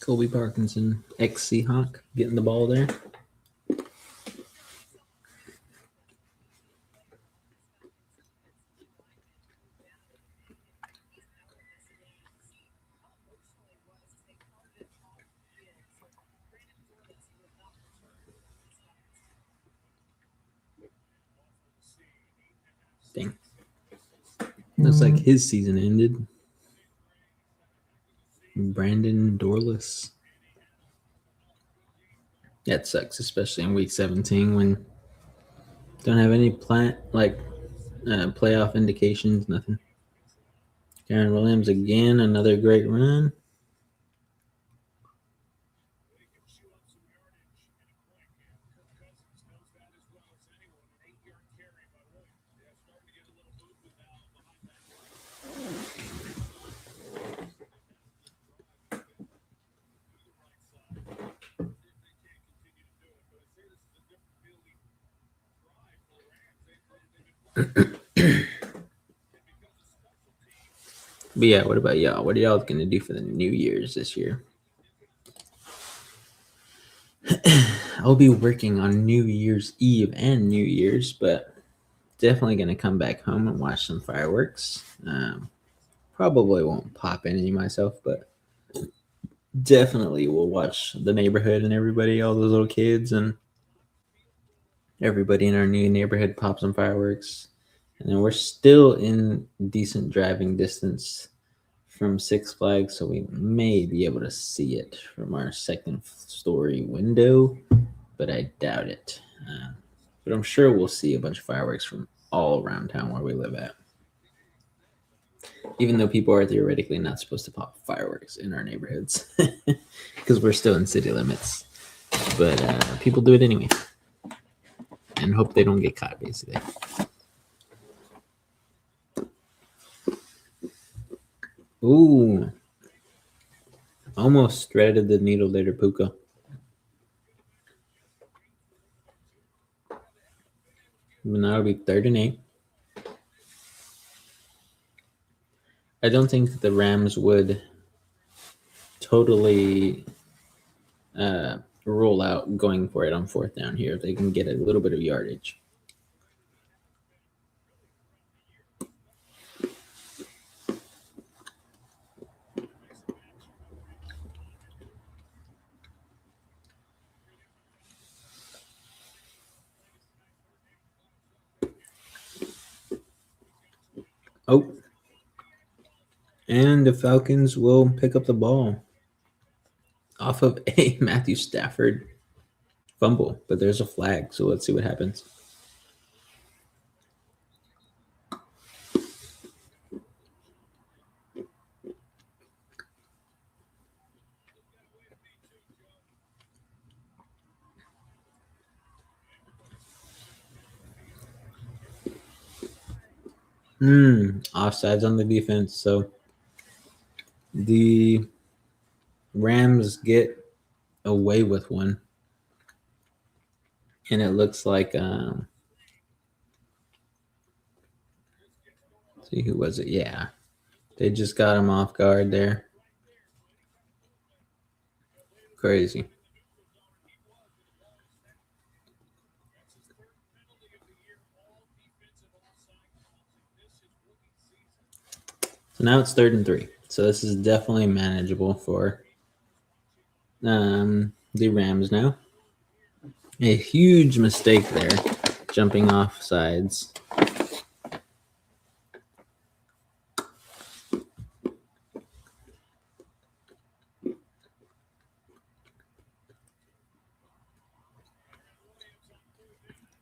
Speaker 1: Colby Parkinson, ex-Seahawk, getting the ball there. Dang. Looks like his season ended. Brandon Dorless. That sucks, especially in week 17 when don't have any playoff indications, nothing. Kyron Williams again, another great run. But yeah, what about y'all? What are y'all gonna do for the New Year's this year? I'll be working on New Year's Eve and New Year's, but definitely gonna come back home and watch some fireworks. Probably won't pop any myself, but definitely will watch the neighborhood and everybody, all those little kids and everybody in our new neighborhood pop some fireworks. And then we're still in decent driving distance from Six Flags, so we may be able to see it from our second story window, but I doubt it. But I'm sure we'll see a bunch of fireworks from all around town where we live at. Even though people are theoretically not supposed to pop fireworks in our neighborhoods because we're still in city limits. But people do it anyway and hope they don't get caught, basically. Ooh. Almost threaded the needle there, Puka. But now it'll be 3rd and 8. I don't think the Rams would totally roll out going for it on 4th down here if they can get a little bit of yardage. Oh, and the Falcons will pick up the ball off of a Matthew Stafford fumble, but there's a flag, so let's see what happens. Offsides on the defense, so the Rams get away with one, and it looks like see who was it? Yeah, they just got him off guard there. Crazy. So now it's 3rd and 3. So this is definitely manageable for the Rams now. A huge mistake there, jumping off sides.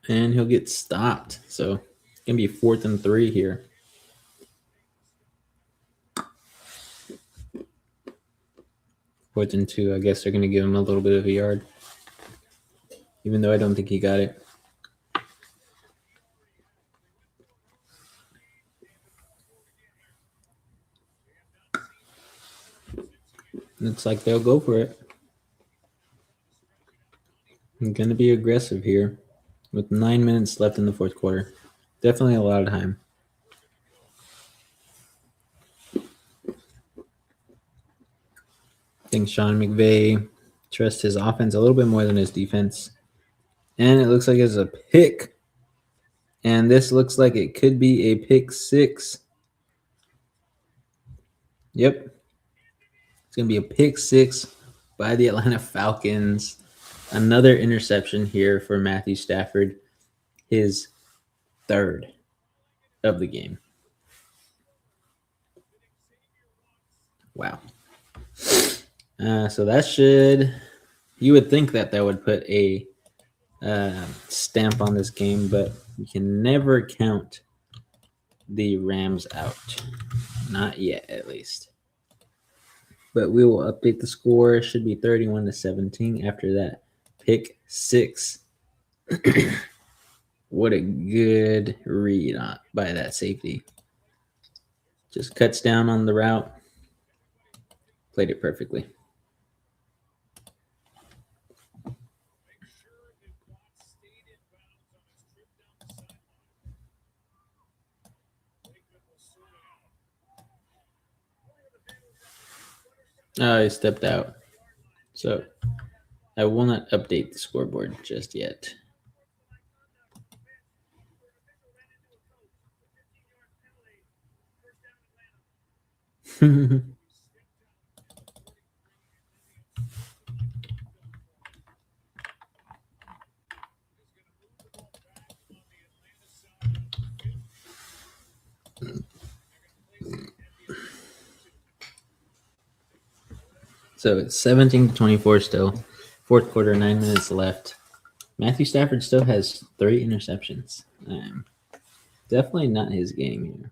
Speaker 1: And he'll get stopped. So it's going to be 4th and 3 here. 4th and 2. I guess they're going to give him a little bit of a yard. Even though I don't think he got it. Looks like they'll go for it. I'm going to be aggressive here with 9 minutes left in the 4th quarter. Definitely a lot of time. I think Sean McVay trusts his offense a little bit more than his defense. And it looks like it's a pick. And this looks like it could be a pick 6. Yep. It's going to be a pick 6 by the Atlanta Falcons. Another interception here for Matthew Stafford. His 3rd of the game. Wow. So that should, you would think that would put a stamp on this game, but you can never count the Rams out. Not yet, at least. But we will update the score. It should be 31-17 after that pick 6. What a good read by that safety. Just cuts down on the route. Played it perfectly. I stepped out. So I will not update the scoreboard just yet. So it's 17-24 still. Fourth quarter, 9 minutes left. Matthew Stafford still has 3 interceptions. Definitely not his game here.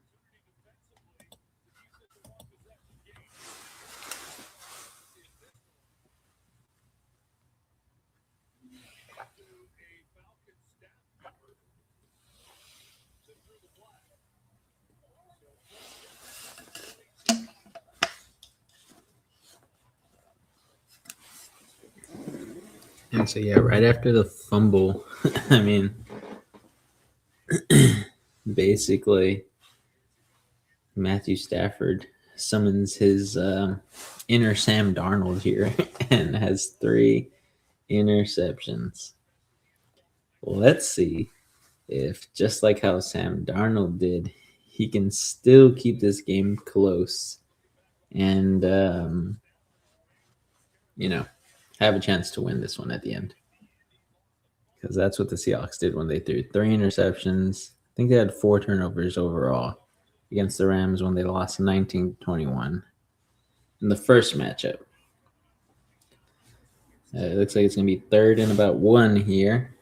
Speaker 1: And so, yeah, right after the fumble, I mean, basically, Matthew Stafford summons his inner Sam Darnold here and has 3 interceptions. Let's see if, just like how Sam Darnold did, he can still keep this game close and, have a chance to win this one at the end. Because that's what the Seahawks did when they threw 3 interceptions. I think they had 4 turnovers overall against the Rams when they lost 19-21 in the first matchup. It looks like it's going to be 3rd and about 1 here.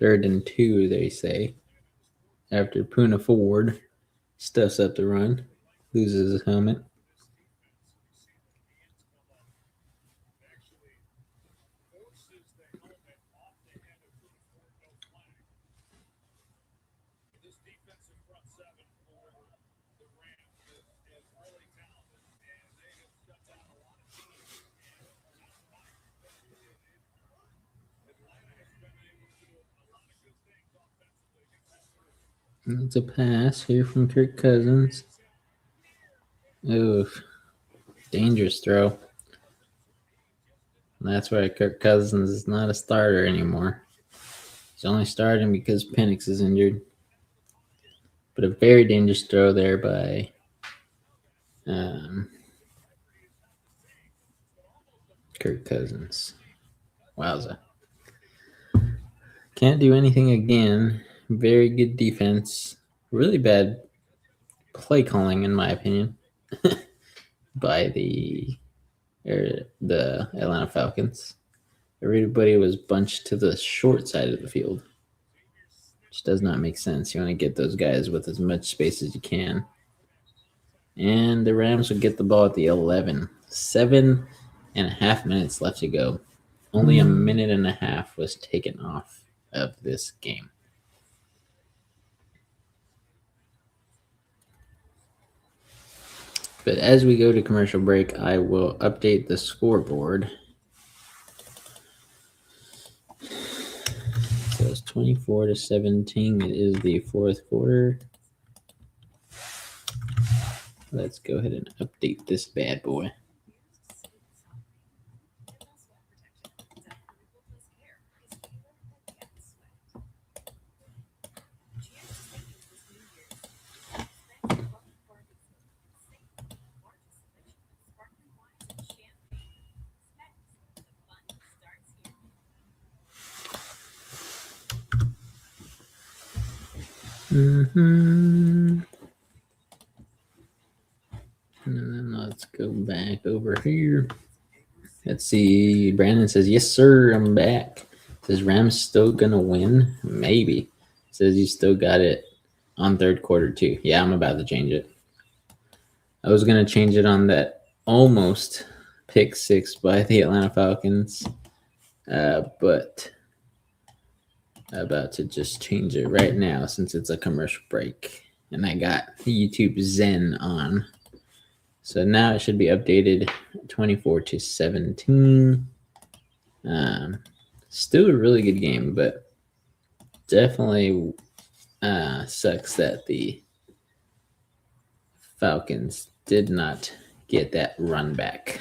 Speaker 1: 3rd and 2, they say. After Puna Ford stuffs up the run, loses his helmet. It's a pass here from Kirk Cousins. Oof. Dangerous throw. And that's why Kirk Cousins is not a starter anymore. He's only starting because Penix is injured. But a very dangerous throw there by Kirk Cousins. Wowza. Can't do anything again. Very good defense. Really bad play calling, in my opinion, by the Atlanta Falcons. Everybody was bunched to the short side of the field, which does not make sense. You want to get those guys with as much space as you can. And the Rams would get the ball at the 11. 7.5 minutes left to go. Only a minute and a half was taken off of this game. But as we go to commercial break, I will update the scoreboard. So it's 24-17. It is the 4th quarter. Let's go ahead and update this bad boy. And then let's go back over here. Let's see. Brandon says, yes, sir, I'm back. Says Rams still going to win? Maybe. Says you still got it on 3rd quarter, too. Yeah, I'm about to change it. I was going to change it on that almost pick 6 by the Atlanta Falcons. But I'm about to just change it right now since it's a commercial break. And I got YouTube Zen on. So now it should be updated 24-17. Still a really good game, but definitely sucks that the Falcons did not get that run back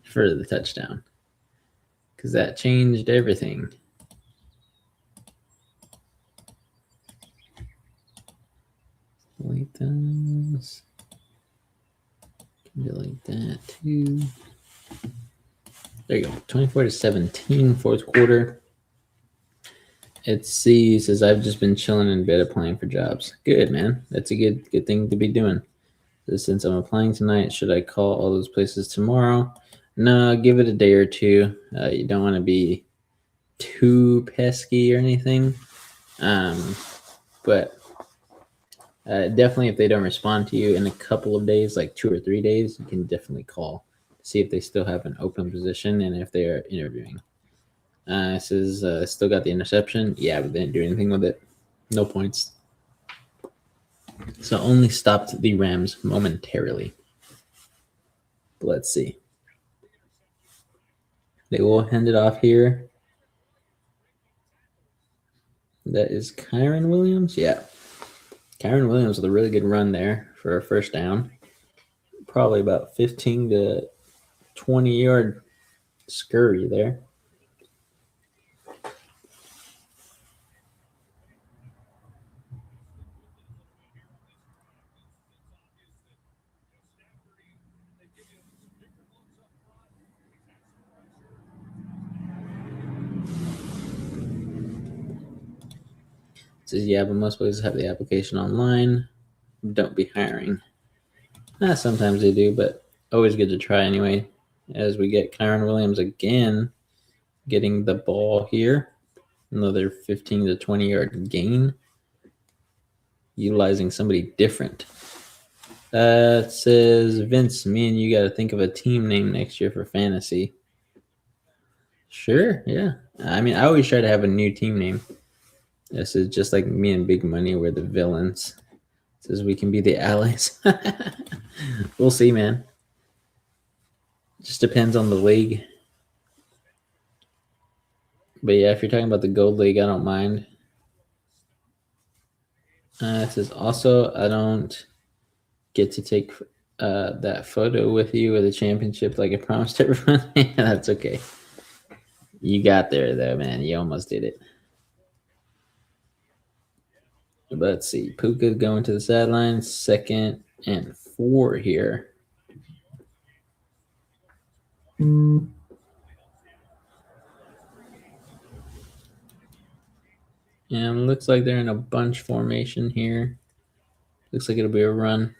Speaker 1: for the touchdown, because that changed everything. Delete those. Delete that too. There you go. 24-17, fourth quarter. It says I've just been chilling in bed applying for jobs. Good, man. That's a good thing to be doing. So since I'm applying tonight, should I call all those places tomorrow? No, give it a day or two. You don't want to be too pesky or anything. But definitely, if they don't respond to you in a couple of days, like 2 or 3 days, you can definitely call to see if they still have an open position and if they are interviewing. It says still got the interception. Yeah, but they didn't do anything with it. No points. So only stopped the Rams momentarily. But let's see. They will hand it off here. That is Kyron Williams. Yeah. Kyron Williams with a really good run there for a first down. Probably about 15 to 20-yard scurry there. Says, yeah, but most places have the application online. Don't be hiring. Sometimes they do, but always good to try anyway. As we get Kyron Williams again getting the ball here. Another 15 to 20-yard gain. Utilizing somebody different. It says, Vince, me and you got to think of a team name next year for fantasy. Sure, yeah. I mean, I always try to have a new team name. This is just like me and Big Money, we're the villains. It says we can be the allies. We'll see, man. Just depends on the league. But yeah, if you're talking about the Gold League, I don't mind. It says also, I don't get to take that photo with you or the championship like I promised everyone. Yeah, that's okay. You got there, though, man. You almost did it. Let's see. Puka going to the sideline. 2nd and 4 here. And looks like they're in a bunch formation here. Looks like it'll be a run.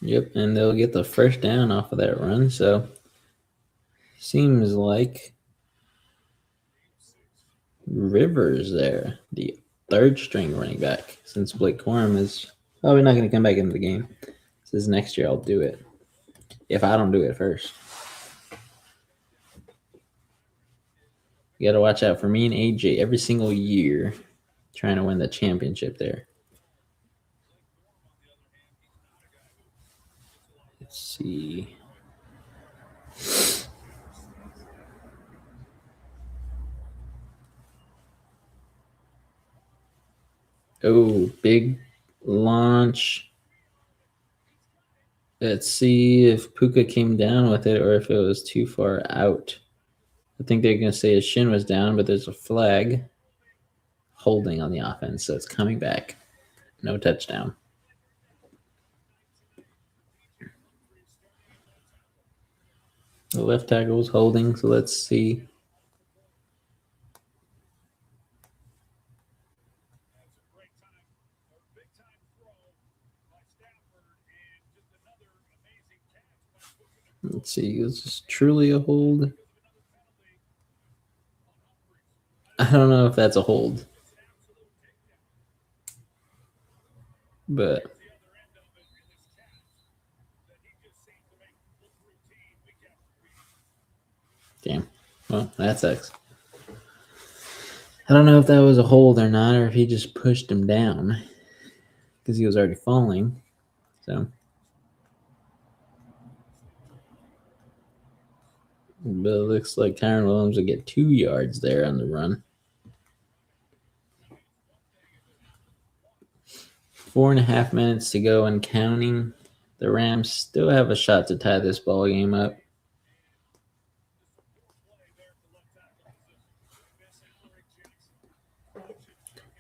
Speaker 1: Yep, and they'll get the first down off of that run. So seems like Rivers there, the 3rd string running back, since Blake Corum is probably not going to come back into the game. Says next year I'll do it if I don't do it first. You got to watch out for me and AJ every single year trying to win the championship there. Let's see. Oh, big launch. Let's see if Puka came down with it or if it was too far out. I think they're going to say his shin was down, but there's a flag holding on the offense, so it's coming back. No touchdown. The left tackle was holding, so let's see. Let's see. Is this truly a hold? I don't know if that's a hold. But damn. Well, that sucks. I don't know if that was a hold or not, or if he just pushed him down because he was already falling. So, but it looks like Kyron Williams will get 2 yards there on the run. 4.5 minutes to go and counting. The Rams still have a shot to tie this ball game up.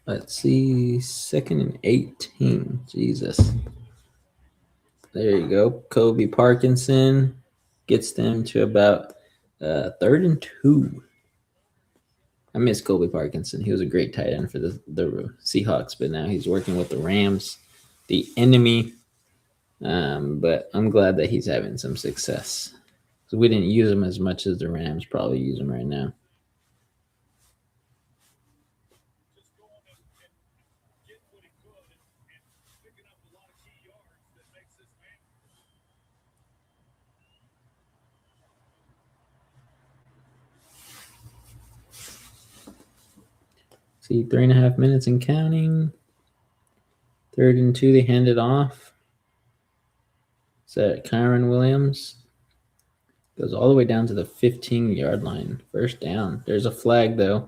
Speaker 1: Let's see, 2nd and 18. Jesus. There you go. Kobe Parkinson gets them to about 3rd and 2. I miss Kobe Parkinson. He was a great tight end for the Seahawks, but now he's working with the Rams, the enemy. But I'm glad that he's having some success. So we didn't use him as much as the Rams probably use him right now. See, 3.5 minutes and counting. 3rd and 2, they hand it off. Is that Kyron Williams? Goes all the way down to the 15-yard line. First down. There's a flag, though.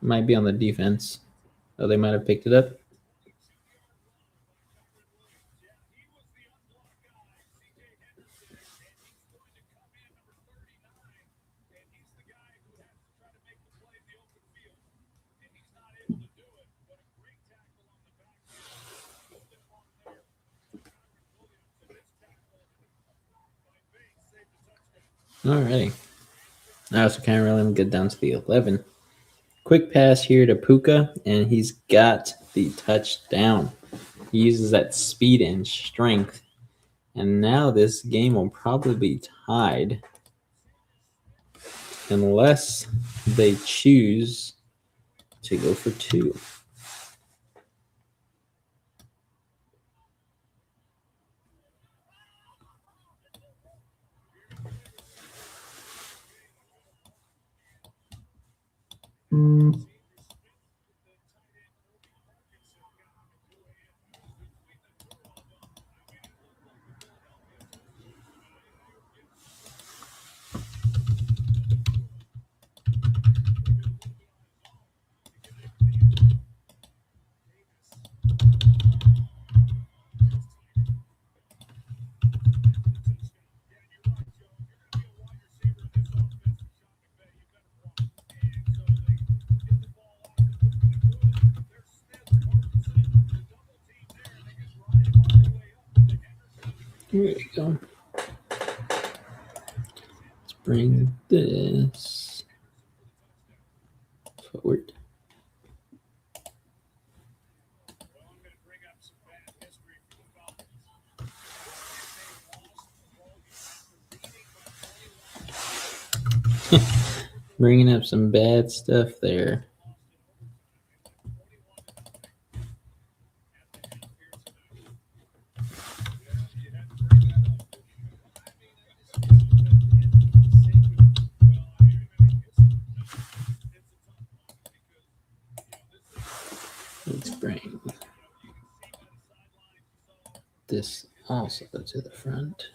Speaker 1: Might be on the defense. Oh, they might have picked it up. Alrighty. Now so Kyron Williams get down to the 11. Quick pass here to Puka, and he's got the touchdown. He uses that speed and strength. And now this game will probably be tied unless they choose to go for 2. Here we go. Let's bring this forward. Bringing up some bad stuff there. Let's bring this also to the front.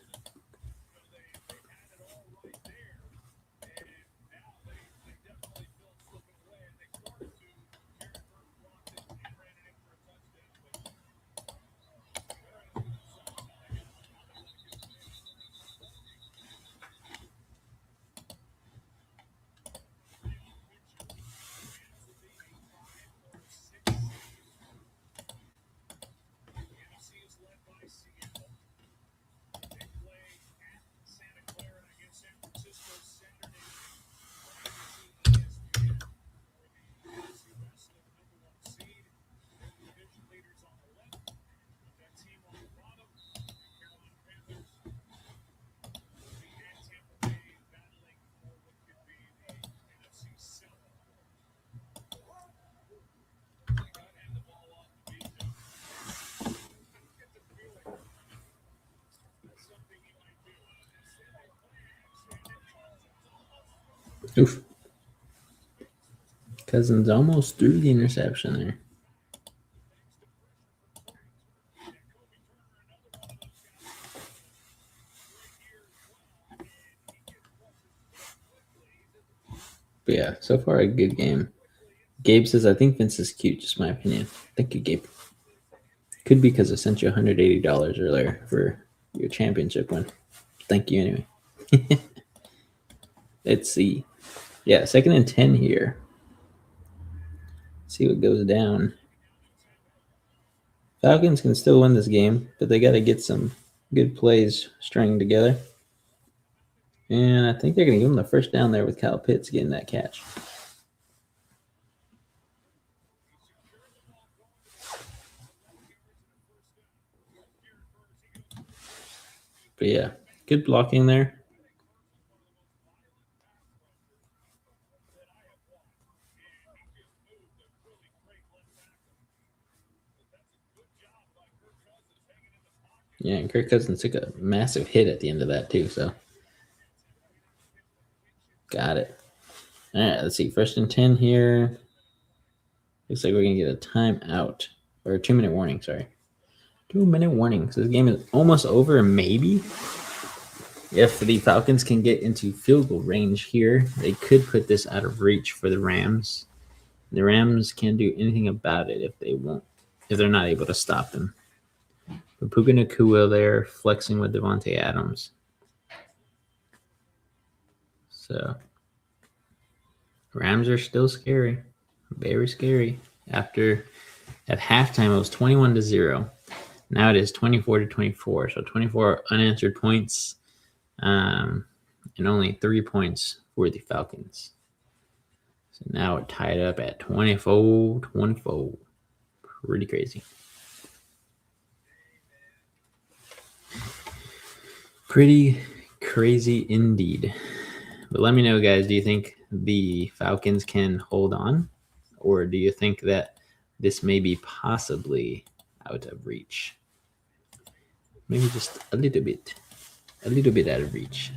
Speaker 1: Oof. Cousins almost threw the interception there. But yeah, so far a good game. Gabe says, I think Vince is cute, just my opinion. Thank you, Gabe. Could be because I sent you $180 earlier for your championship win. Thank you anyway. Let's see. Yeah, 2nd and 10 here. See what goes down. Falcons can still win this game, but they got to get some good plays stringing together. And I think they're going to give them the first down there with Kyle Pitts getting that catch. But yeah, good blocking there. Yeah, and Kirk Cousins took a massive hit at the end of that too, so got it. All right, let's see. 1st and 10 here. Looks like we're going to get a timeout. Or a 2-minute warning, sorry. 2-minute warning. So this game is almost over, maybe. If the Falcons can get into field goal range here, they could put this out of reach for the Rams. The Rams can't do anything about it if they're not able to stop them. But Puka Nacua there flexing with Devontae Adams. So Rams are still scary. Very scary. At halftime, it was 21-0. Now it is 24-24. So 24 unanswered points, and only 3 points for the Falcons. So now we're tied up at 24-24. Pretty crazy. Pretty crazy indeed. But let me know, guys, do you think the Falcons can hold on? Or do you think that this may be possibly out of reach? Maybe just a little bit out of reach.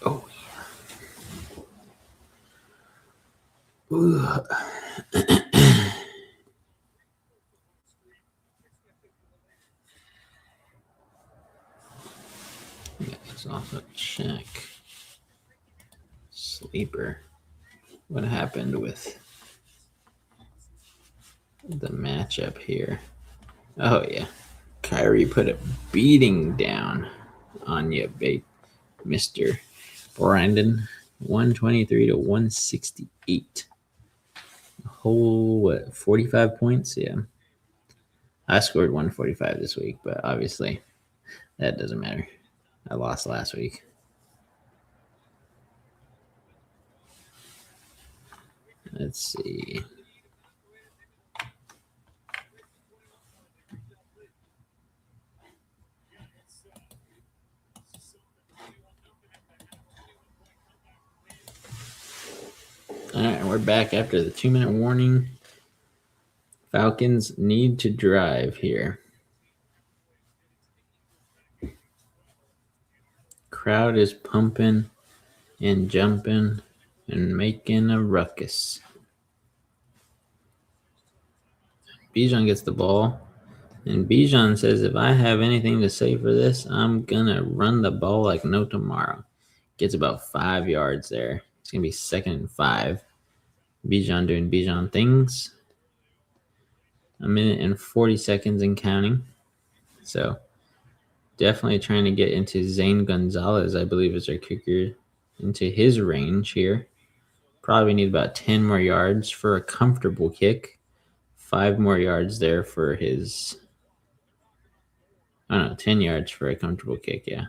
Speaker 1: Oh, yeah. Let's also check sleeper. What happened with the matchup here? Oh, yeah. Kyrie put a beating down on you, Mr. Brandon. 123-168. A whole, 45 points? Yeah. I scored 145 this week, but obviously that doesn't matter. I lost last week. Let's see. All right, we're back after the 2-minute warning. Falcons need to drive here. Crowd is pumping and jumping and making a ruckus. Bijan gets the ball, and Bijan says, if I have anything to say for this, I'm going to run the ball like no tomorrow. Gets about 5 yards there. It's going to be 2nd and 5. Bijan doing Bijan things. 1 minute and 40 seconds and counting. So definitely trying to get into Zane Gonzalez, I believe is our kicker, into his range here. Probably need about 10 more yards for a comfortable kick. 5 more yards there for his... 10 yards for a comfortable kick, yeah.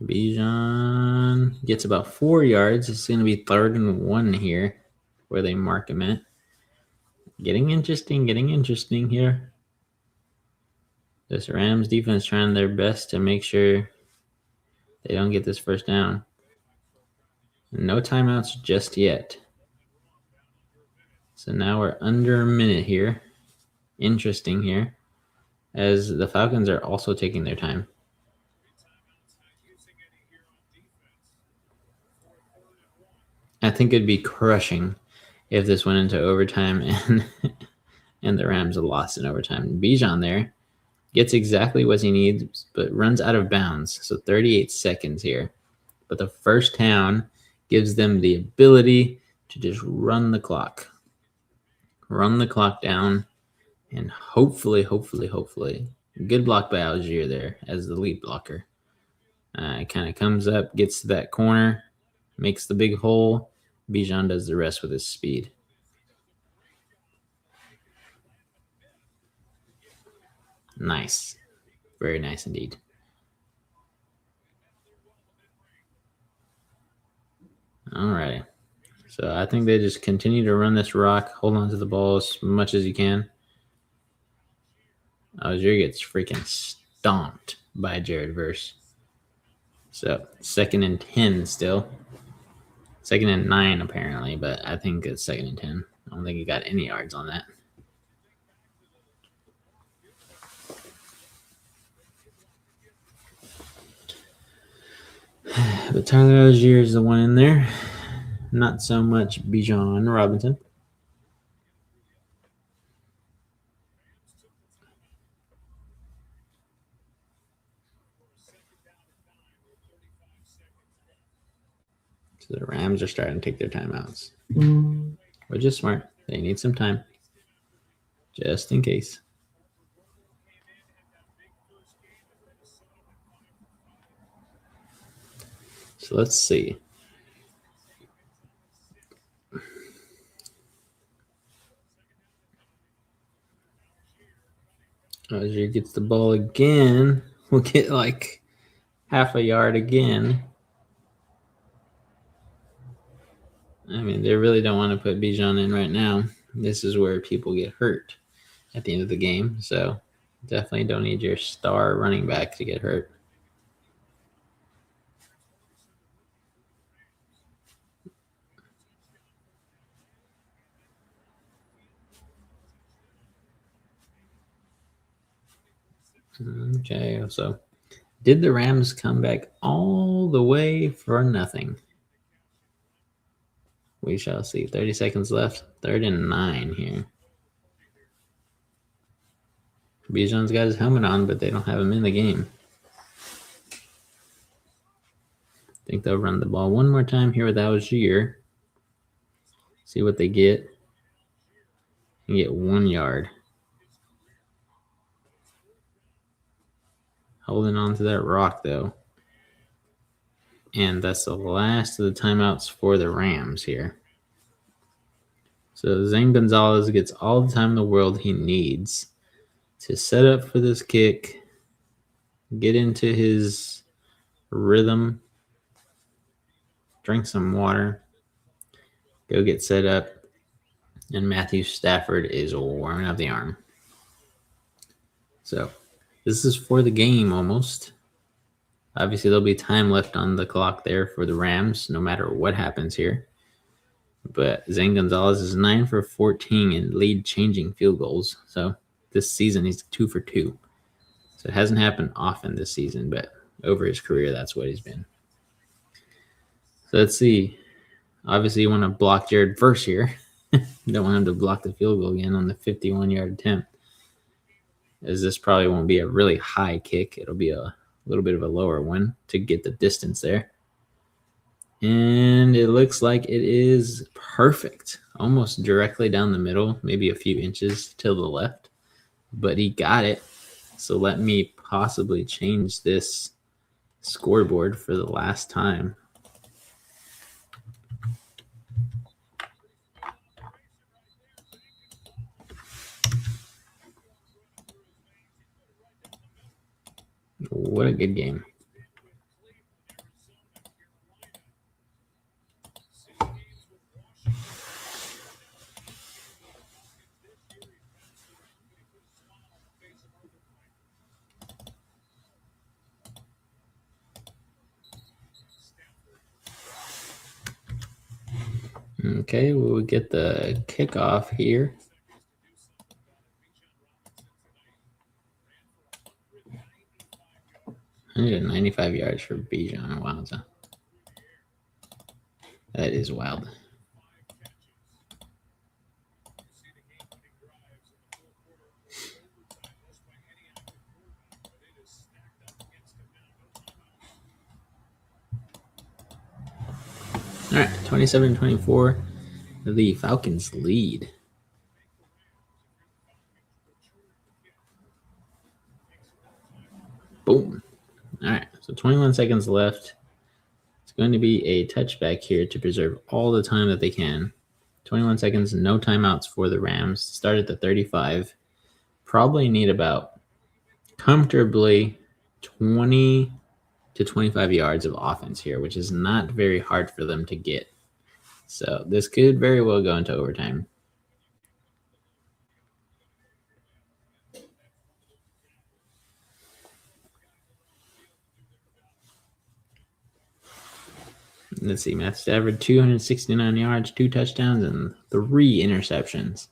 Speaker 1: Bijan gets about 4 yards. It's going to be 3rd and 1 here where they mark him at. Getting interesting here. This Rams defense trying their best to make sure they don't get this first down. No timeouts just yet. So now we're under a minute here. Interesting here, as the Falcons are also taking their time. I think it'd be crushing if this went into overtime and the Rams lost in overtime. Bijan there gets exactly what he needs, but runs out of bounds. So 38 seconds here. But the first down gives them the ability to just run the clock down, and hopefully, good block by Algier there as the lead blocker. It kind of comes up, gets to that corner, makes the big hole. Bijan does the rest with his speed. Nice. Very nice indeed. All right. So I think they just continue to run this rock, hold on to the ball as much as you can. Algier gets freaking stomped by Jared Verse. So 2nd and 10 still. 2nd and 9 apparently, but I think it's 2nd and 10. I don't think he got any yards on that. But Tyler Algier is the one in there. Not so much Bijan Robinson. So the Rams are starting to take their timeouts, which is smart. They need some time, just in case. So let's see. Algier gets the ball again. We'll get like half a yard again. I mean, they really don't want to put Bijan in right now. This is where people get hurt at the end of the game. So definitely don't need your star running back to get hurt. Okay, so did the Rams come back all the way for nothing? We shall see. 30 seconds left. 3rd and 9 here. Bijan's got his helmet on, but they don't have him in the game. I think they'll run the ball one more time here with Algier. See what they get. And get 1 yard. Holding on to that rock, though. And that's the last of the timeouts for the Rams here. So Zane Gonzalez gets all the time in the world he needs to set up for this kick, get into his rhythm, drink some water, go get set up, and Matthew Stafford is warming up the arm. So this is for the game almost. Obviously, there'll be time left on the clock there for the Rams, no matter what happens here. But Zane Gonzalez is 9 for 14 in lead-changing field goals. So this season, he's 2 for 2. So it hasn't happened often this season, but over his career, that's what he's been. So let's see. Obviously, you want to block Jared Verse here. Don't want him to block the field goal again on the 51-yard attempt, as this probably won't be a really high kick. It'll be a little bit of a lower one to get the distance there. And it looks like it is perfect, almost directly down the middle, maybe a few inches to the left, but he got it. So let me possibly change this scoreboard for the last time. What a good game. Okay, we'll get the kickoff here. $195 yards for Bijan. Wow, that is wild. All right, 27-24. The Falcons lead. Boom. All right, so 21 seconds left. It's going to be a touchback here to preserve all the time that they can. 21 seconds, no timeouts for the Rams. Start at the 35. Probably need about comfortably 20 to 25 yards of offense here, which is not very hard for them to get. So this could very well go into overtime. Let's see, Matt Stafford, 269 yards, 2 touchdowns, and 3 interceptions.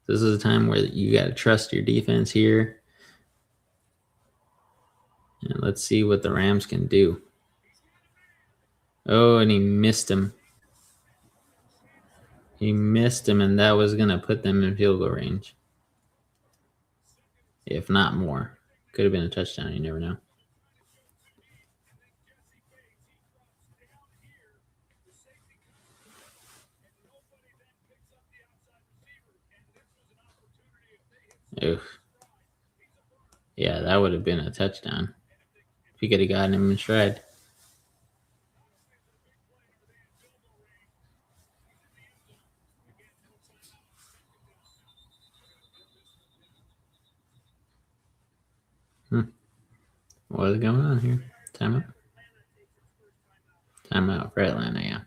Speaker 1: This is a time where you got to trust your defense here. And let's see what the Rams can do. Oh, and he missed him. He missed him, and that was going to put them in field goal range. If not more. Could have been a touchdown. You never know. Oof. Yeah, that would have been a touchdown. If he could have gotten him in stride. What is going on here? Timeout? Timeout for Atlanta, yeah.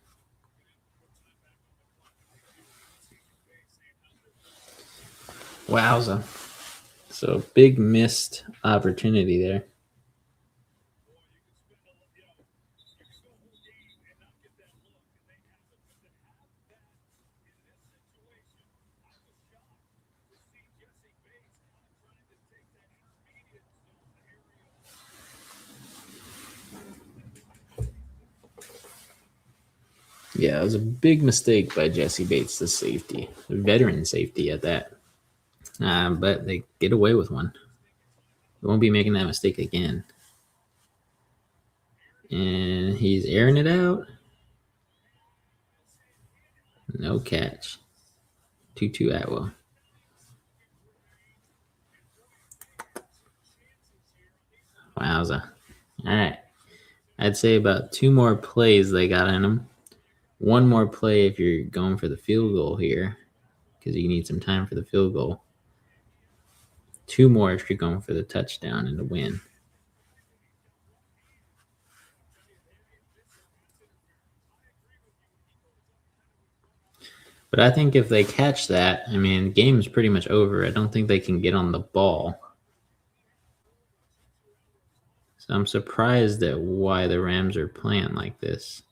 Speaker 1: Wowza. So big missed opportunity there. Yeah, it was a big mistake by Jesse Bates, the safety, the veteran safety at that. But they get away with one. They won't be making that mistake again. And he's airing it out. No catch. Tutu Atwell. Wowza. All right. I'd say about 2 more plays they got in them. 1 more play if you're going for the field goal here, because you need some time for the field goal. 2 more if you're going for the touchdown and the win. But I think if they catch that, I mean, game's pretty much over. I don't think they can get on the ball. So I'm surprised at why the Rams are playing like this.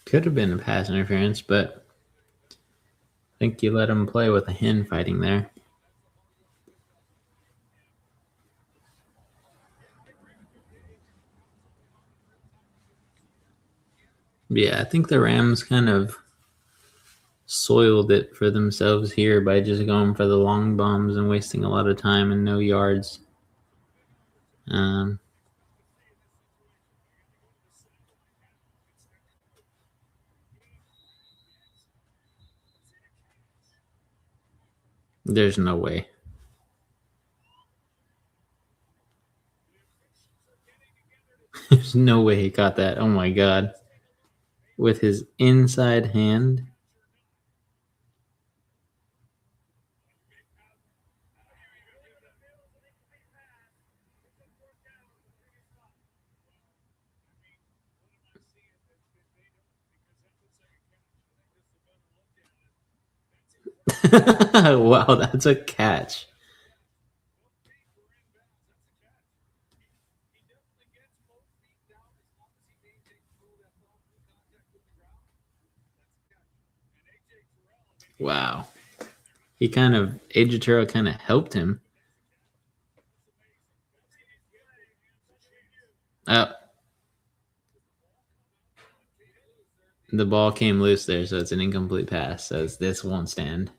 Speaker 1: Could have been a pass interference, but I think you let him play with a hen fighting there. Yeah, I think the Rams kind of soiled it for themselves here by just going for the long bombs and wasting a lot of time and no yards. There's no way. There's no way he caught that. Oh my god. With his inside hand. Wow, that's a catch. Wow. AJ Terrell kind of helped him. Oh, the ball came loose there, so it's an incomplete pass. So this won't stand.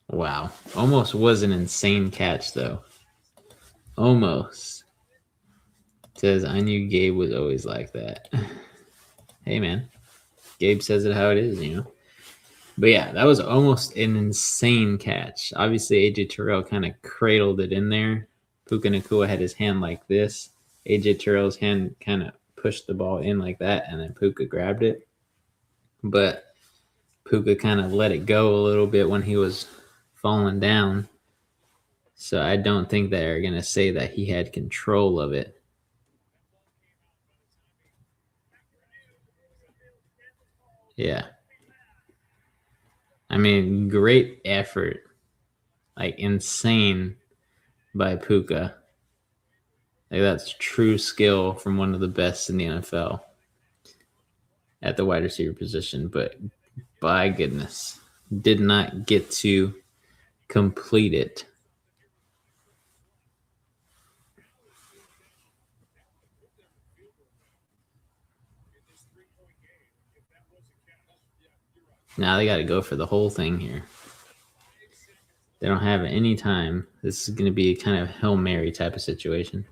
Speaker 1: Wow. Almost was an insane catch, though. Almost. Says, I knew Gabe was always like that. Hey, man. Gabe says it how it is, you know? But yeah, that was almost an insane catch. Obviously, AJ Terrell kind of cradled it in there. Puka Nacua had his hand like this. AJ Terrell's hand kind of pushed the ball in like that, and then Puka grabbed it. But Puka kind of let it go a little bit when he was falling down. So I don't think they're going to say that he had control of it. Yeah. I mean, great effort. Like, insane by Puka. Like, that's true skill from one of the best in the NFL at the wide receiver position. But by goodness, did not get to complete it. Now they got to go for the whole thing here. They don't have any time. This is going to be a kind of Hail Mary type of situation.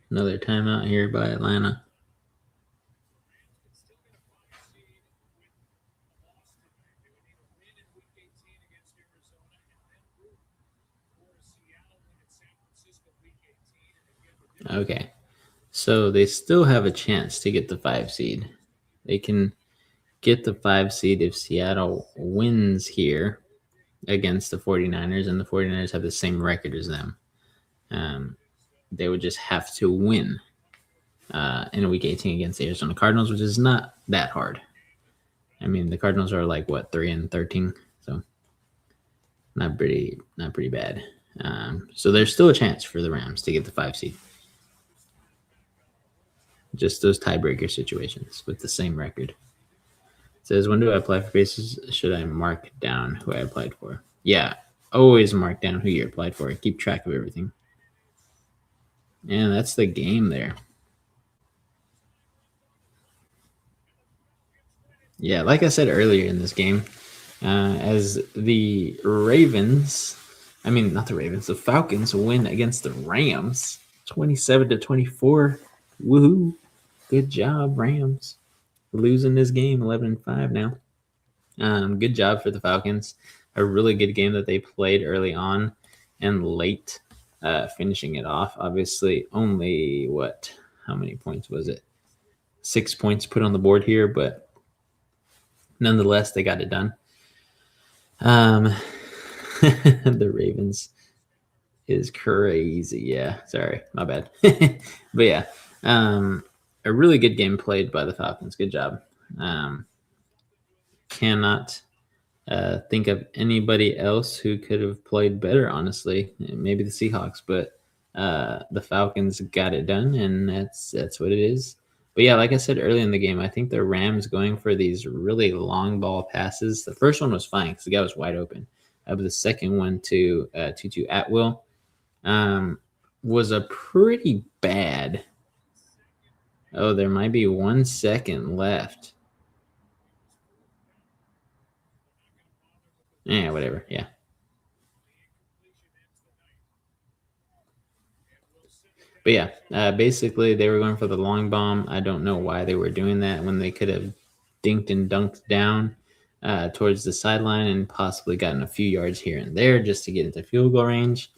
Speaker 1: Another timeout here by Atlanta. Okay. So they still have a chance to get the 5 seed. They can get the 5 seed if Seattle wins here against the 49ers, and the 49ers have the same record as them. They would just have to win in week 18 against the Arizona Cardinals, which is not that hard. I mean, the Cardinals are like, what, 3-13? So not pretty bad. So there's still a chance for the Rams to get the 5 seed. Just those tiebreaker situations with the same record. It says, when do I apply for bases? Should I mark down who I applied for? Yeah, always mark down who you applied for. Keep track of everything. And that's the game there. Yeah, like I said earlier in this game, as the Falcons win against the Rams 27-24. Woohoo. Good job, Rams. Losing this game 11-5 now. Good job for the Falcons. A really good game that they played early on and late, finishing it off. Obviously, only how many points was it? 6 points put on the board here, but nonetheless, they got it done. The Ravens is crazy. Yeah, sorry, my bad. But yeah, a really good game played by the Falcons. Good job. Cannot think of anybody else who could have played better, honestly. Maybe the Seahawks, but the Falcons got it done, and that's what it is. But yeah, like I said earlier in the game, I think the Rams going for these really long ball passes. The first one was fine because the guy was wide open. But the second one to Tutu Atwell was a pretty bad. Oh, there might be 1 second left. Yeah, whatever. Yeah. But yeah, basically they were going for the long bomb. I don't know why they were doing that when they could have dinked and dunked down towards the sideline and possibly gotten a few yards here and there just to get into field goal range.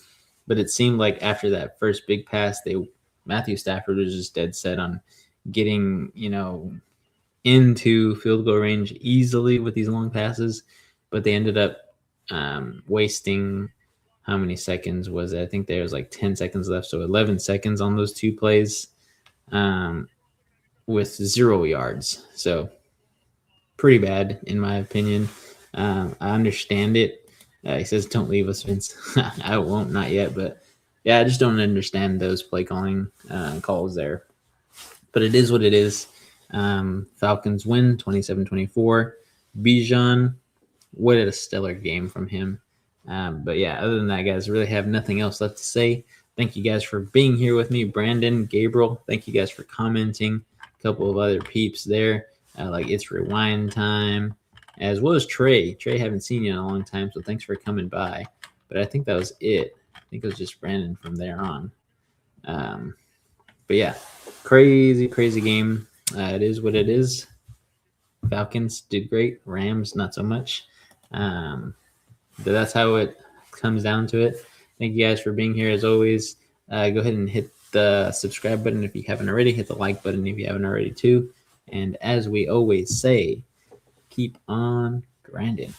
Speaker 1: But it seemed like after that first big pass, Matthew Stafford was just dead set on getting, into field goal range easily with these long passes. But they ended up wasting how many seconds was it? I think there was like 10 seconds left. So 11 seconds on those 2 plays with 0 yards. So pretty bad in my opinion. I understand it. He says, "Don't leave us, Vince." I won't, not yet, but yeah, I just don't understand those play calling calls there. But it is what it is. Falcons win 27-24. Bijan, what a stellar game from him. But yeah, other than that, guys, really have nothing else left to say. Thank you guys for being here with me. Brandon, Gabriel, thank you guys for commenting. A couple of other peeps there, like It's Rewind Time, as well as Trey. Trey, haven't seen you in a long time, so thanks for coming by. But I think that was it. I think it was just Brandon from there on. But yeah, crazy game. It is what it is. Falcons did great. Rams, not so much. But that's how it comes down to it. Thank you guys for being here as always. Go ahead and hit the subscribe button if you haven't already. Hit the like button if you haven't already too. And as we always say, keep on grinding.